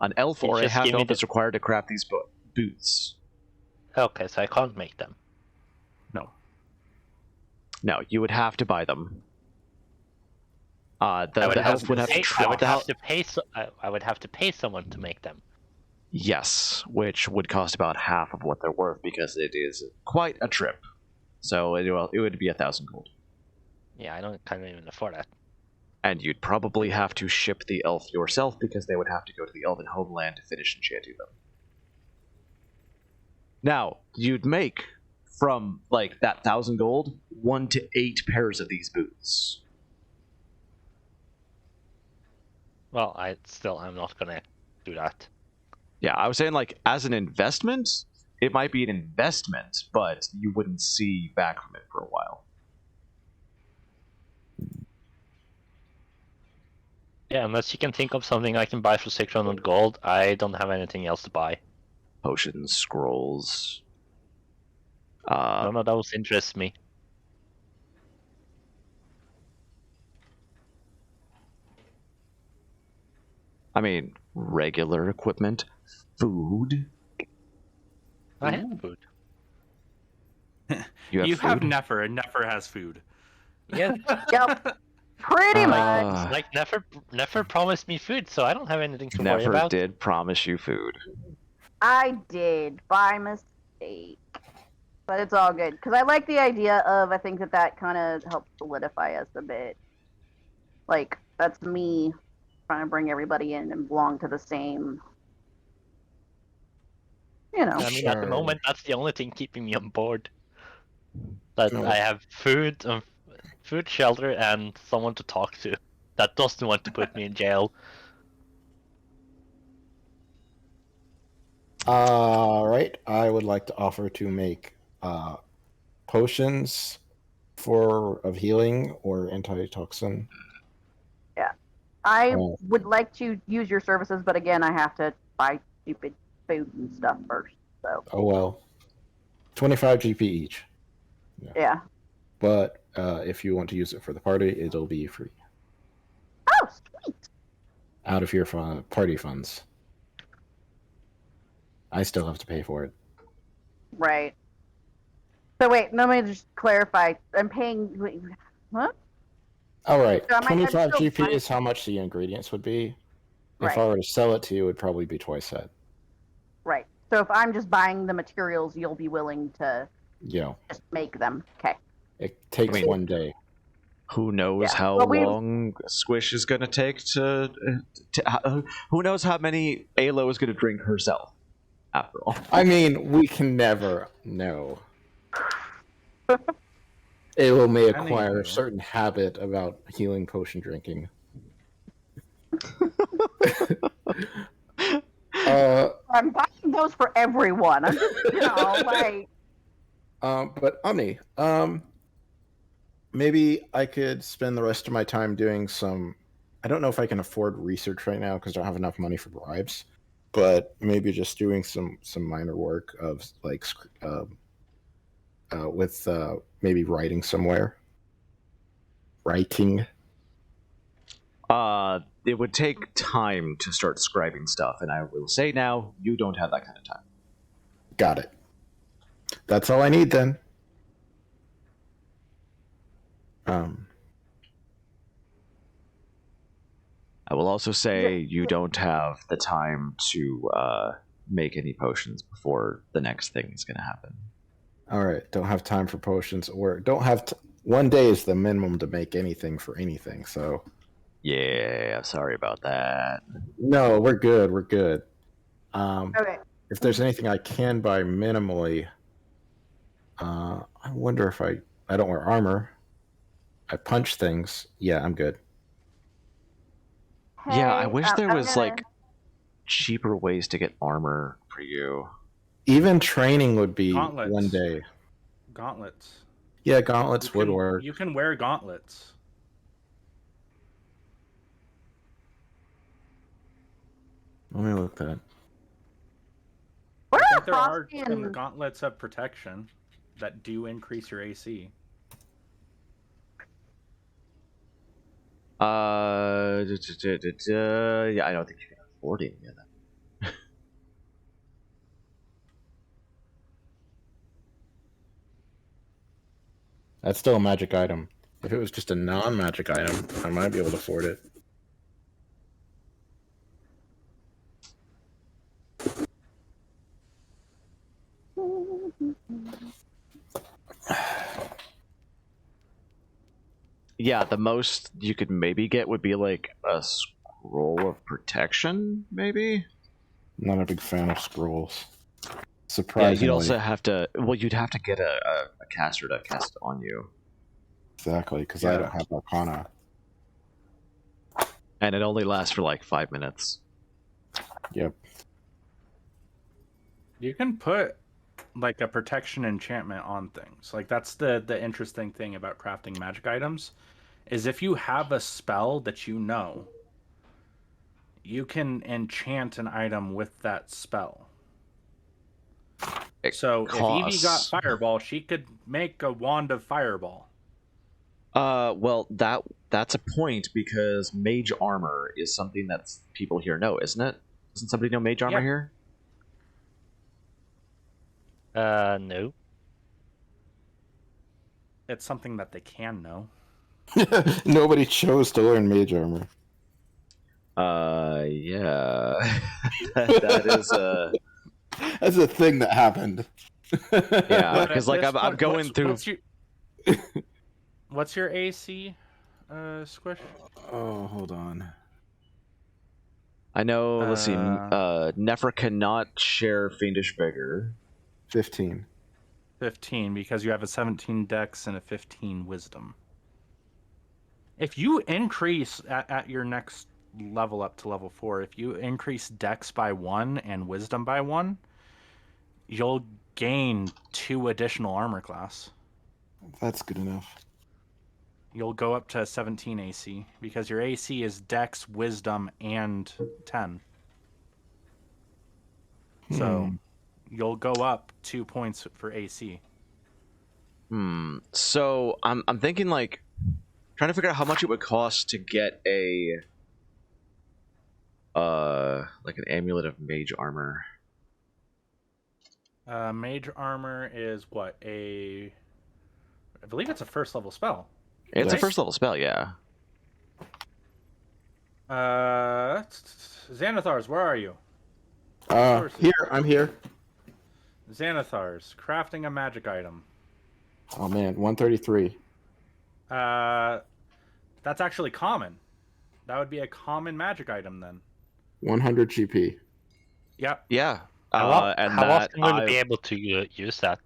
An elf You or a just give me half-elf is required to craft these boots. Okay, so I can't make them. No, you would have to buy them. I would The have elf would have to I try. would have to pay. I would have to pay someone to make them. Yes, which would cost about half of what they're worth because it is quite a trip. So it would be 1,000 gold. Yeah, I can't even afford that. And you'd probably have to ship the elf yourself because they would have to go to the elven homeland to finish enchanting them. Now, you'd make from like that 1,000 gold 1 to 8 pairs of these boots. Well, I'm not gonna do that. Yeah, I was saying like as an investment, it might be an investment, but you wouldn't see back from it for a while. Yeah, unless you can think of something I can buy for 600 gold, I don't have anything else to buy. Potions, scrolls. None of those interest me. I mean, regular equipment, food. I have food. You have food? Nefer, and Nefer has food. Yeah, Yep. Pretty much. like Never promised me food, so I don't have anything to worry Never about. did promise you food. I did by mistake, but it's all good because I like the idea of. I think that kind of helps solidify us a bit. Like that's me trying to bring everybody in and belong to the same. You know. I mean, at the Sure. moment, that's the only thing keeping me on board. That No. I have food, shelter, and someone to talk to that doesn't want to put me in jail. Right. I would like to offer to make potions of healing or antitoxin. I Oh. would like to use your services, but again, I have to buy stupid food and stuff first. So Oh well. 25 GP each. yeah. But if you want to use it for the party, it'll be free Oh, sweet. out of your party funds. I still have to pay for it. Right. So wait, let me just clarify. I'm paying. Wait, what? All right. So I might- 25 I'd still GP buy- is how much the ingredients would be. Right. If I were to sell it to you, it would probably be twice that. Right. So if I'm just buying the materials, you'll be willing to Yeah. just make them. Okay. It takes I mean- 1 day. Who knows Yeah. how Well, long Squish is going to take to who knows how many Alo is going to drink herself, after all. I mean, we can never know. Alo may acquire a Anywho. certain habit about healing potion drinking. I'm buying those for everyone. I'm just, like. But Omni, maybe I could spend the rest of my time doing some. I don't know if I can afford research right now because I don't have enough money for bribes. But maybe just doing some minor work of like with maybe writing somewhere. Writing. It would take time to start scribing stuff, and I will say now, you don't have that kind of time. Got it. That's all I need then. I will also say you don't have the time to make any potions before the next thing is going to happen. All right. Don't have time for potions, or don't have 1 day is the minimum to make anything for anything. So Yeah, sorry about that. No, we're good. We're good. Okay. If there's anything I can buy minimally, I wonder if I don't wear armor. I punch things. Yeah, I'm good. Yeah, I Hey, wish there I'm was gonna- like cheaper ways to get armor for you. Even training would be Gauntlets. one day. Gauntlets. Yeah, gauntlets would can, work. You can wear gauntlets. Let me look that. Where I are think there are Frosty some and gauntlets of protection that do increase your AC. Yeah, I don't think you can afford any of that. That's still a magic item. If it was just a non-magic item, I might be able to afford it. Yeah, the most you could maybe get would be like a scroll of protection, maybe. Not a big fan of scrolls. Yeah, Surprisingly. you'd also have to. Well, you'd have to get a caster to cast it on you, Exactly, because I Yeah. don't have Arcana. and it only lasts for like 5 minutes. Yep. You can put like a protection enchantment on things. Like that's the interesting thing about crafting magic items is if you have a spell that you know, you can enchant an item with that spell. It So if Evie got costs. Fireball, she could make a wand of Fireball. Well, that's a point because mage armor is something that people here know, isn't it? Doesn't somebody know mage armor Yeah. here? No. It's something that they can know. Nobody chose to learn mage armor. Yeah. that is That's a thing that happened. yeah, But because at like this I'm point, going through. What's your AC, Squish? Oh, hold on. I know. Let's see. Uh, Nephra cannot share fiendish vigor. 15. 15, because you have a 17 dex and a 15 wisdom. If you increase at your next level up to level 4, if you increase dex by 1 and wisdom by 1, you'll gain 2 additional armor class. That's good enough. You'll go up to 17 AC because your AC is dex, wisdom, and 10. So you'll go up 2 points for AC. So I'm thinking like trying to figure out how much it would cost to get a like an amulet of mage armor. Mage armor is what? I believe it's a first level spell. It's a Right? first level spell, yeah. Xanathars, where are you? Here, I'm here. Xanathars, crafting a magic item. Oh man, 133. That's actually common. That would be a common magic item then. 100 GP. Yep. Yeah. How And how that often will you be able to use that?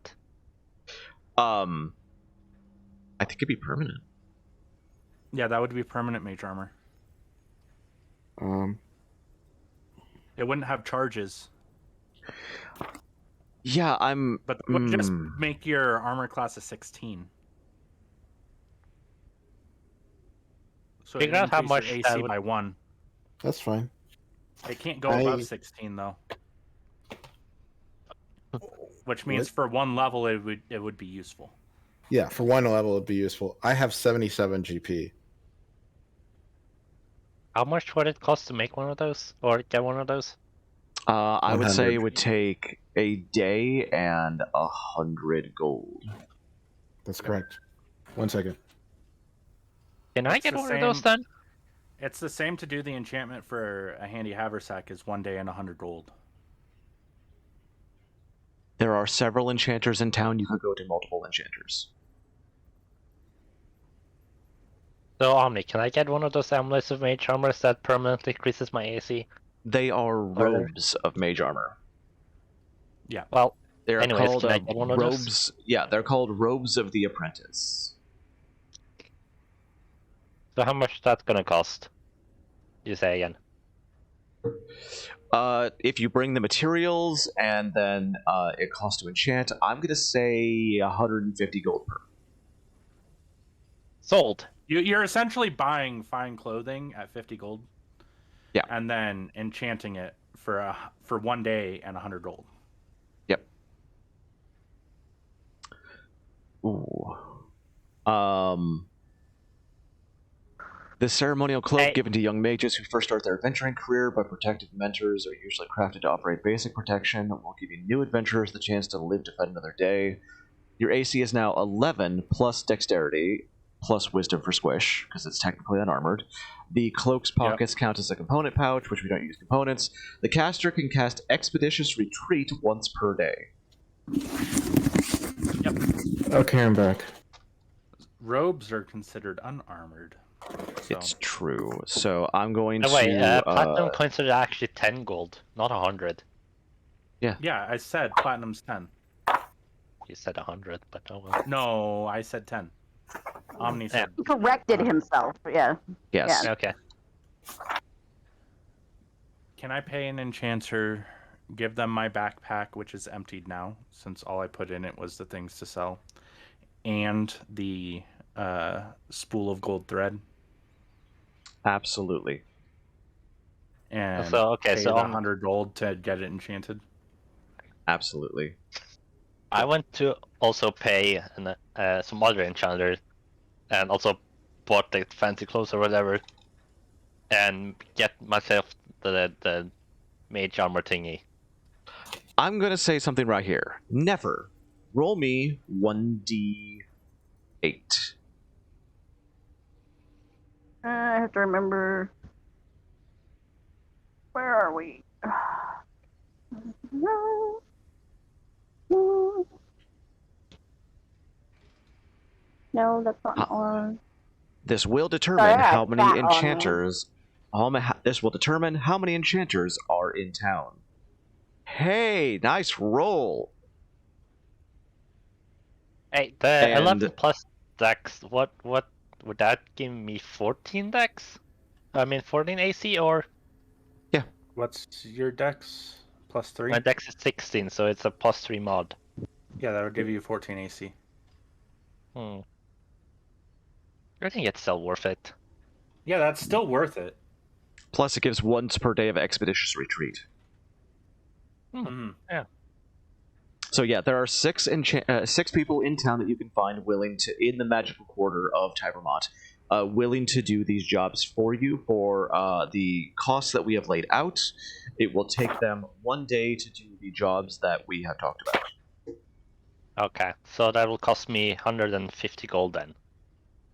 I think it'd be permanent. Yeah, that would be permanent mage armor. It wouldn't have charges, Yeah, but it would just make your armor class a 16. So Figure it out how increase much your that AC would- by 1. That's fine. It can't go above 16 though. Which means for one level it would be useful. Yeah, for one level it'd be useful. I have 77 GP. How much would it cost to make one of those or get one of those? I would say 100. it would take a day and 100 gold. That's correct. 1 second. Can I It's get the one of those same- then? It's the same to do the enchantment for a handy haversack as 1 day and 100 gold. There are several enchanters in town. You could go to multiple enchanters. So Omni, can I get one of those amulets of mage armors that permanently increases my AC? They are robes of mage armor. Well, They're anyways, called can I get one of those? robes. Yeah, they're called robes of the apprentice. So how much is that gonna cost? You say again. If you bring the materials and then it costs to enchant, I'm gonna say 150 gold per. Sold. You're essentially buying fine clothing at 50 gold. Yeah. And then enchanting it for 1 day and 100 gold. Yep. Ooh. The ceremonial cloak given to young mages who first start their adventuring career by protective mentors are usually crafted to operate basic protection, while giving new adventurers the chance to live to fight another day. Your AC is now 11 plus dexterity plus wisdom for Squish, because it's technically unarmored. The cloak's pockets count as a component pouch, which we don't use components. The caster can cast Expeditious Retreat once per day. Yep. Okay, I'm back. Robes are considered unarmored. So. It's true. So I'm going Oh, wait, to... platinum coins are actually 10 gold, not 100. Yeah, I said platinum's 10. You said 100, but oh well. No, I said 10. Omni said. He corrected himself. Yeah. Yes. Yeah. Okay. Can I pay an enchanter, give them my backpack, which is emptied now, since all I put in it was the things to sell, and the spool of gold thread? Absolutely. And so pay so the 100 gold to get it enchanted? Absolutely. I went to also pay some other enchanters, and also bought the fancy clothes or whatever, and get myself the mage armor thingy. I'm going to say something right here. Never roll me 1d8. I have to remember. Where are we? No, that's not on. This will determine Sorry, I how had many that on me. enchanters. This will determine how many enchanters are in town. Hey, nice roll. Hey, the 11 plus dex. What would that give me? 14 dex? I mean 14 AC, or What's your dex? Plus 3? my dex is 16, so it's a plus 3 mod. Yeah, that would give you 14 AC. I think it's still worth it. Yeah, that's still worth it. Plus, it gives once per day of expeditious retreat. Yeah. So yeah, there are six people in town that you can find willing to, in the magical quarter of Tybermont, willing to do these jobs for you for the costs that we have laid out. It will take them 1 day to do the jobs that we have talked about. Okay, so that will cost me 150 gold then.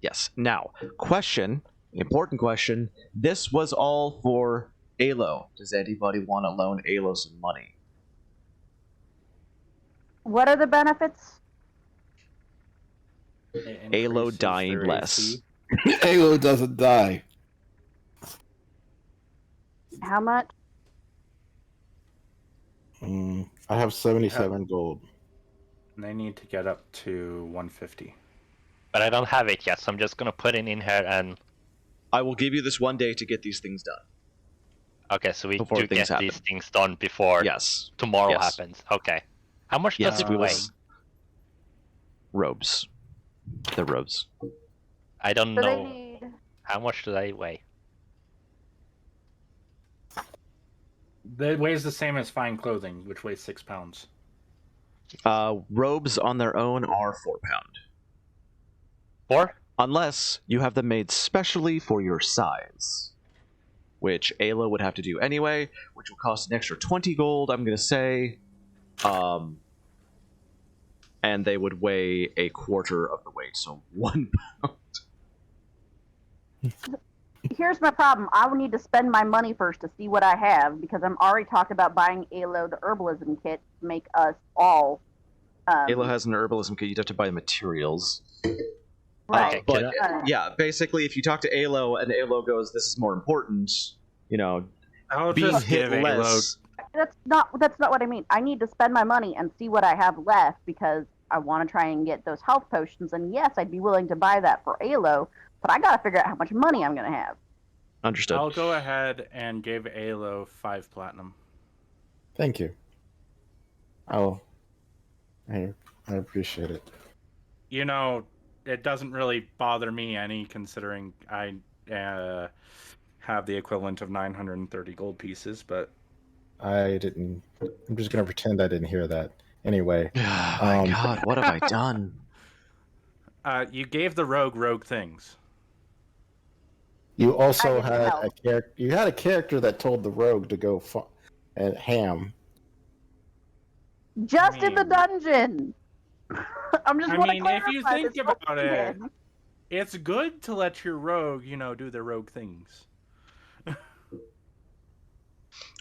Yes. Now, important question. This was all for Alo. Does anybody want to loan Alo some money? What are the benefits? Alo dying less. Halo doesn't die. How much? I have 77 gold. And they need to get up to 150. But I don't have it yet, so I'm just gonna put it in here and... I will give you this 1 day to get these things done. Okay, so we Before do things get happen. these things done before tomorrow happens. Okay. How much does it weigh? Robes. The robes. I don't So they know. need. How much do they weigh? It weighs the same as fine clothing, which weighs 6 pounds. Robes on their own are 4 pound. 4? Unless you have them made specially for your size. Which Ayla would have to do anyway, which will cost an extra 20 gold, I'm going to say. And they would weigh a quarter of the weight, so 1 pound. Here's my problem. I would need to spend my money first to see what I have, because I'm already talking about buying Alo the herbalism kit to make us all. Ayla has an herbalism kit, you'd have to buy the materials. Right. But Alright. yeah, basically, if you talk to Alo and Alo goes, "This is more important," I'll being just hit give Alo. less. That's not what I mean. I need to spend my money and see what I have left because I want to try and get those health potions. And yes, I'd be willing to buy that for Alo, but I got to figure out how much money I'm gonna have. Understood. I'll go ahead and give Alo 5 platinum. Thank you. I appreciate it. It doesn't really bother me any, considering I have the equivalent of 930 gold pieces, but I'm just gonna pretend I didn't hear that. Anyway, Oh my God, what have I done? you gave the rogue things. you also didn't had help. a character. You had a character that told the rogue to go at ham. Just in the mean- dungeon. I'm just. I wanna mean, if you clarify think this about it, again. it's good to let your rogue, do their rogue things. Need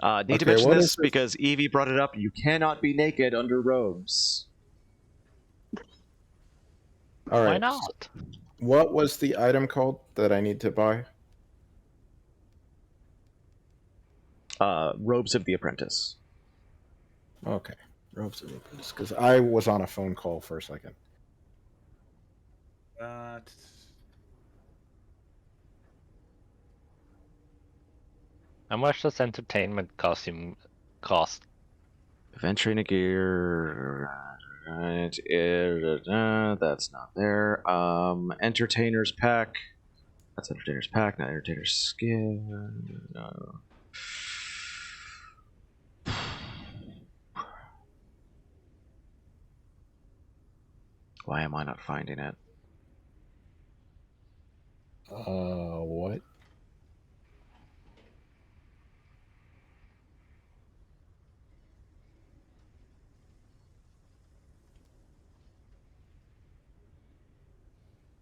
to Okay, mention what this is this? because Evie brought it up. You cannot be naked under robes. All right. Why not? What was the item called that I need to buy? Robes of the Apprentice. Okay, robes of Apprentice. Because I was on a phone call for a second. How much does entertainment costume cost? Adventuring gear. Right. That's not there. Entertainer's pack. That's Entertainer's pack, not Entertainer's skin. No. Why am I not finding it? What?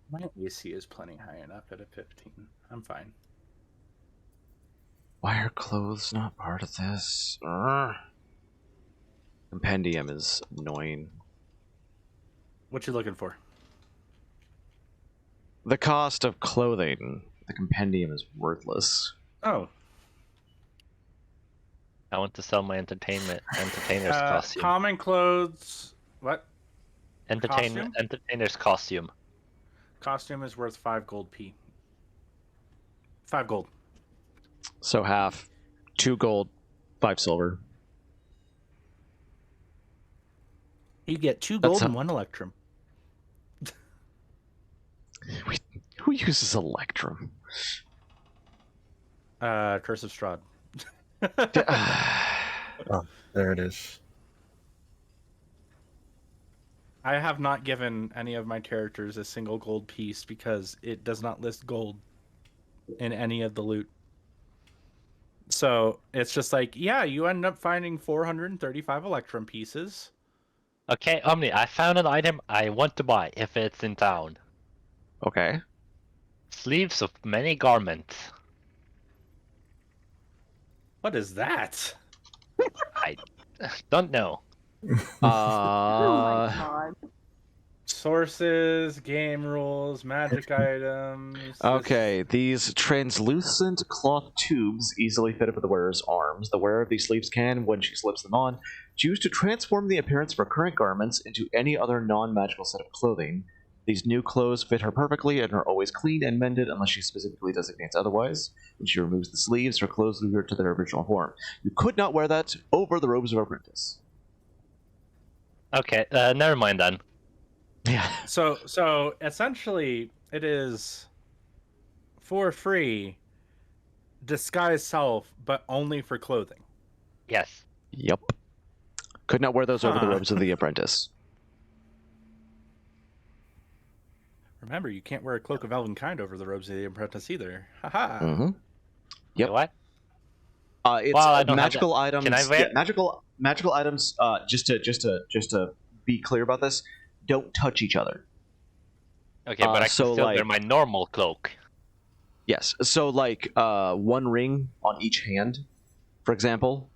My AC is plenty high enough at a 15. I'm fine. Why are clothes not part of this? Urgh. Compendium is annoying. What you looking for? The cost of clothing. The compendium is worthless. Oh, I want to sell my entertainer's costume. common clothes. What? Entertainment, costume? entertainer's costume. Costume is worth 5 gold P. 5 gold. So half. 2 gold, 5 silver. You get 2 That's gold a- and 1 electrum. Who uses Electrum? Curse of Strahd. There it is. I have not given any of my characters a single gold piece because it does not list gold in any of the loot. So it's just like, yeah, you end up finding 435 electrum pieces. Okay, Omni, I found an item I want to buy if it's in town. Okay. Sleeves of many garments. What is that? I don't know. Oh my god. Sources, game rules, magic items. Okay, these translucent cloth tubes easily fit over the wearer's arms. The wearer of these sleeves can, when she slips them on, choose to transform the appearance of her current garments into any other non-magical set of clothing. These new clothes fit her perfectly and are always cleaned and mended unless she specifically designates otherwise. When she removes the sleeves, her clothes revert to their original form. You could not wear that over the robes of apprentice. Okay, never mind then. Yeah. So essentially, it is for free, disguise self, but only for clothing. Yes. Yep. Could not wear those over the Huh. robes of the apprentice. Remember, you can't wear a cloak of elvenkind over the robes of the apprentice either. Haha. Mm-hmm. Yep. What? It's Well, I don't have magical items. Can I wear- Yeah, magical items. Just to be clear about this, don't touch each other. Okay, but I can so, still wear like- my normal cloak. Yes. So like one ring on each hand, for example.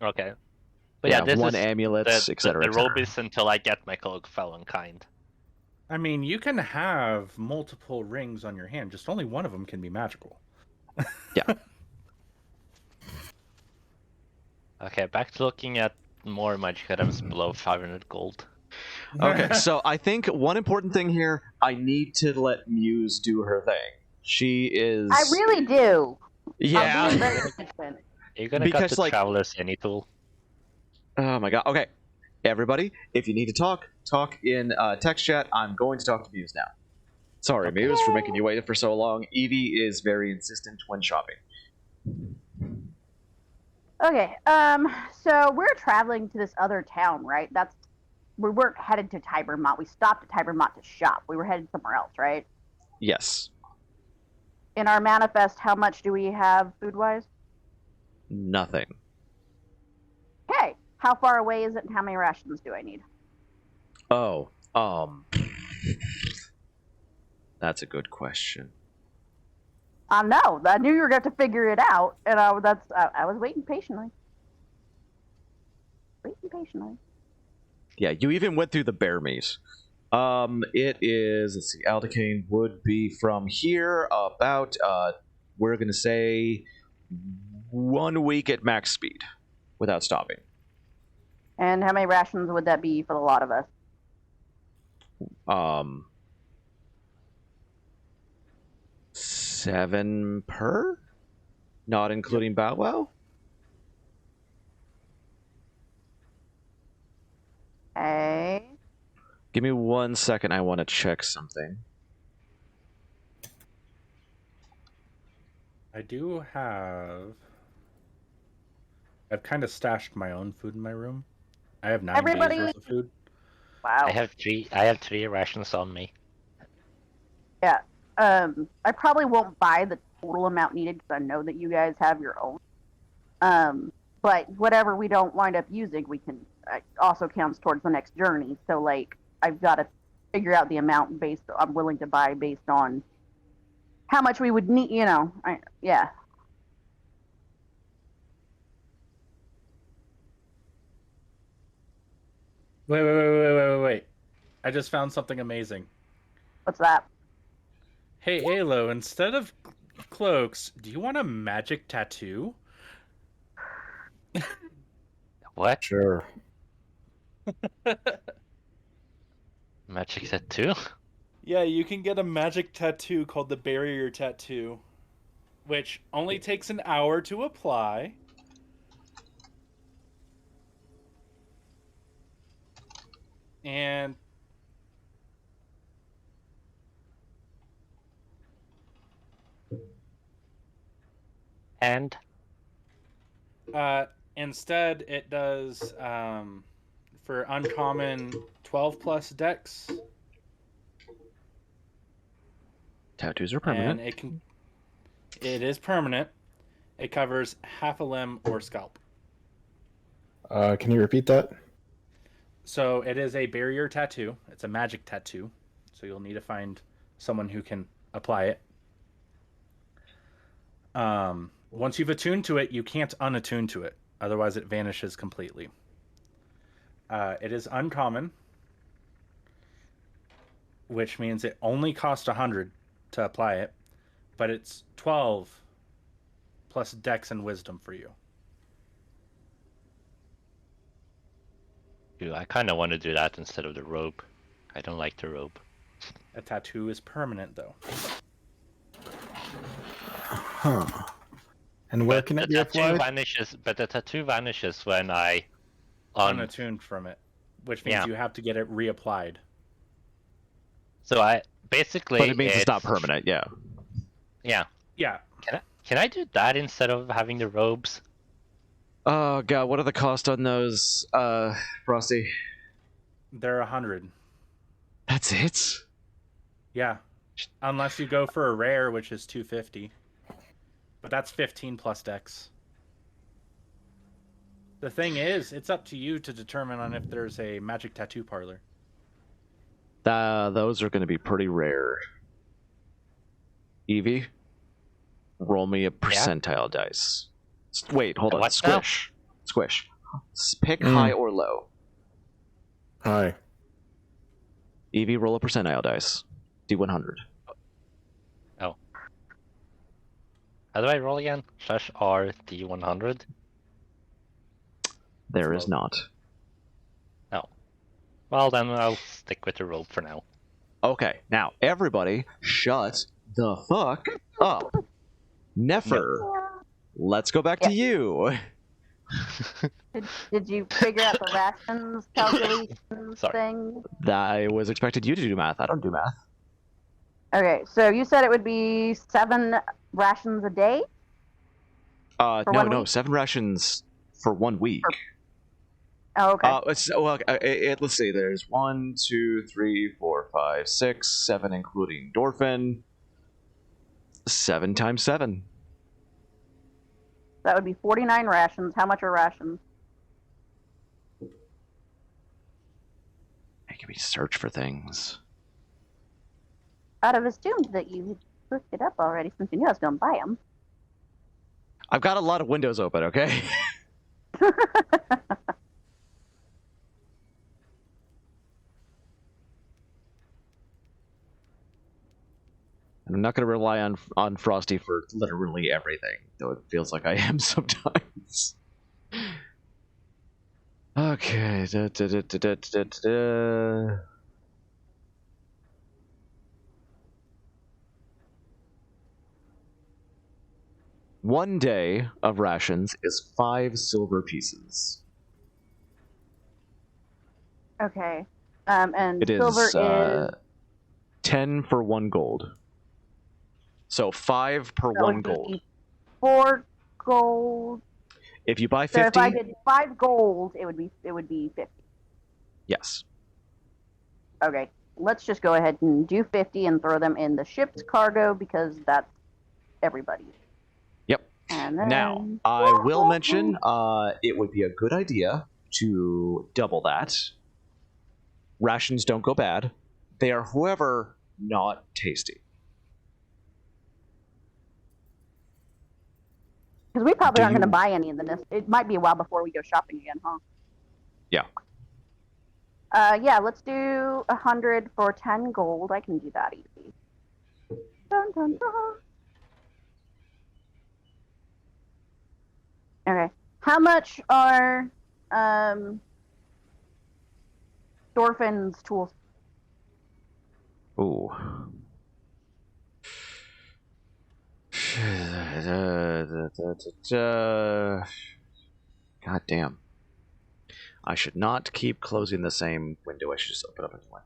Okay. But yeah, this one is amulet, the etc. robe is until I get my cloak of elvenkind. I mean, you can have multiple rings on your hand. Just only one of them can be magical. Yeah. Okay, back to looking at more magic items below 500 gold. Okay, so I think one important thing here, I need to let Muse do her thing. She is... I really do. I'm being Yeah. very patient. You're gonna Because, cut the like- Traveler's Any tool. Oh my god. Okay. Everybody, if you need to talk in text chat. I'm going to talk to Muse now. Sorry, Muse, for making you wait for so long. Evie is very insistent when shopping. Okay, so we're traveling to this other town, right? We weren't headed to Tibermont. We stopped at Tibermont to shop. We were headed somewhere else, right? Yes. In our manifest, how much do we have food-wise? Nothing. Okay, how far away is it and how many rations do I need? Oh, that's a good question. I know. I knew you were going to figure it out, and I was waiting patiently. Yeah, you even went through the bear meat. It is, let's see, Aldecane would be from here about, we're going to say 1 week at max speed without stopping. And how many rations would that be for the lot of us? 7 per? Not including Bow Wow? Okay. Give me 1 second, I want to check something. I've kind of stashed my own food in my room. I have 9 Everybody- days worth of food. Wow. I have 3 rations on me. Yeah. I probably won't buy the total amount needed because I know that you guys have your own. But whatever we don't wind up using, we can also counts towards the next journey. So like, I've got to figure out the amount I'm willing to buy based on how much we would need. Yeah. Wait. I just found something amazing. What's that? Hey, Alo, instead of cloaks, do you want a magic tattoo? What? Sure. Magic tattoo? Yeah, you can get a magic tattoo called the Barrier Tattoo, which only takes an hour to apply. And instead it does for uncommon 12 plus dex, Tattoos are permanent. and it is permanent. It covers half a limb or scalp. Can you repeat that? So it is a barrier tattoo. It's a magic tattoo. So you'll need to find someone who can apply it. Once you've attuned to it, you can't unattune to it. Otherwise, it vanishes completely. It is uncommon, which means it only costs 100 to apply it, but it's 12 plus dex and wisdom for you. Dude, I kind of want to do that instead of the robe. I don't like the robe. A tattoo is permanent, though. Huh. And where can it be the tattoo applied? vanishes, but the tattoo vanishes when I Unattuned from it, which means you have to get it reapplied. So I basically. But it means it's not permanent, yeah. Yeah. Yeah. Can I do that instead of having the robes? Oh god, what are the cost on those, Frosty? They're 100. That's it? Yeah. Unless you go for a rare, which is 250. But that's 15 plus dex. The thing is, it's up to you to determine on if there's a magic tattoo parlor. Those are going to be pretty rare. Evie, roll me a percentile dice. Wait, hold on. What now? Squish. Pick high or low. Hi. Evie, roll a percentile dice. D100. How do I roll again? /R D100. There It's is low. not. Oh. Well, then I'll stick with the roll for now. Okay, now everybody, shut the fuck up. Nefer, let's go back to you. Did you figure out the rations calculations Sorry. thing? I was expected you to do math. I don't do math. Okay, so you said it would be 7 rations a day? For No, 1 no, week? 7 rations for 1 week. Oh, okay. Let's see. There's 1, 2, 3, 4, 5, 6, 7, including Dorfin. 7 times 7. That would be 49 rations. How much are rations? Making me search for things. I'd have assumed that you looked it up already since you knew I was going to buy them. I've got a lot of windows open, okay? And I'm not going to rely on Frosty for literally everything, though it feels like I am sometimes. Okay. One day of rations is 5 silver pieces. Okay. And It silver is is 10 for 1 gold. So 5 per that 1 would gold. be 4 gold. If you buy So 50, if I did 5 gold, it would be 50. yes. Okay. Let's just go ahead and do 50 and throw them in the ship's cargo because that's everybody. Yep. And then... Now, I will mention it would be a good idea to double that. Rations don't go bad. They are, however, not tasty. Because we probably Do aren't going to you- buy any of this. It might be a while before we go shopping again, huh? Yeah. Yeah, let's do 100 for 10 gold. I can do that easy. Dun, dun, dun. Okay. How much are Dorfin's tools? Ooh. God damn. I should not keep closing the same window. I should just open up a new one.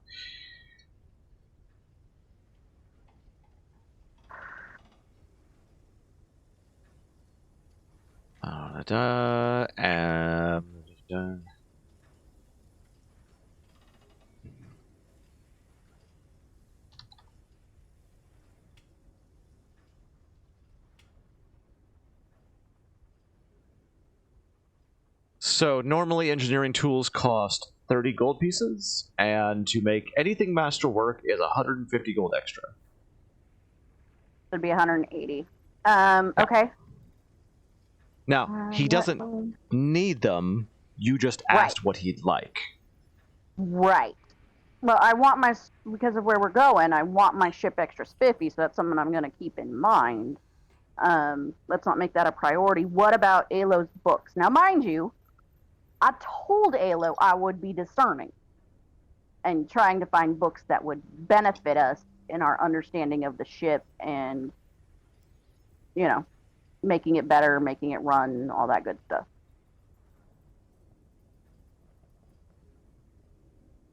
So normally engineering tools cost 30 gold pieces, and to make anything masterwork is 150 gold extra. It'd be 180. Okay. Now, he doesn't need them. You just asked what he'd like. Right. Well, I want my, because of where we're going, I want my ship extra spiffy, so that's something I'm going to keep in mind. Let's not make that a priority. What about Alo's books? Now, mind you, I told Alo I would be discerning and trying to find books that would benefit us in our understanding of the ship and, you know, making it better, making it run, all that good stuff.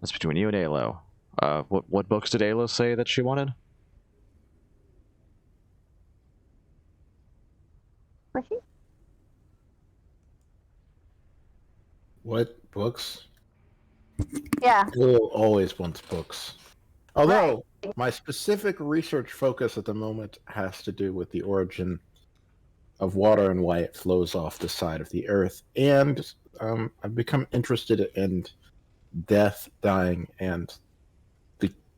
That's between you and Alo. What books did Alo say that she wanted? Squishy? What books? Yeah. Will always wants books. Although my specific research focus at the moment has to do with the origin of water and why it flows off the side of the earth, and I've become interested in death, dying, and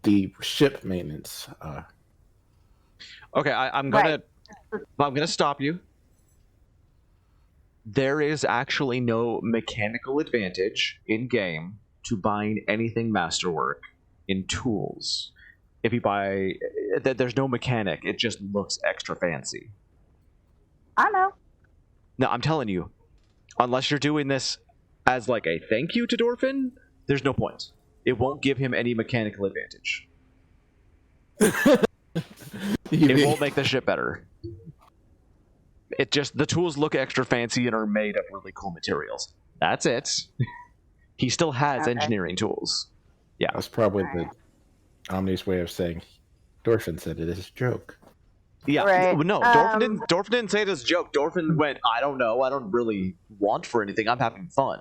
the ship maintenance. Okay, I'm gonna stop you. There is actually no mechanical advantage in game to buying anything masterwork in tools. If you buy, there's no mechanic. It just looks extra fancy. I know. No, I'm telling you, unless you're doing this as like a thank you to Dorfin, there's no point. It won't give him any mechanical advantage. It won't make the ship better. It just, the tools look extra fancy and are made of really cool materials. That's it. He still has engineering tools. Yeah. That's probably the Omni's way of saying Dorfin said it as a joke. Yeah. Right. No, Dorfin didn't say it as a joke. Dorfin went, I don't know. I don't really want for anything. I'm having fun.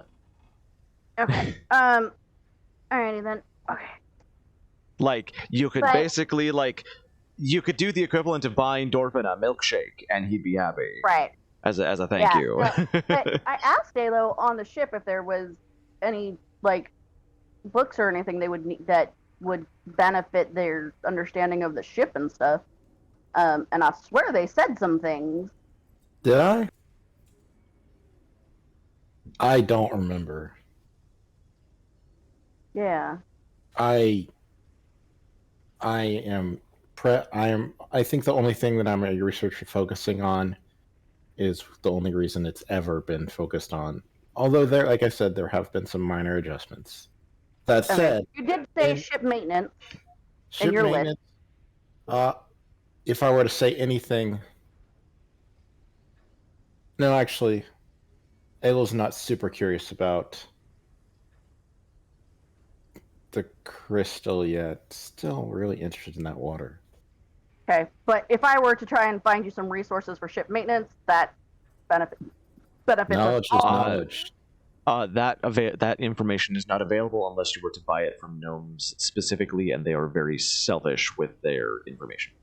Okay. Alrighty then. Okay. Like, you could basically, like, you could do the equivalent of buying Dorfin a milkshake, and he'd be happy. Right. As a thank you. But I asked Alo on the ship if there was any, like, books or anything they would need that would benefit their understanding of the ship and stuff. And I swear they said some things. Did I? I don't remember. Yeah. I think the only thing that I'm a researcher focusing on is the only reason it's ever been focused on. Although there, like I said, there have been some minor adjustments. That said, you did say ship maintenance. ship your maintenance. If I were to say anything, no, actually, Alo's not super curious about the crystal yet. Still really interested in that water. Okay, but if I were to try and find you some resources for ship maintenance, that benefits Knowledge us is all. knowledge. That information is not available unless you were to buy it from gnomes specifically, and they are very selfish with their information.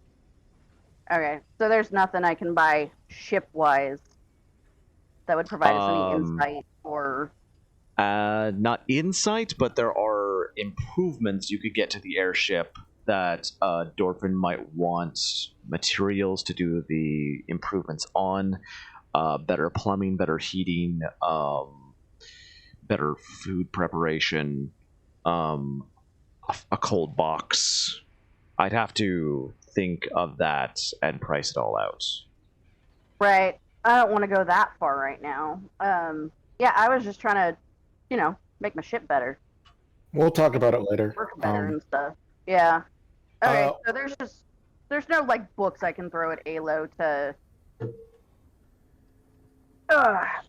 Okay, so there's nothing I can buy ship-wise that would provide us any insight or... Not insight, but there are improvements you could get to the airship that Dorfin might want materials to do the improvements on. Better plumbing, better heating, better food preparation, a cold box. I'd have to think of that and price it all out. Right. I don't want to go that far right now. Yeah, I was just trying to, make my ship better. We'll talk about it later. Work better and stuff. Yeah. Okay, so there's no, like, books I can throw at Alo to...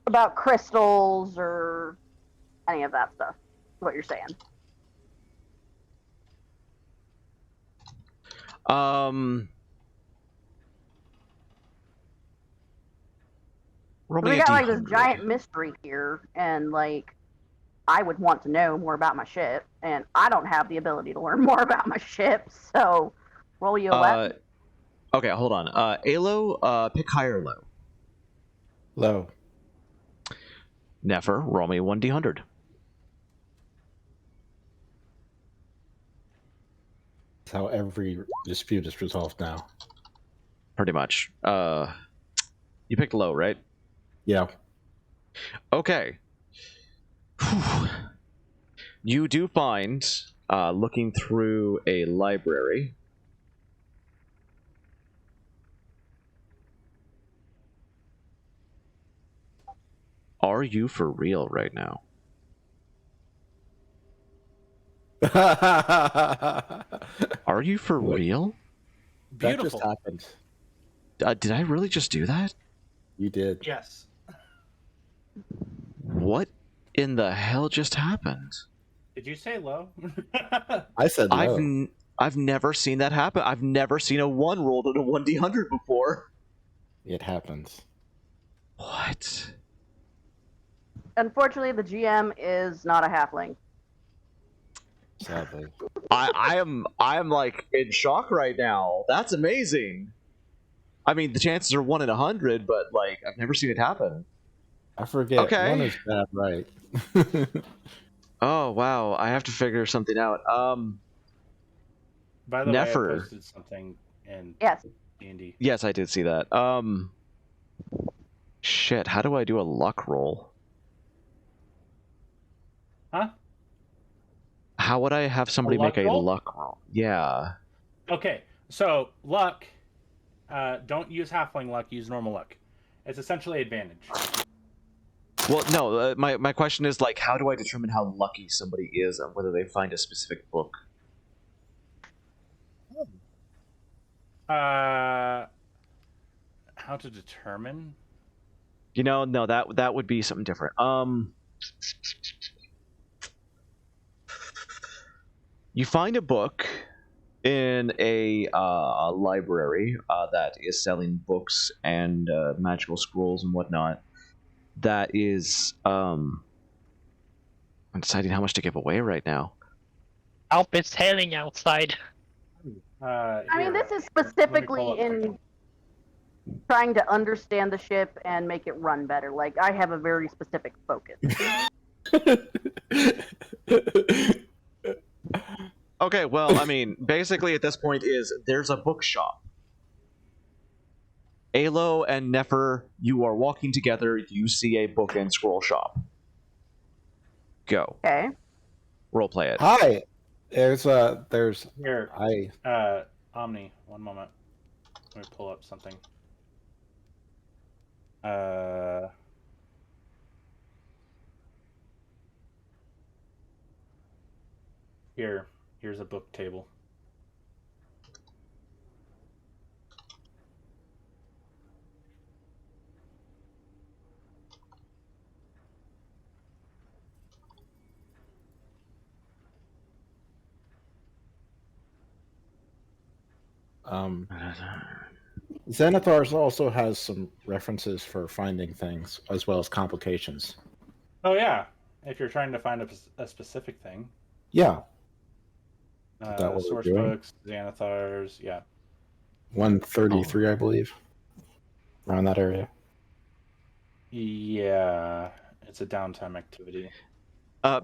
about crystals or any of that stuff, is what you're saying. We got like this giant mystery here, and like I would want to know more about my ship, and I don't have the ability to learn more about my ship, so roll you a weapon. Okay, hold on. Alo, pick high or low? Low. Nefer, roll me 1d100. That's how every dispute is resolved now. Pretty much. You picked low, right? Yeah. Okay. Whew. You do find, looking through a library, are you for real right now? Are you for real? That Beautiful. just happened. Did I really just do that? You did. Yes. What in the hell just happened? Did you say low? I said low. I've never seen that happen. I've never seen a 1 rolled at a 1d100 before. It happens. What? Unfortunately, the GM is not a halfling. Sadly. I am like in shock right now. That's amazing. I mean, the chances are 1 in 100, but like I've never seen it happen. I forget. Okay. One is bad, right? Oh wow, I have to figure something out. By the Nefer. way, I posted something in Yes. D&D. Yes, I did see that. Shit, how do I do a luck roll? Huh? How would I have somebody luck make a roll? luck roll? Yeah. Okay, so luck. Don't use halfling luck. Use normal luck. It's essentially advantage. Well, no. My question is like, how do I determine how lucky somebody is and whether they find a specific book? How to determine? No, that would be something different. You find a book in a library that is selling books and magical scrolls and whatnot. That is, I'm deciding how much to give away right now. Help! It's hailing outside. I mean, Here, this is let me pull specifically up in something. trying to understand the ship and make it run better. Like, I have a very specific focus. Okay, well, I mean, basically at this point there's a bookshop. Alo and Nefer, you are walking together. You see a book and scroll shop. Go. Okay. Roleplay it. Hi. There's Here, I Omni, one moment. Let me pull up something. Here's a book table. Xanathars also has some references for finding things as well as complications. Oh yeah, if you're trying to find a specific thing. Yeah. That what we're Source doing? books, Xanathars, yeah. 133, I believe. Around that area. Yeah, it's a downtime activity.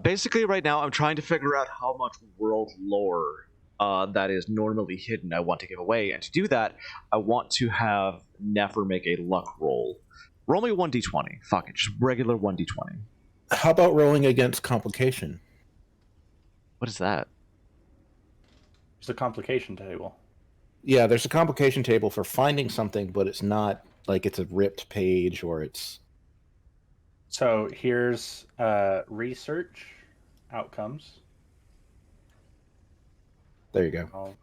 Basically, right now, I'm trying to figure out how much world lore that is normally hidden I want to give away, and to do that, I want to have Nefer make a luck roll. Roll me 1d20. Fuck it, just regular 1d20. How about rolling against complication? What is that? It's a complication table. Yeah, there's a complication table for finding something, but it's not like it's a ripped page or it's... So here's research outcomes. There you go.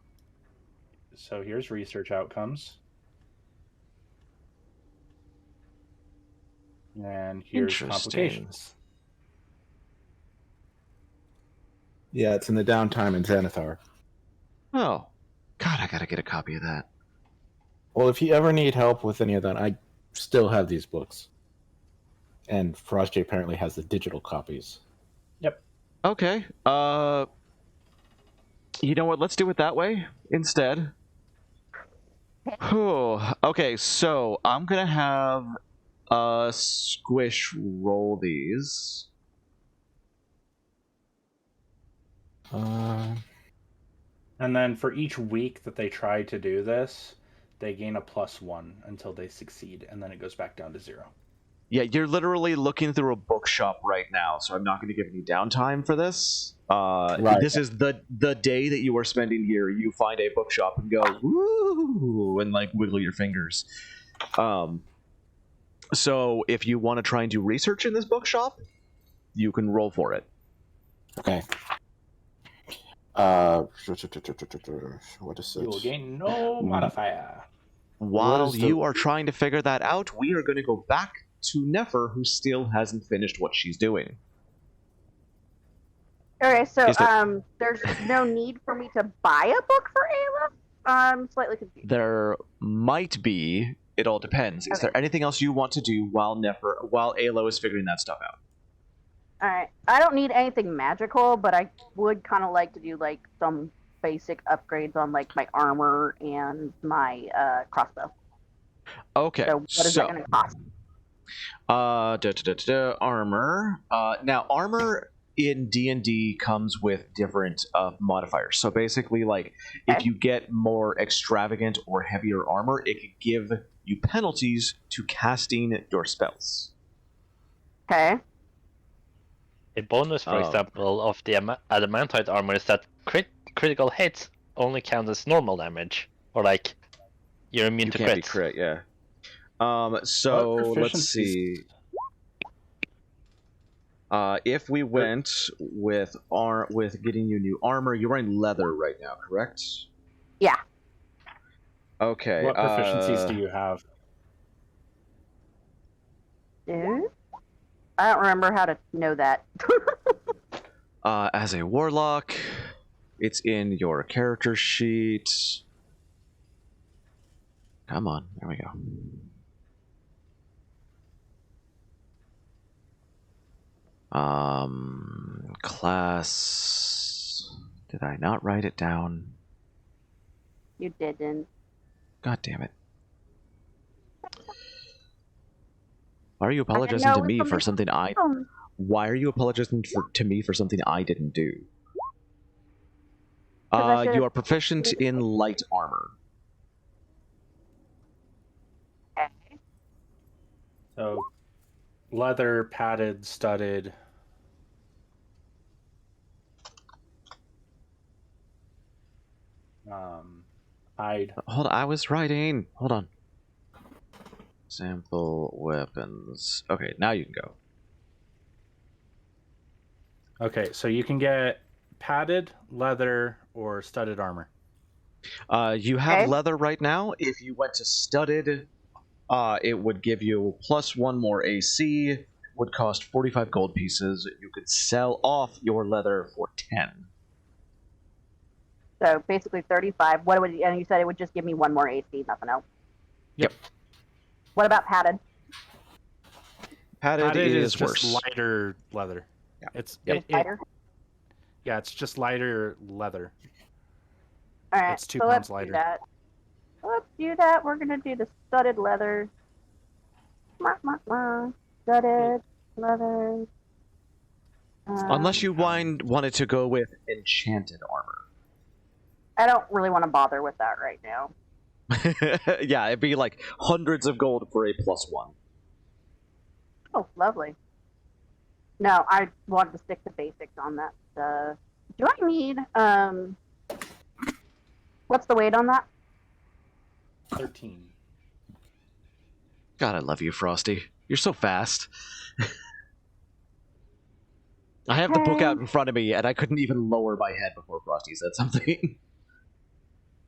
So here's research outcomes. And here's complications. Yeah, it's in the downtime in Xanathar. Oh. God, I gotta get a copy of that. Well, if you ever need help with any of that, I still have these books. And Frosty apparently has the digital copies. Yep. Okay. You know what? Let's do it that way instead. Okay, so I'm gonna have Squish roll these. And then for each week that they try to do this, they gain a +1 until they succeed, and then it goes back down to 0. Yeah, you're literally looking through a bookshop right now, so I'm not going to give any downtime for this. Right. This is the day that you are spending here. You find a bookshop and go, woo, and like wiggle your fingers. So if you want to try and do research in this bookshop, you can roll for it. Okay. What is it? You will gain no modifier. While you are trying to figure that out, we are going to go back to Nefer, who still hasn't finished what she's doing. Okay, so Is there- there's no need for me to buy a book for Ayla? I'm slightly confused. There might be. It all depends. Is there anything else you want to do while Alo is figuring that stuff out? Alright, I don't need anything magical, but I would kind of like to do like some basic upgrades on like my armor and my crossbow. Okay, So what is that going to cost? Armor. Now, armor in D&D comes with different modifiers. So basically, like, if you get more extravagant or heavier armor, it could give you penalties to casting your spells. Okay. A bonus, for Oh. example, of the adamantite armor is that critical hits only count as normal damage, or like you're immune You to can't be crits. crit, yeah. So let's proficiencies- see. If we went with getting you new armor, you're wearing leather right now, correct? Yeah. Okay. What proficiencies do you have? Dude? I don't remember how to know that. As a warlock, it's in your character sheet. Come on, there we go. Class. Did I not write it down? You didn't. God damn it. Why are you I apologizing know to it's me for something- something Why are you apologizing to me for something I didn't do? 'Cause I should've- You are proficient in light armor. Okay. So, leather, padded, studded. Hide. Hold on, I was writing. Hold on. Sample weapons. Okay, now you can go. Okay, so you can get padded, leather, or studded armor. You have Okay. leather right now. If you went to studded, it would give you +1 more AC. Would cost 45 gold pieces. You could sell off your leather for 10. So basically 35. What would and you said it would just give me 1 more AC, nothing else. Yep. What about padded? Padded, is just worse. lighter leather. Yeah. It's Yep. Lighter? yeah, it's just lighter leather. All right. It's 2 so pounds let's lighter. Do that. Let's do that. We're gonna do the studded leather. Studded leather. Unless you wanted to go with enchanted armor. I don't really want to bother with that right now. Yeah, it'd be like hundreds of gold for a +1. Oh, lovely. No, I wanted to stick to basics on that. Do I need what's the weight on that? 13. God, I love you, Frosty. You're so fast. I have the book out in front of me, and I couldn't even lower my head before Frosty said something.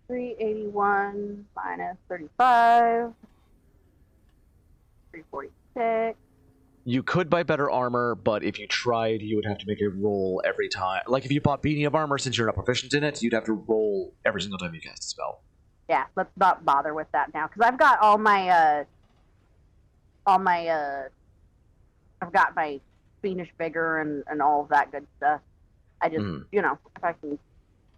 381 minus 35. 346. You could buy better armor, but if you tried, you would have to make a roll every time. Like, if you bought Beanie of Armor, since you're not proficient in it, you'd have to roll every single time you cast a spell. Yeah, let's not bother with that now, because I've got all my I've got my fiendish vigor and all of that good stuff. I just, if I can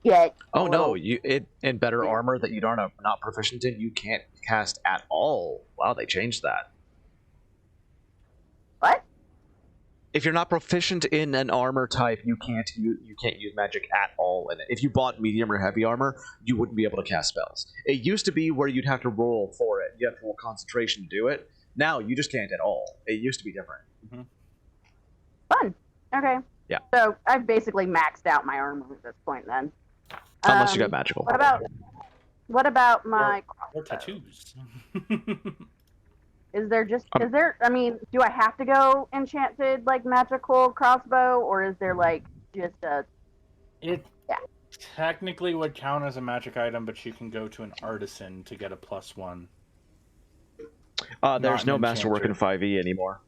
get. Oh no, in better armor that you are not proficient in, you can't cast at all. Wow, they changed that. What? If you're not proficient in an armor type, you can't use magic at all in it. If you bought medium or heavy armor, you wouldn't be able to cast spells. It used to be where you'd have to roll for it. You have to roll concentration to do it. Now you just can't at all. It used to be different. Mm-hmm. Fun. Okay. Yeah. So I've basically maxed out my armor at this point then. Unless you got magical. What about my or tattoos? Is there I mean, do I have to go enchanted like magical crossbow, or is there like just a It technically would count as a magic item, but you can go to an artisan to get a +1. There's no masterwork in 5e anymore.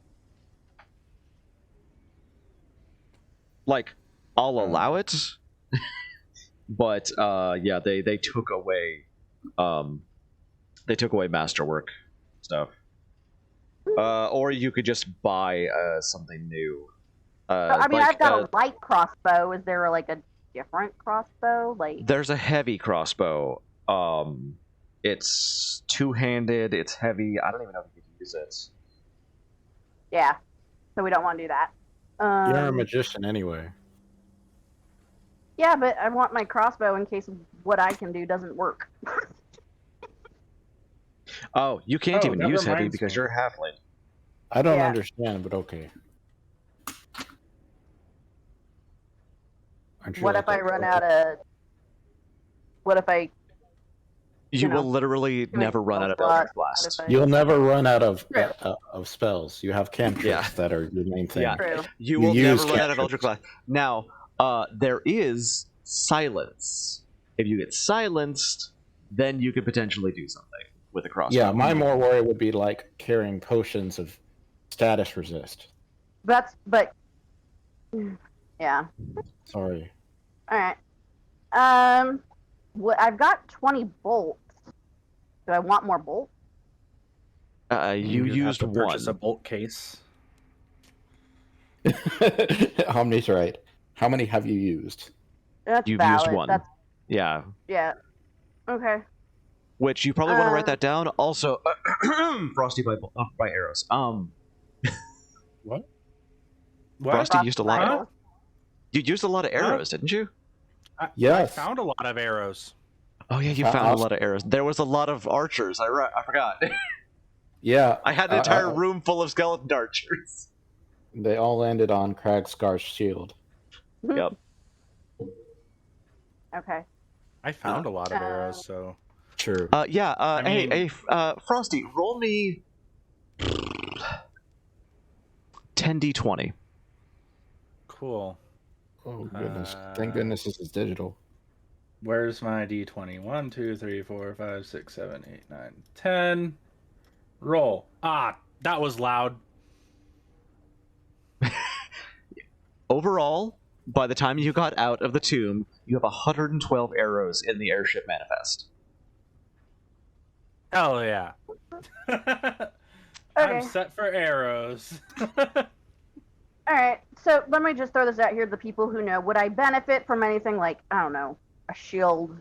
Like, I'll allow it, but yeah, they took away masterwork stuff. Or you could just buy something new. I mean, I've got a light crossbow. Is there like a different crossbow? Like, there's a heavy crossbow. It's two-handed. It's heavy. I don't even know if you can use it. Yeah, so we don't want to do that. You're a magician anyway. Yeah, but I want my crossbow in case what I can do doesn't work. Oh, you can't even that use heavy reminds because me. you're a halfling. I don't Yeah. understand, but okay. Aren't you What like if I a run local- out of? What if I? You know, will literally never run out of spell Eldritch slot. Blast. What if You'll never run out True. of spells. You have cantrips Yeah. that are your main thing. Yeah. True. You You will use never run out of Eldritch cantrips. Blast. Now, there is silence. If you get silenced, then you could potentially do something with a crossbow. Yeah, my more worry would be like carrying potions of status resist. But yeah. Sorry. All right. I've got 20 bolts. Do I want more bolts? You You'd have used to purchase one. a bolt case. Omni's right. How many have you used? That's You've valid. used one. That's Yeah. okay. Which you probably want to write that down. Also, Frosty by arrows. What? Frosty used a lot. Huh? Of, you used a lot of arrows, didn't you? I Yes. found a lot of arrows. Oh yeah, you found a lot of arrows. There was a lot of archers. I forgot. Yeah. I had an entire room full of skeleton archers. They all landed on Kragskar's shield. Yep. Okay. I found a lot of arrows, so True. Yeah. mean- Hey, Frosty, roll me 10d20. cool. Oh goodness! Thank goodness this is digital. Where's my d20? 1, 2, 3, 4, 5, 6, 7, 8, 9, 10. Roll. Ah, that was loud. Overall, by the time you got out of the tomb, you have 112 arrows in the airship manifest. Oh yeah. I'm set for arrows. All right. So let me just throw this out here to the people who know. Would I benefit from anything like, I don't know, a shield,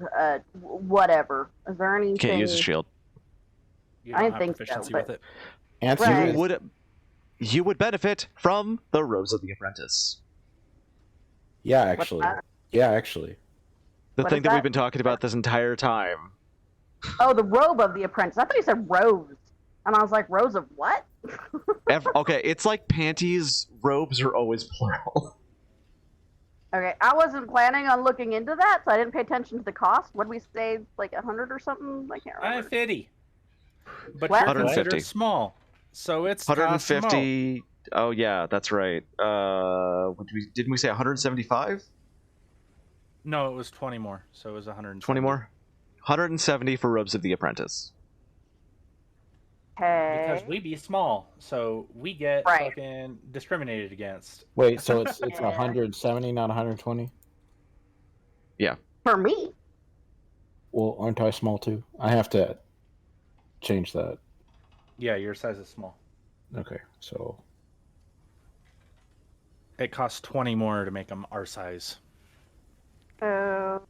whatever? Is there anything? Can't use a shield. You I don't didn't have think so, proficiency but- with it. Answer Right. is You would benefit from the Robes of the Apprentice. yeah, actually. that? Yeah, actually. The What thing is that that? we've been talking about this entire time. Oh, the robe of the apprentice. I thought you said rose. And I was like, rose of what? Okay, it's like panties. Robes are always plural. Okay, I wasn't planning on looking into that, so I didn't pay attention to the cost. What did we say, like 100 or something? I can't remember. 50. But What? you're 150. considered small, so it's cost more. 150. Oh yeah, that's right. Didn't we say 175? No, it was 20 more, so it was 120 20 more. 170 for Robes of the Apprentice. Okay. Because we be small, so we get Right. fucking discriminated against. Wait, so it's Yeah. 170, not 120? For me? Well, aren't I small too? I have to change that. Yeah, your size is small. Okay, so It costs 20 more to make them our size. So,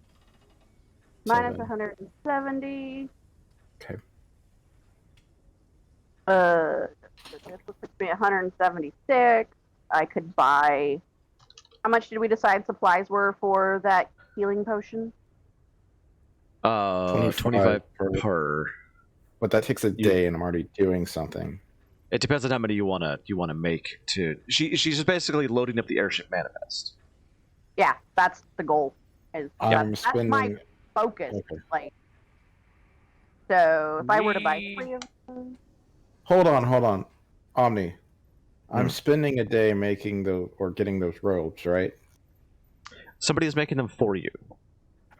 minus 7. 170. Okay. This would put me 176. I could buy. How much did we decide supplies were for that healing potion? 25 per. per. But that takes a day, and I'm already doing something. It depends on how many you wanna make to. She's just basically loading up the airship manifest. Yeah, that's the goal. I'm That's my spending. focus. Okay. Like, so if I were to buy We- 3 of them, Hold on, Omni. I'm Hmm. spending a day making getting those robes, right? Somebody is making them for you.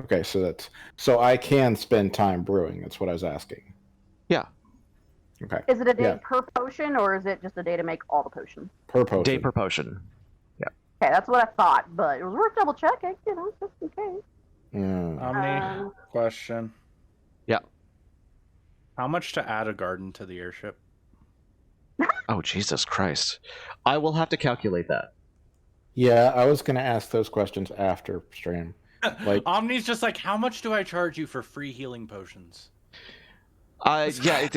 Okay, so I can spend time brewing. That's what I was asking. Yeah. Okay, is it a day Yeah. per potion or is it just a day to make all the potions? per potion. Day per potion. Okay, that's what I thought, but it was worth double checking, just in case. Mm. Omni, question. Yeah. How much to add a garden to the airship? Oh Jesus Christ! I will have to calculate that. Yeah, I was gonna ask those questions after stream. Like- Omni's just like, how much do I charge you for free healing potions? Yeah,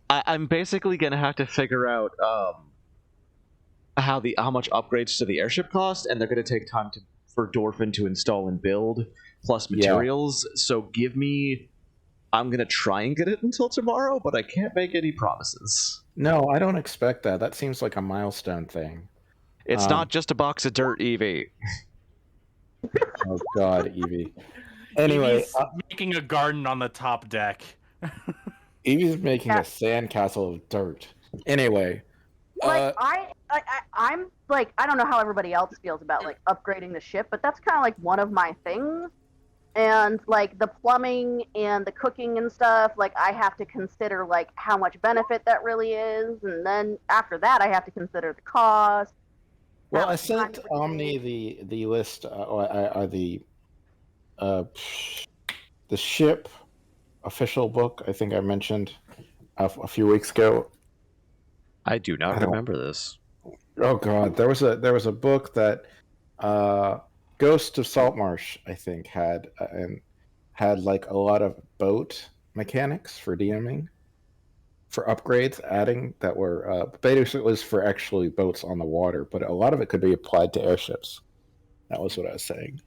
I'm basically gonna have to figure out how much upgrades to the airship cost, and they're gonna take time for Dorfin to install and build, plus materials. So I'm gonna try and get it until tomorrow, but I can't make any promises. No, I don't expect that. That seems like a milestone thing. It's not just a box of dirt, Evie. Oh God, Evie. Anyway, Evie's making a garden on the top deck. Evie's making Yeah. a sandcastle of dirt. Anyway, Like I'm like I don't know how everybody else feels about like upgrading the ship, but that's kind of like one of my things. And like the plumbing and the cooking and stuff, like I have to consider like how much benefit that really is, and then after that I have to consider the cost. well, how I much sent time it Omni takes. the list, uh, the ship official book. I think I mentioned a few weeks ago. I do not I don't- remember this. Oh God, there was a book that Ghost of Saltmarsh, I think, had and had like a lot of boat mechanics for DMing, for upgrades, adding that were basically it was for actually boats on the water, but a lot of it could be applied to airships. That was what I was saying.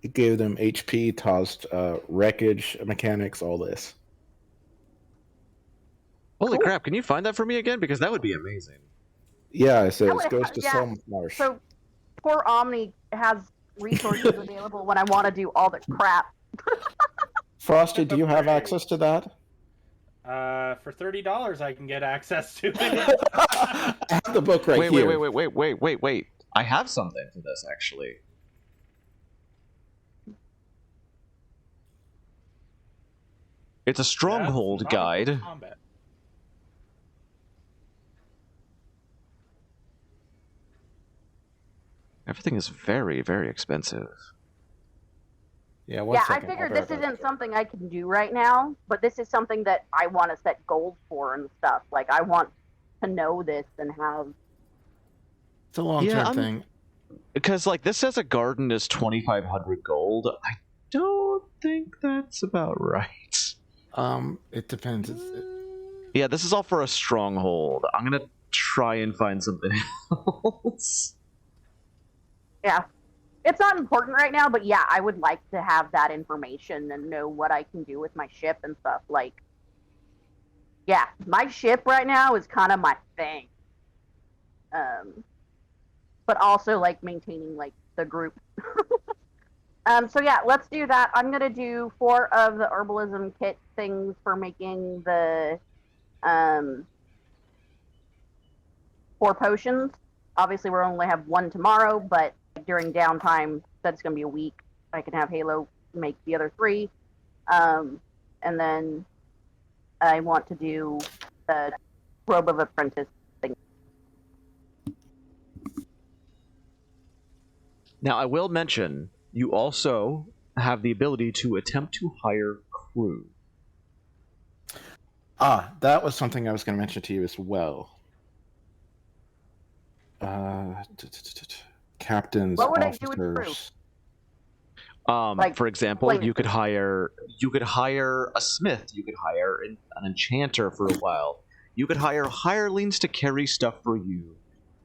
It gave them HP, tossed wreckage mechanics, all this. Holy Cool. crap! Can you find that for me again? Because that would be amazing. Yeah, so That it would- goes to yeah, Saltmarsh. So poor Omni has resources available when I want to do all the crap. Frosty, do you have access to that? For $30, I can get access to it. I have the book right wait, here. wait. I have something for this actually. It's a stronghold That's nautical guide. combat. Everything is very, very expensive. Yeah, one Yeah, second. I I'll figured be this right back. isn't something I can do right now, but this is something that I want to set goals for and stuff. Like I want to know this and have. It's a long-term Yeah, thing. Because like this says a garden is 2,500 gold. I don't think that's about right. It depends. Yeah, this is all for a stronghold. I'm gonna try and find something else. Yeah, it's not important right now, but yeah, I would like to have that information and know what I can do with my ship and stuff. Like, yeah, my ship right now is kind of my thing. But also like maintaining like the group. So yeah, let's do that. I'm gonna do 4 of the herbalism kit things for making the 4 potions. Obviously, we'll only have 1 tomorrow, but during downtime, that's gonna be a week. I can have Halo make the other 3, and then I want to do the robe of apprentice thing. Now, I will mention you also have the ability to attempt to hire crew. That was something I was going to mention to you as well. Captains, What would I do with officers. Like, For example, explain it you could to me. hire a smith. You could hire an enchanter for a while. You could hire hirelings to carry stuff for you,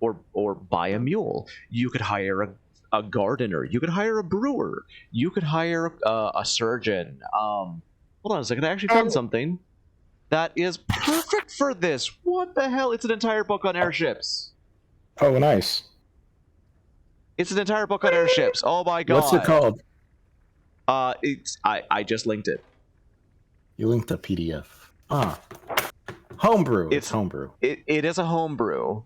or buy a mule. You could hire a gardener. You could hire a brewer. You could hire a surgeon. Hold on a second. I actually found And- something that is perfect for this. What the hell? It's an entire book on airships. Oh, nice. It's an entire book on airships. Oh my god. What's it called? I just linked it. You linked a PDF. Homebrew. It's It's- homebrew. It is a homebrew,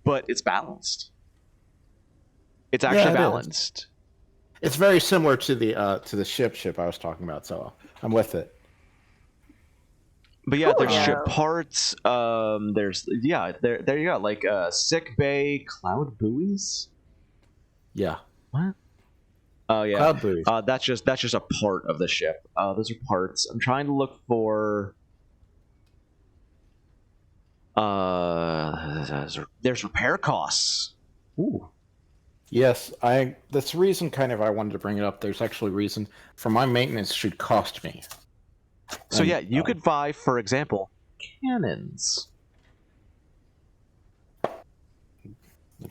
but it's balanced. It's Yeah, actually it is. balanced. It's very similar to the ship I was talking about, so I'm with it. But yeah, Cool. there's ship Yeah. parts. There you go. Like sick bay, cloud buoys. Yeah. What? Oh yeah. Cloud buoys. That's just a part of the ship. Those are parts. I'm trying to look for. There's repair costs. Ooh. Yes, that's the reason kind of I wanted to bring it up. There's actually reason for my maintenance should cost me. So And, yeah, you could buy, for example, cannons.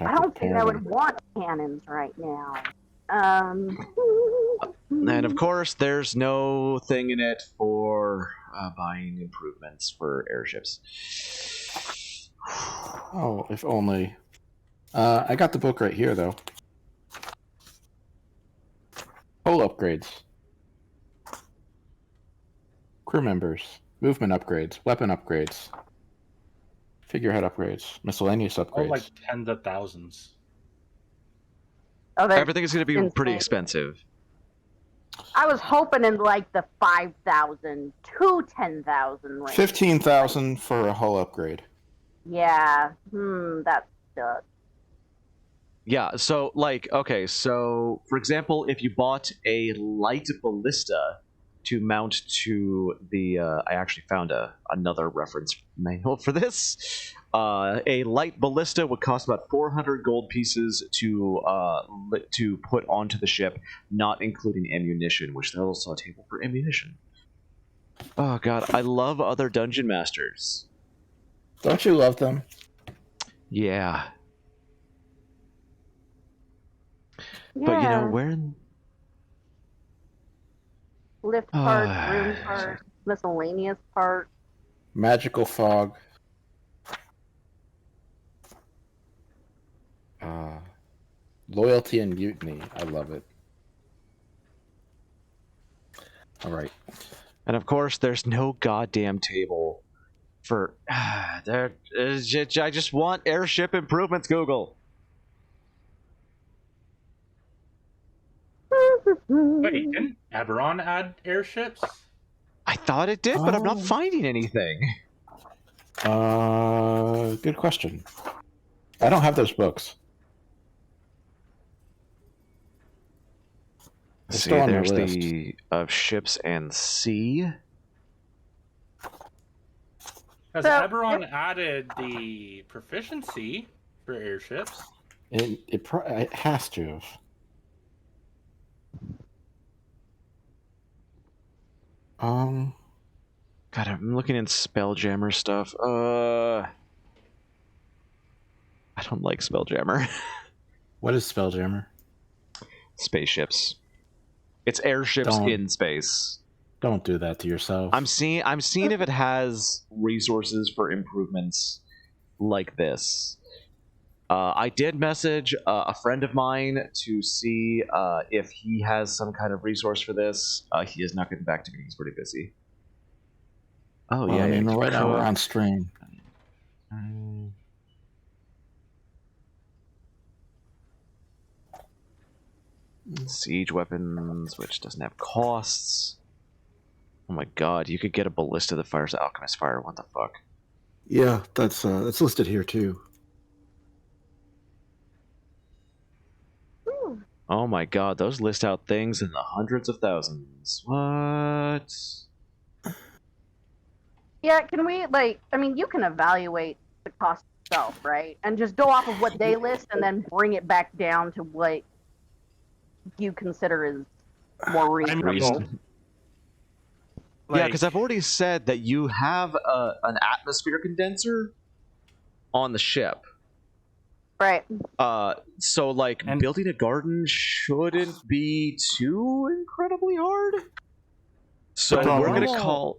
I don't think I would want cannons right now. And of course, there's no thing in it for buying improvements for airships. Oh, if only. I got the book right here, though. Hull upgrades. Crew members. Movement upgrades. Weapon upgrades. Figurehead upgrades. Miscellaneous Oh, upgrades. like tens of thousands. Oh, that's Everything is going to be pretty insane. expensive. I was hoping in like the 5,000 to 10,000 range. 15,000 for a hull upgrade. Yeah. That's Yeah, so, like, okay, so, for example, if you bought a light ballista to mount to the, I actually found another reference manual for this. A light ballista would cost about 400 gold pieces to put onto the ship, not including ammunition, which there's also a table for ammunition. Oh god, I love other dungeon masters. Don't you love them? Yeah. yeah. But, you know, where in... Lift part, room part, miscellaneous part. Magical fog. Loyalty and mutiny. I love it. All right. And of course, there's no goddamn table for... I just want airship improvements, Google. Wait, didn't Eberron add airships? I thought it did, but I'm not Oh. finding anything. Good question. I don't have those books. They're See, still on the there's list. the of ships and sea. Because So- Eberron added the proficiency for airships. It has to have. God, I'm looking in Spelljammer stuff. I don't like Spelljammer. What is Spelljammer? Spaceships. It's airships Don't. in space. Don't do that to yourself. I'm seeing if it has resources for improvements like this. I did message a friend of mine to see if he has some kind of resource for this. He is not getting back to me. He's pretty busy. Oh Well, yeah, I mean, yeah, right now we're cook. on stream. Siege weapons, which doesn't have costs. Oh my god, you could get a ballista that fires alchemist fire. What the fuck? Yeah, that's listed here too. Oh my god, those list out things in the hundreds of thousands. What? Yeah, can we, like, I mean, you can evaluate the cost itself, right? And just go off of what they list and then bring it back down to what you consider is more reasonable. Reason. Yeah, because I've already said that you have an atmosphere condenser on the ship. Right. So, like, And- building a garden shouldn't be too incredibly hard. So But we're gonna normal- call...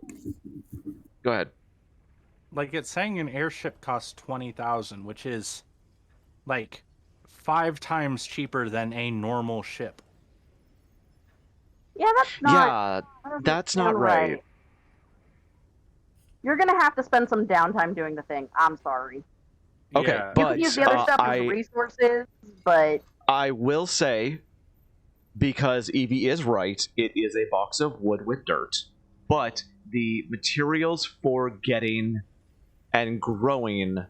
Go ahead. Like, it's saying an airship costs 20,000, which is like 5 times cheaper than a normal ship. Yeah, that's not. Yeah, that doesn't that's not sound right. You're gonna have to spend some downtime doing the thing. I'm sorry. Okay, Yeah. You but can use the other stuff as resources, but I will say, because Evie is right, it is a box of wood with dirt. But the materials for getting and growing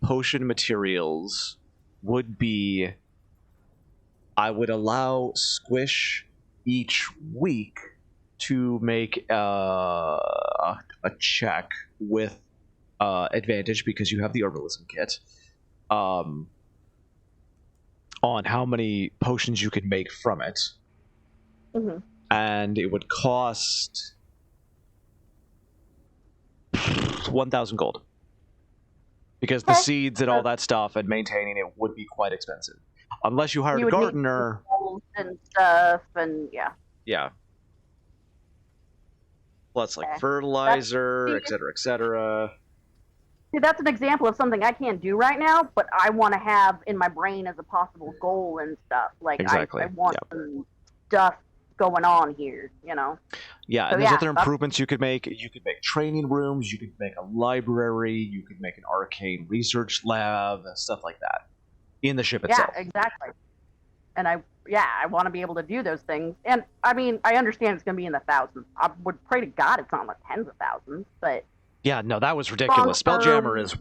potion materials would be... I would allow Squish each week to make a check with advantage, because you have the herbalism kit, on how many potions you can make from it. Mhm. And it would cost 1,000 gold, because the Okay. seeds and all that stuff and maintaining it would be quite expensive, unless you hired You a would need gardener. tools and stuff, and yeah. Yeah. Plus, like, Okay. fertilizer, That's- etc., etc. See, that's an example of something I can't do right now, but I want to have in my brain as a possible goal and stuff. Like, Exactly, I want some stuff going on here, you know? Yeah, So, and there's yeah, other that's- improvements you could make. You could make training rooms, you could make a library, you could make an arcane research lab, stuff like that in the ship itself. Yeah, exactly. And I want to be able to do those things. And I mean, I understand it's going to be in the thousands. I would pray to God it's not in the tens of thousands, but Yeah, no, that was ridiculous. Long-term- Spelljammer is...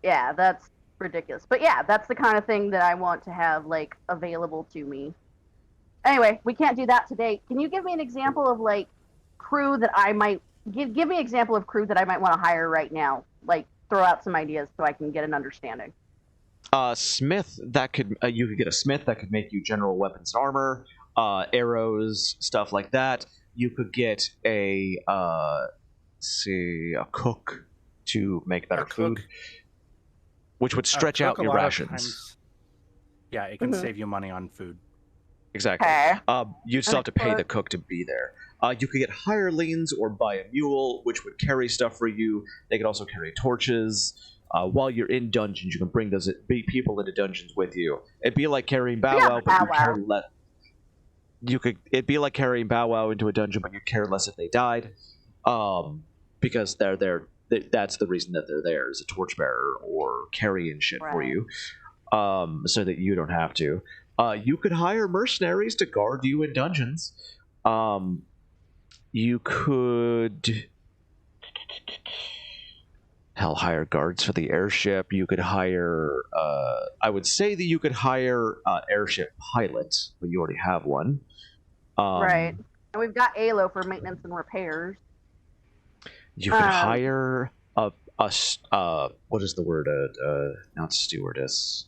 yeah, that's ridiculous. But yeah, that's the kind of thing that I want to have like available to me. Anyway, we can't do that today. Can you give me an example of like crew that I might give me an example of crew that I might want to hire right now? Like throw out some ideas so I can get an understanding. Smith, that could you could get a smith that could make you general weapons and armor, arrows, stuff like that. You could get a cook to make better food, which would stretch out Cook a your lot of rations. times- Yeah, it can save you money on food. Exactly. Okay. You'd still have to pay the cook to be there. You could get hirelings or buy a mule, which would carry stuff for you. They could also carry torches. While you're in dungeons, you can bring those people into dungeons with you. It'd be like carrying Bow Wow, but you care less. It'd be like carrying Bow Wow into a dungeon, but you care less if they died, because they're there. That's the reason that they're there, is a torchbearer or carrying shit for you, so that you don't have to. You could hire mercenaries to guard you in dungeons. You could... hire guards for the airship. You could hire... I would say that you could hire airship pilot, but you already have one. Right. And we've got ALO for maintenance and repairs. You could hire a what is the word? Not stewardess.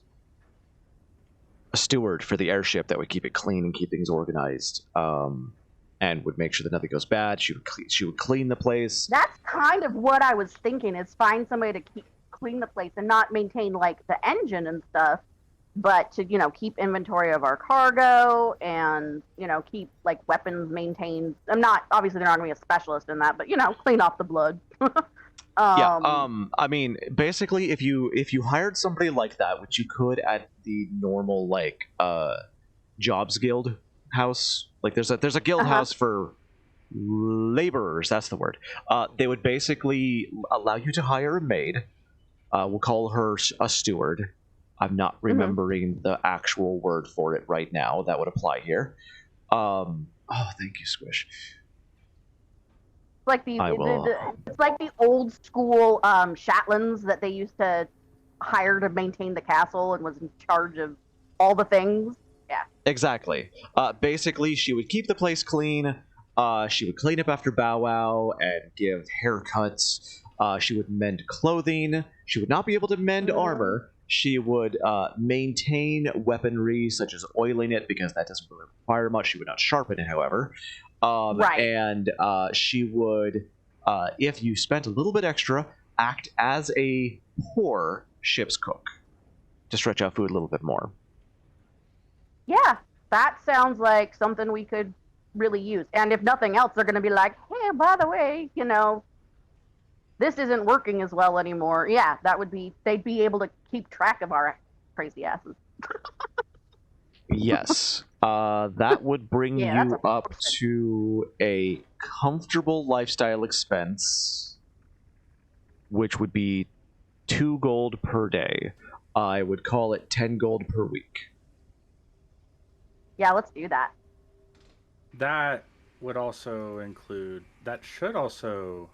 A steward for the airship that would keep it clean and keep things organized, and would make sure that nothing goes bad. She would clean the place. That's kind of what I was thinking, is find somebody to clean the place and not maintain like the engine and stuff, but to, you know, keep inventory of our cargo and, you know, keep like weapons maintained. I'm not, obviously they're not going to be a specialist in that, but, you know, clean off the blood. I mean, basically, if you hired somebody like that, which you could at the normal like jobs guild house, like there's a guild house for laborers. That's the word. They would basically allow you to hire a maid. We'll call her a steward. I'm not remembering the actual word for it right now. That would apply here. Oh, thank you, Squish. Like it's like the old school Shetlands that they used to hire to maintain the castle and was in charge of all the things. Yeah. Exactly. Basically, she would keep the place clean. She would clean up after Bow Wow and give haircuts. She would mend clothing. She would not be able to mend armor. She would maintain weaponry, such as oiling it, because that doesn't really require much. She would not sharpen it, however. And she would, if you spent a little bit extra, act as a poor ship's cook to stretch out food a little bit more. Yeah, that sounds like something we could really use. And if nothing else, they're going to be like, hey, by the way, you know, this isn't working as well anymore. Yeah, that would be, they'd be able to keep track of our crazy asses. Yes. That would bring you up to a comfortable lifestyle expense, which would be 2 gold per day. I would call it 10 gold per week. Yeah, let's do that. That would also include... That should also...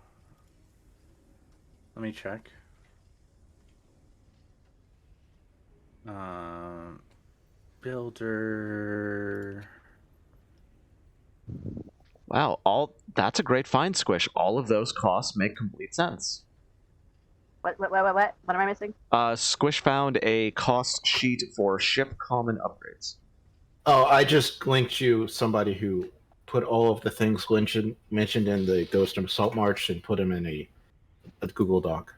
Let me check. Builder... Wow, that's a great find, Squish. All of those costs make complete sense. What am I missing? Squish found a cost sheet for ship common upgrades. Oh, I just linked you somebody who put all of the things mentioned in the Ghost of Salt March and put them in a Google Doc.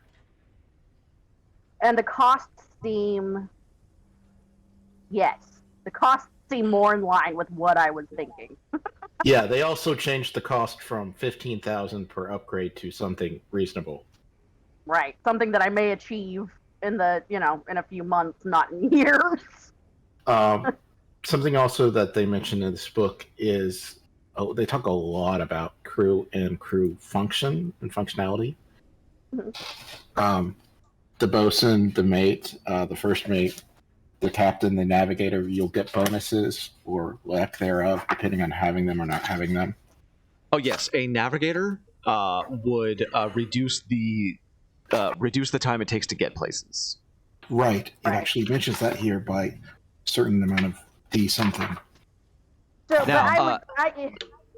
And the costs seem... Yes. The costs seem more in line with what I was thinking. Yeah, they also changed the cost from 15,000 per upgrade to something reasonable. Right. Something that I may achieve in the, you know, in a few months, not in years. Something also that they mention in this book is they talk a lot about crew and crew function and functionality. Mhm. The bosun, the mate, the first mate, the captain, the navigator, you'll get bonuses or lack thereof, depending on having them or not having them. Oh yes, a navigator would reduce the time it takes to get places. Right. It Right. actually mentions that here by a certain amount of D something. So, Now,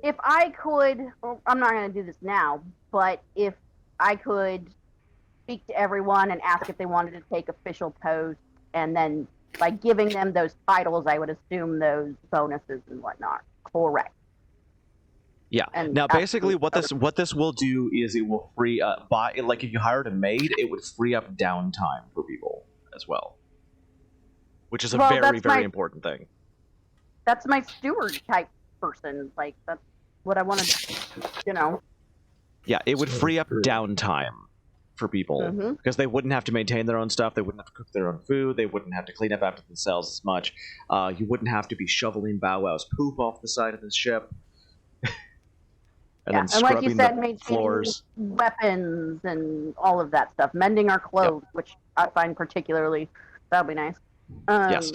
if I could, well, I'm not going to do this now, but if I could speak to everyone and ask if they wanted to take official posts, and then by giving them those titles, I would assume those bonuses and whatnot. Correct. Yeah. And Now, basically, absolutely. what this will do is it will free up like if you hired a maid, it would free up downtime for people as well, which is a Well, very that's my- important thing. That's my steward type person. Like, that's what I wanted to, Yeah, it would So free up true. downtime for people Mhm. because they wouldn't have to maintain their own stuff. They wouldn't have to cook their own food. They wouldn't have to clean up after themselves as much. You wouldn't have to be shoveling Bow Wow's poop off the side of the ship. And then and scrubbing like you said, the maintaining floors. weapons and all of that stuff. Mending our clothes, which I find particularly, that'd be nice. Yes.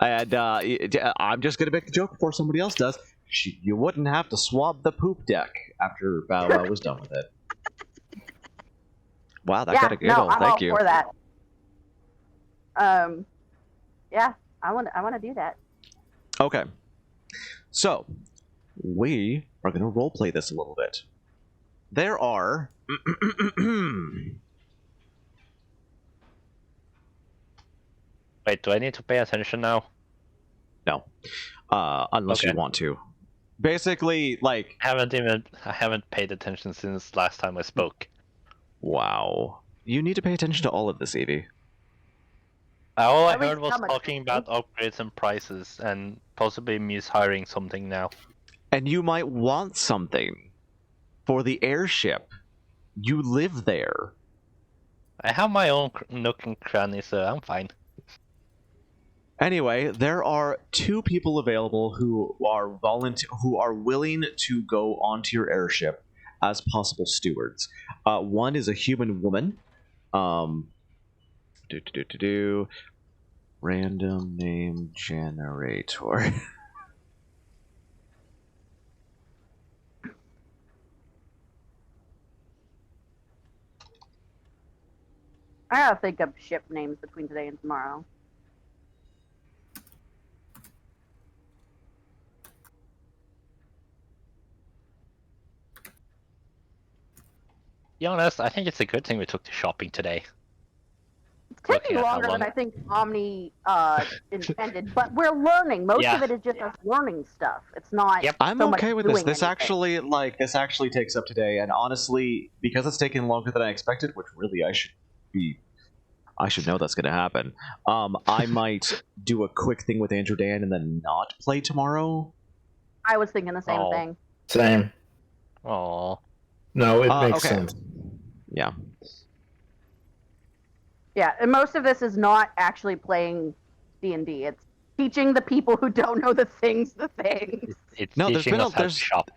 And I'm just going to make the joke before somebody else does. You wouldn't have to swab the poop deck after Bow Wow was done with it. Wow, that got a giggle. No, I'm Thank all you. for that. Yeah, I want to do that. Okay. So, we are going to roleplay this a little bit. There are... Wait, do I need to pay attention now? No. Unless you Okay. want to. Basically, like... I haven't paid attention since last time I spoke. Wow. You need to pay attention to all of this, Evie. All I Every heard was summer, talking about upgrades and prices, and possibly Muse hiring something now. And you might want something for the airship. You live there. I have my own nook and cranny, so I'm fine. Anyway, there are two people available who are willing to go onto your airship as possible stewards. One is a human woman. Random name generator. I gotta think of ship names between today and tomorrow. To be honest, I think it's a good thing we took the shopping today. It's Looking taking at how longer than long- I think Omni intended, but we're learning. Most Yeah. of it is just us learning stuff. It's not. Yep. I'm so much okay with this. doing This anything. actually takes up today, and honestly, because it's taking longer than I expected, which really I should know that's going to happen. I might do a quick thing with AndrewDan and then not play tomorrow. I was thinking the same Oh. thing. Same. Aw. No, it makes okay. sense. Yeah. Yeah, and most of this is not actually playing D&D. It's teaching the people who don't know the things. It's No, there's teaching been us how to there's shop.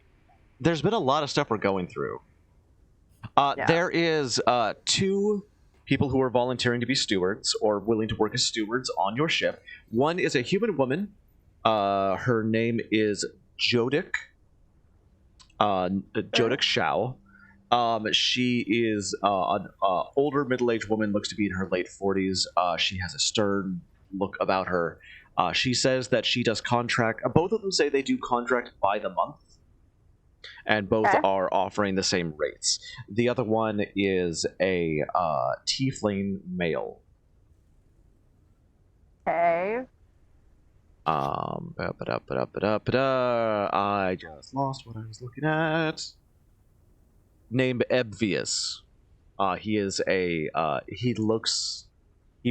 there's been a lot of stuff we're going through. Yeah. There is two people who are volunteering to be stewards or willing to work as stewards on your ship. One is a human woman. Her name is Jodik. Jodik Shao. She is an older middle-aged woman, looks to be in her late 40s. She has a stern look about her. She says that she does contract. Both of them say they do contract by the month, and both Okay. are offering the same rates. The other one is a tiefling male. Okay. I just lost what I was looking at. Named Ebvious. He is a he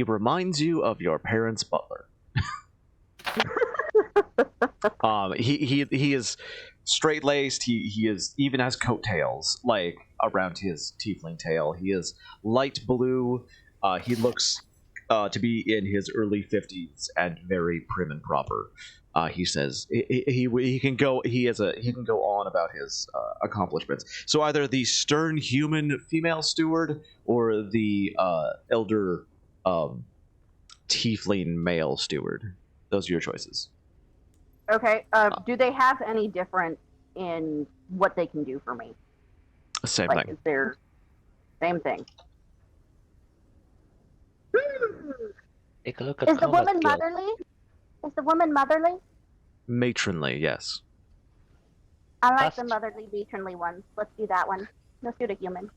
reminds you of your parents' butler. He is straight laced. He even has coattails like around his tiefling tail. He is light blue. He looks to be in his early 50s and very prim and proper. He says he can go on about his accomplishments. So either the stern human female steward or the elder tiefling male steward. Those are your choices. Okay. Do they have any difference in what they can do for me? Same Like, thing. is there same thing? Take a look at Is the combat woman skill. motherly? Is the woman motherly? Matronly, yes. I like That's- the motherly, matronly ones. Let's do that one. Let's do the human.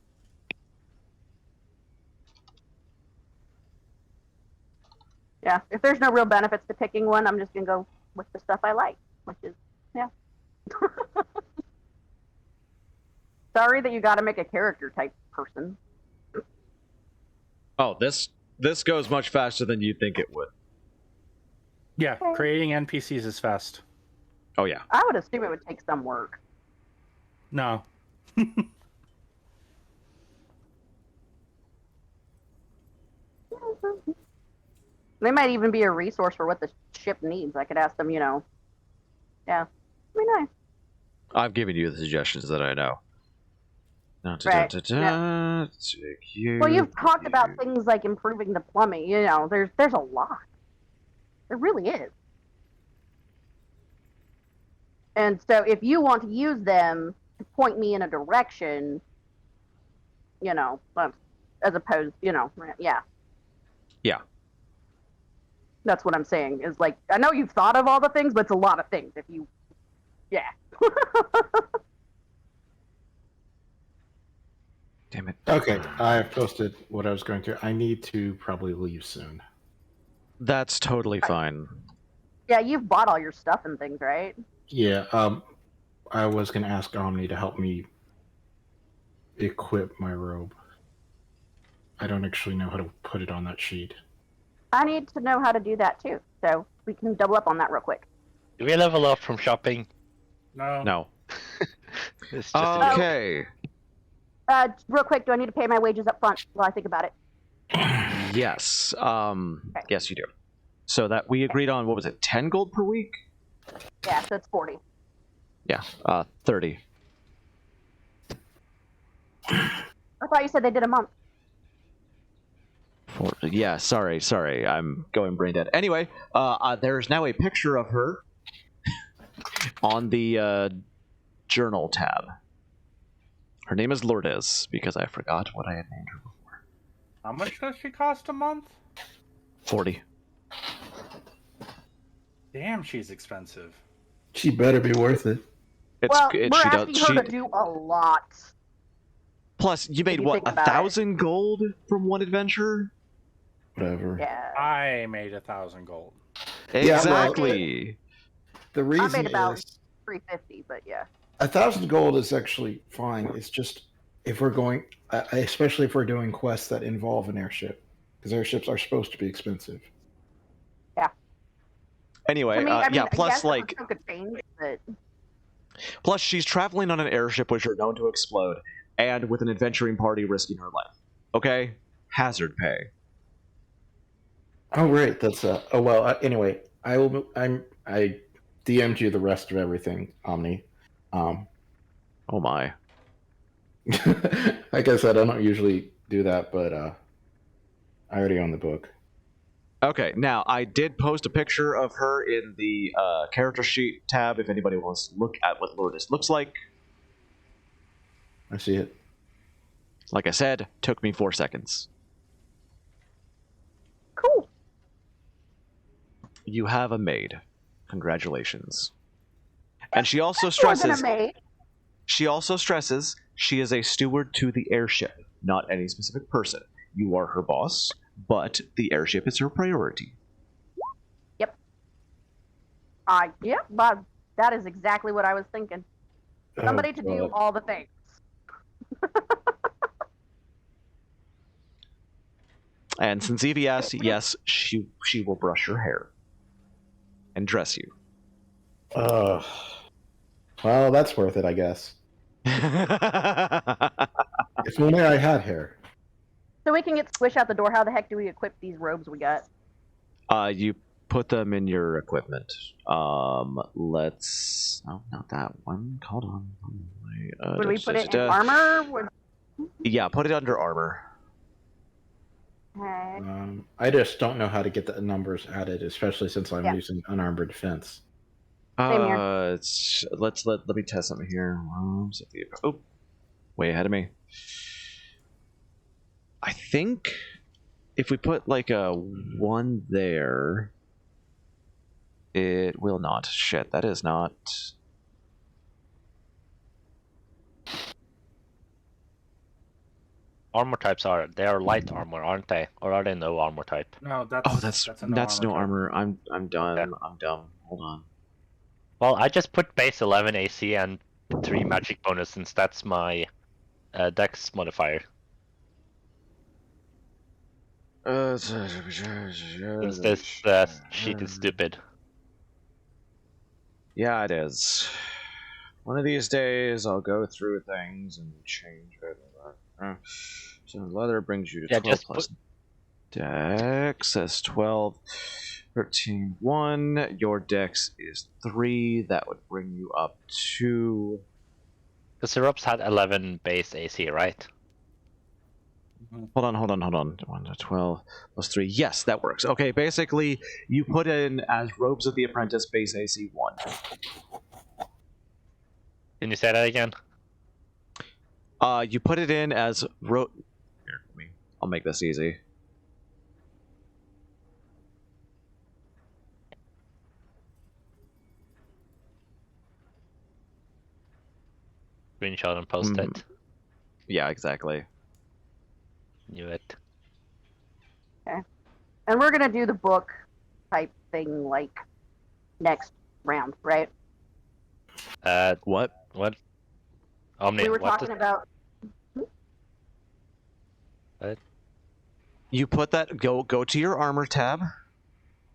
Yeah, if there's no real benefits to picking one, I'm just gonna go with the stuff I like, which is, yeah. Sorry that you gotta make a character type person. Oh, this goes much faster than you think it would. Yeah, Okay. creating NPCs is fast. Oh yeah. I would assume it would take some work. No. They might even be a resource for what the ship needs. I could ask them, yeah. I mean, nice. I've given you the suggestions that I know. Right, Well, you've talked about things like improving the plumbing. There's a lot. There really is. And so if you want to use them to point me in a direction, as opposed, yeah. Yeah. That's what I'm saying, is like, I know you've thought of all the things, but it's a lot of things yeah. Damn it. Okay, I have posted what I was going to. I need to probably leave soon. That's totally fine. Yeah, you've bought all your stuff and things, right? Yeah, I was going to ask Omni to help me equip my robe. I don't actually know how to put it on that sheet. I need to know how to do that too, so we can double up on that real quick. Do we level up from shopping? No. No. It's just a joke. Okay. Real quick, do I need to pay my wages up front while I think about it? Yes. Yes, you do. So that we agreed on, what was it, 10 gold per week? Yeah, so it's 40. Yeah, 30. I thought you said they did a month. Yeah, sorry. I'm going brain dead. Anyway, there's now a picture of her on the journal tab. Her name is Lourdes, because I forgot what I had named her before. How much does she cost a month? 40. Damn, she's expensive. She better be worth it. Well, She we're asking does. her to do a lot. Plus, you made you what, think about it. 1,000 gold from one adventure? Whatever. Yeah. I made 1,000 gold. Yeah, well, Exactly. The I reason made about is 350, but yeah. 1,000 gold is actually fine. It's just if we're going, especially if we're doing quests that involve an airship, because airships are supposed to be expensive. Anyway, yeah. Plus, yes, like, it could change, but plus she's traveling on an airship which are known to explode, and with an adventuring party risking her life. Okay, hazard pay. Oh right, that's oh well. Anyway, I DM'd you the rest of everything, Omni. Oh my. Like I said, I don't usually do that, but I already own the book. Okay, now I did post a picture of her in the character sheet tab if anybody wants to look at what Lourdes looks like. I see it. Like I said, took me 4 seconds. cool. You have a maid. Congratulations. And she also More than a stresses maid. she is a steward to the airship, not any specific person. You are her boss, but the airship is her priority. Yeah, but that is exactly what I was thinking. Somebody to do God. all the things. And since Evie asked, yes, she will brush your hair and dress you. Well, that's worth it, I guess. If only I had hair. So we can get Squish out the door. How the heck do we equip these robes we got? You put them in your equipment. Let's. Oh, not that one. Hold on. Would we put it in armor? Yeah, put it under armor. Okay. I just don't know how to get the numbers added, especially since I'm using unarmored defense. Same here. Let me test something here. Oh, way ahead of me. I think if we put like a 1 there, it will not. Shit, that is not. Armor types they are light armor, aren't they? Or are they no armor type? No, that's no type. armor. I'm done. Okay. I'm dumb. Hold on. Well, I just put base 11 AC and 3 magic bonus since that's my dex modifier. Since this sheet is stupid. Yeah, it is. One of these days, I'll go through things and change it. So leather brings you to 12 plus dex. That's 12, 13, 1. Your dex is 3. That would bring you up to... The syrups had 11 base AC, right? Hold on. 1 to 12 plus 3. Yes, that works. Okay, basically, you put in as Robes of the Apprentice base AC 1. Can you say that again? You put it in as Here, I'll make this easy. Screenshot and post it. Yeah, exactly. Knew it. Okay. And we're gonna do the book type thing like next round, right? What? Omni, We were talking about. What? You put that. Go to your armor tab,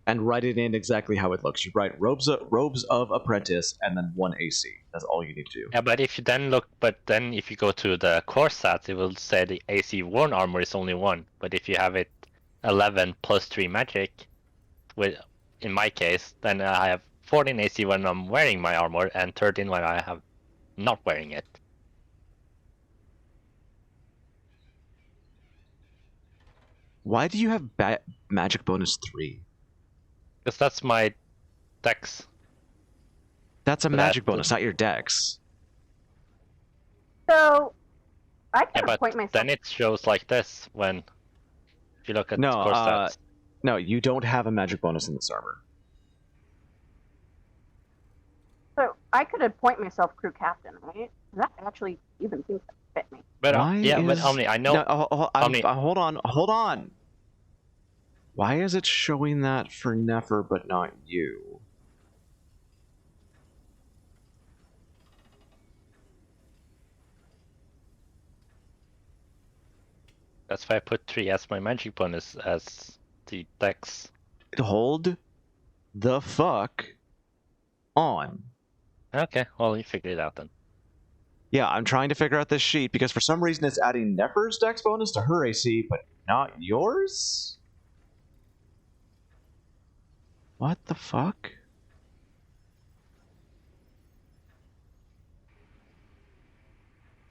and write it in exactly how it looks. You write robes of apprentice, and then 1 AC. That's all you need to do. Yeah, but if you then if you go to the core stats, it will say the AC 1 armor is only 1. But if you have it 11 plus 3 magic, in my case, then I have 14 AC when I'm wearing my armor, and 13 when I have not wearing it. Why do you have magic bonus 3? Because that's my dex. That's a magic bonus, not your dex. So I Yeah, can but appoint myself. then it shows like this when if you look at No, core stats. No, you don't have a magic bonus in this armor. So I could appoint myself crew captain, right? That actually even seems to fit me. But Why but Omni, I know. No, Omni. hold on. Why is it showing that for Nefer but not you? That's why I put 3 as my magic bonus as the dex. Hold the fuck on. Okay, well you figured it out then. Yeah, I'm trying to figure out this sheet because for some reason it's adding Nefer's dex bonus to her AC, but not yours? What the fuck?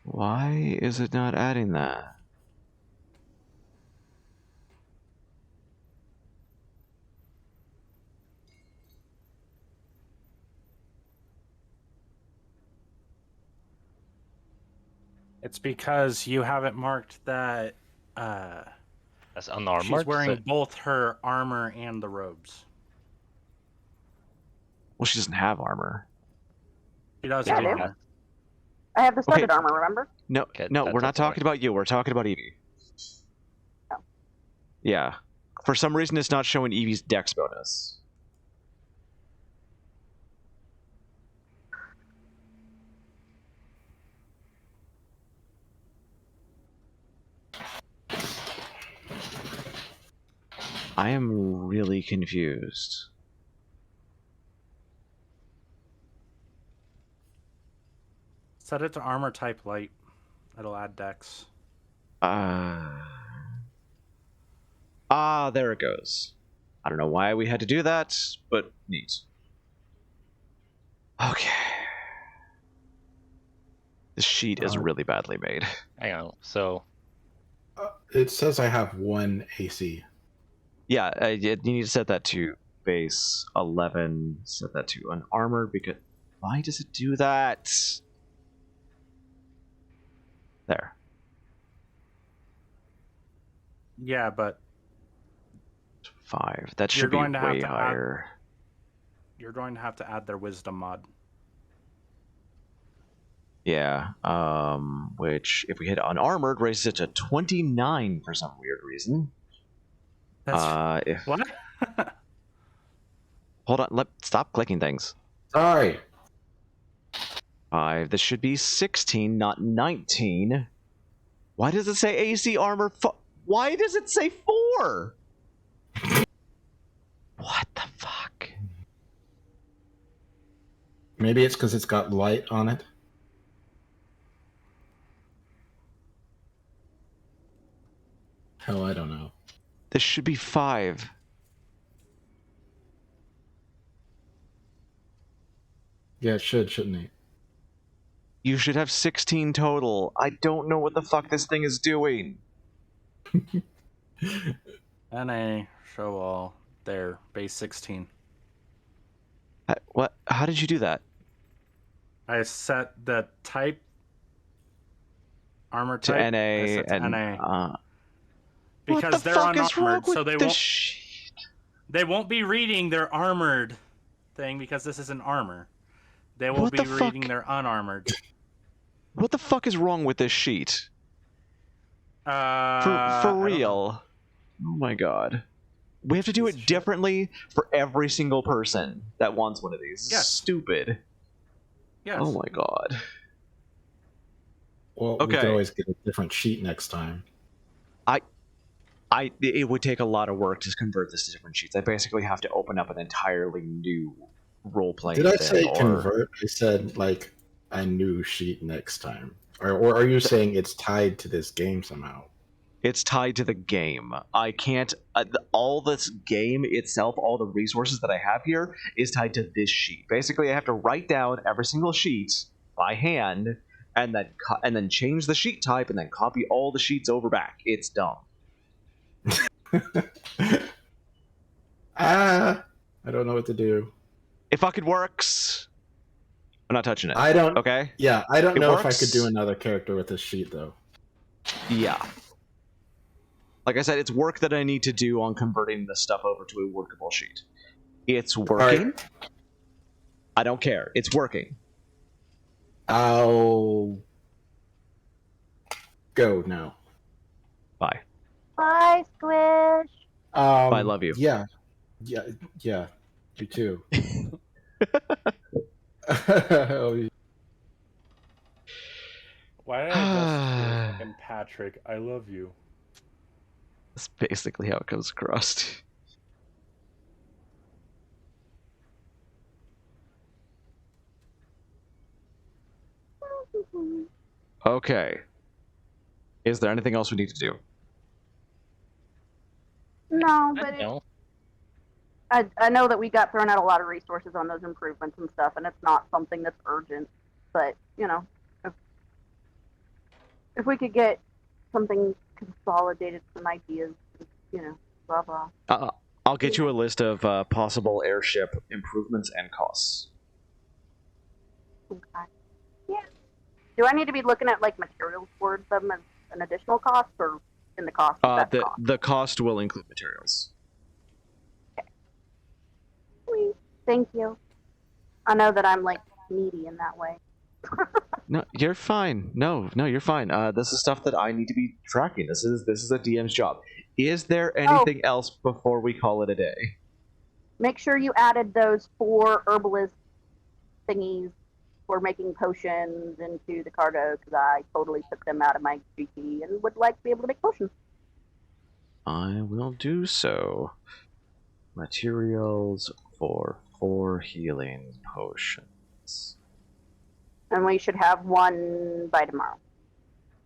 Why is it not adding that? It's because you haven't marked that As unarmored. she's wearing so- both her armor and the robes. Well, she doesn't have armor. She does Yeah, have I do. armor. I have the studded Okay. armor, remember? No, Okay, no, that's we're not what's worth. talking about you. We're talking about Evie. Oh. Yeah. For some reason, it's not showing Evie's dex bonus. I am really confused. Set it to armor type light. It'll add dex. Ah, there it goes. I don't know why we had to do that, but neat. Okay. This sheet is really badly made. Hang on. So It says I have 1 AC. Yeah, you need to set that to base 11. Set that to unarmored because why does it do that? There. Yeah, but 5. That You're should be going to have way to add- higher. you're going to have to add their wisdom mod. Yeah. Which if we hit unarmored raises it to 29 for some weird reason. That's what? Hold on. Stop clicking things. Sorry. 5. This should be 16, not 19. Why does it say AC armor? Why does it say 4? What the fuck? Maybe it's because it's got light on it. Hell, I don't know. This should be 5. Yeah, it should, shouldn't it? You should have 16 total. I don't know what the fuck this thing is doing. NA, show all, there, base 16. What? How did you do that? I set the type, armor To type, NA I set to and NA. what Because the they're fuck is wrong unarmored, with so they this won't sheet? they won't be reading their armored thing because this isn't armor. They will What be the reading fuck? their unarmored. What the fuck is wrong with this sheet? For I don't know. real? Oh my god. We have to do Piece it of shit. differently for every single person that wants one of these. Yes. Stupid. Yes. Oh my god. Well, we Okay. could always get a different sheet next time. It would take a lot of work to convert this to different sheets. I basically have to open up an entirely new role-playing Did I thing, say or- convert? I said, like, a new sheet next time. Or are you saying it's tied to this game somehow? It's tied to the game. I can't. All this game itself, all the resources that I have here, is tied to this sheet. Basically, I have to write down every single sheet by hand, and then change the sheet type, and then copy all the sheets over back. It's dumb. I don't know what to do. It fucking works. I'm not touching it. I don't. Okay. Yeah, I don't It know if I works. could do another character with this sheet though. Yeah. Like I said, it's work that I need to do on converting this stuff over to a workable sheet. It's working. Right. I don't care. It's working. I'll go now. Bye. Bye, Squish. I love you. Yeah. You too. Why did I just fucking Patrick? I love you. That's basically how it comes across. Okay. Is there anything else we need to do? No, I but don't know. I know that we got thrown out a lot of resources on those improvements and stuff, and it's not something that's urgent. But you know, if we could get something consolidated, some ideas, you know, blah blah. I'll get you a list of possible airship improvements and costs. Okay. Yeah. Do I need to be looking at like materials for them as an additional cost, or in the cost? Of that cost? The cost will include materials. Sweet. Thank you. I know that I'm like needy in that way. No, you're fine. No, you're fine. This is stuff that I need to be tracking. This is a DM's job. Is there anything else before we call it a day? Make sure you added those 4 herbalist thingies for making potions into the cargo, because I totally took them out of my GP and would like to be able to make potions. I will do so. Materials for 4 healing potions. And we should have one by tomorrow.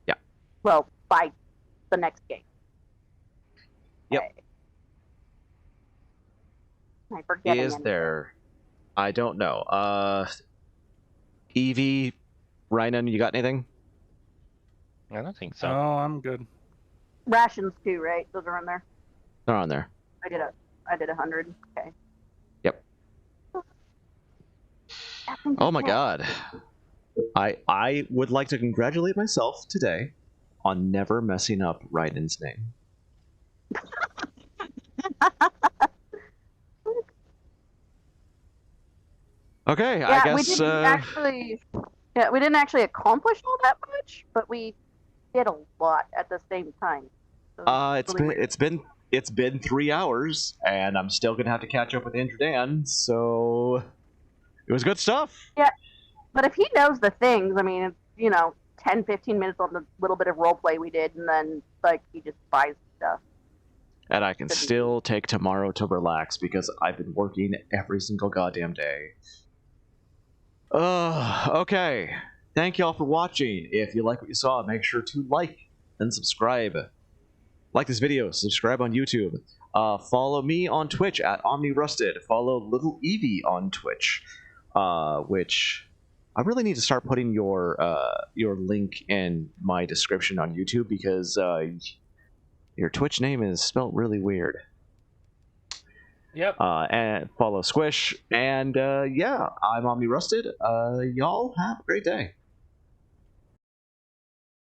Yeah. Well, by the next game. Yep. Okay. Am I forgetting Is anything? there? I don't know. Evie, Rhinon, you got anything? I don't think Oh, so. I'm good. Rations too, right? Those are on there. They're on there. I did 100. Okay. Yep. I think Oh my that's it. god. I would like to congratulate myself today on never messing up Rhinon's name. Okay, I Yeah, we guess. didn't actually. Yeah, we didn't actually accomplish all that much, but we did a lot at the same time. So It's been 3 hours, and I'm still gonna have to catch up with AndrewDan. So it was good stuff. Yeah, but if he knows the things, I mean, it's, 10, 15 minutes on the little bit of roleplay we did, and then like he just buys stuff. And I can still take tomorrow to relax because I've been working every single goddamn day. Okay. Thank y'all for watching. If you like what you saw, make sure to like and subscribe. Like this video, subscribe on YouTube. Follow me on Twitch at OmniRusted. Follow LittleEvie on Twitch, which I really need to start putting your link in my description on YouTube because your Twitch name is spelt really weird. Yep. And follow Squish. And yeah, I'm OmniRusted. Y'all have a great day.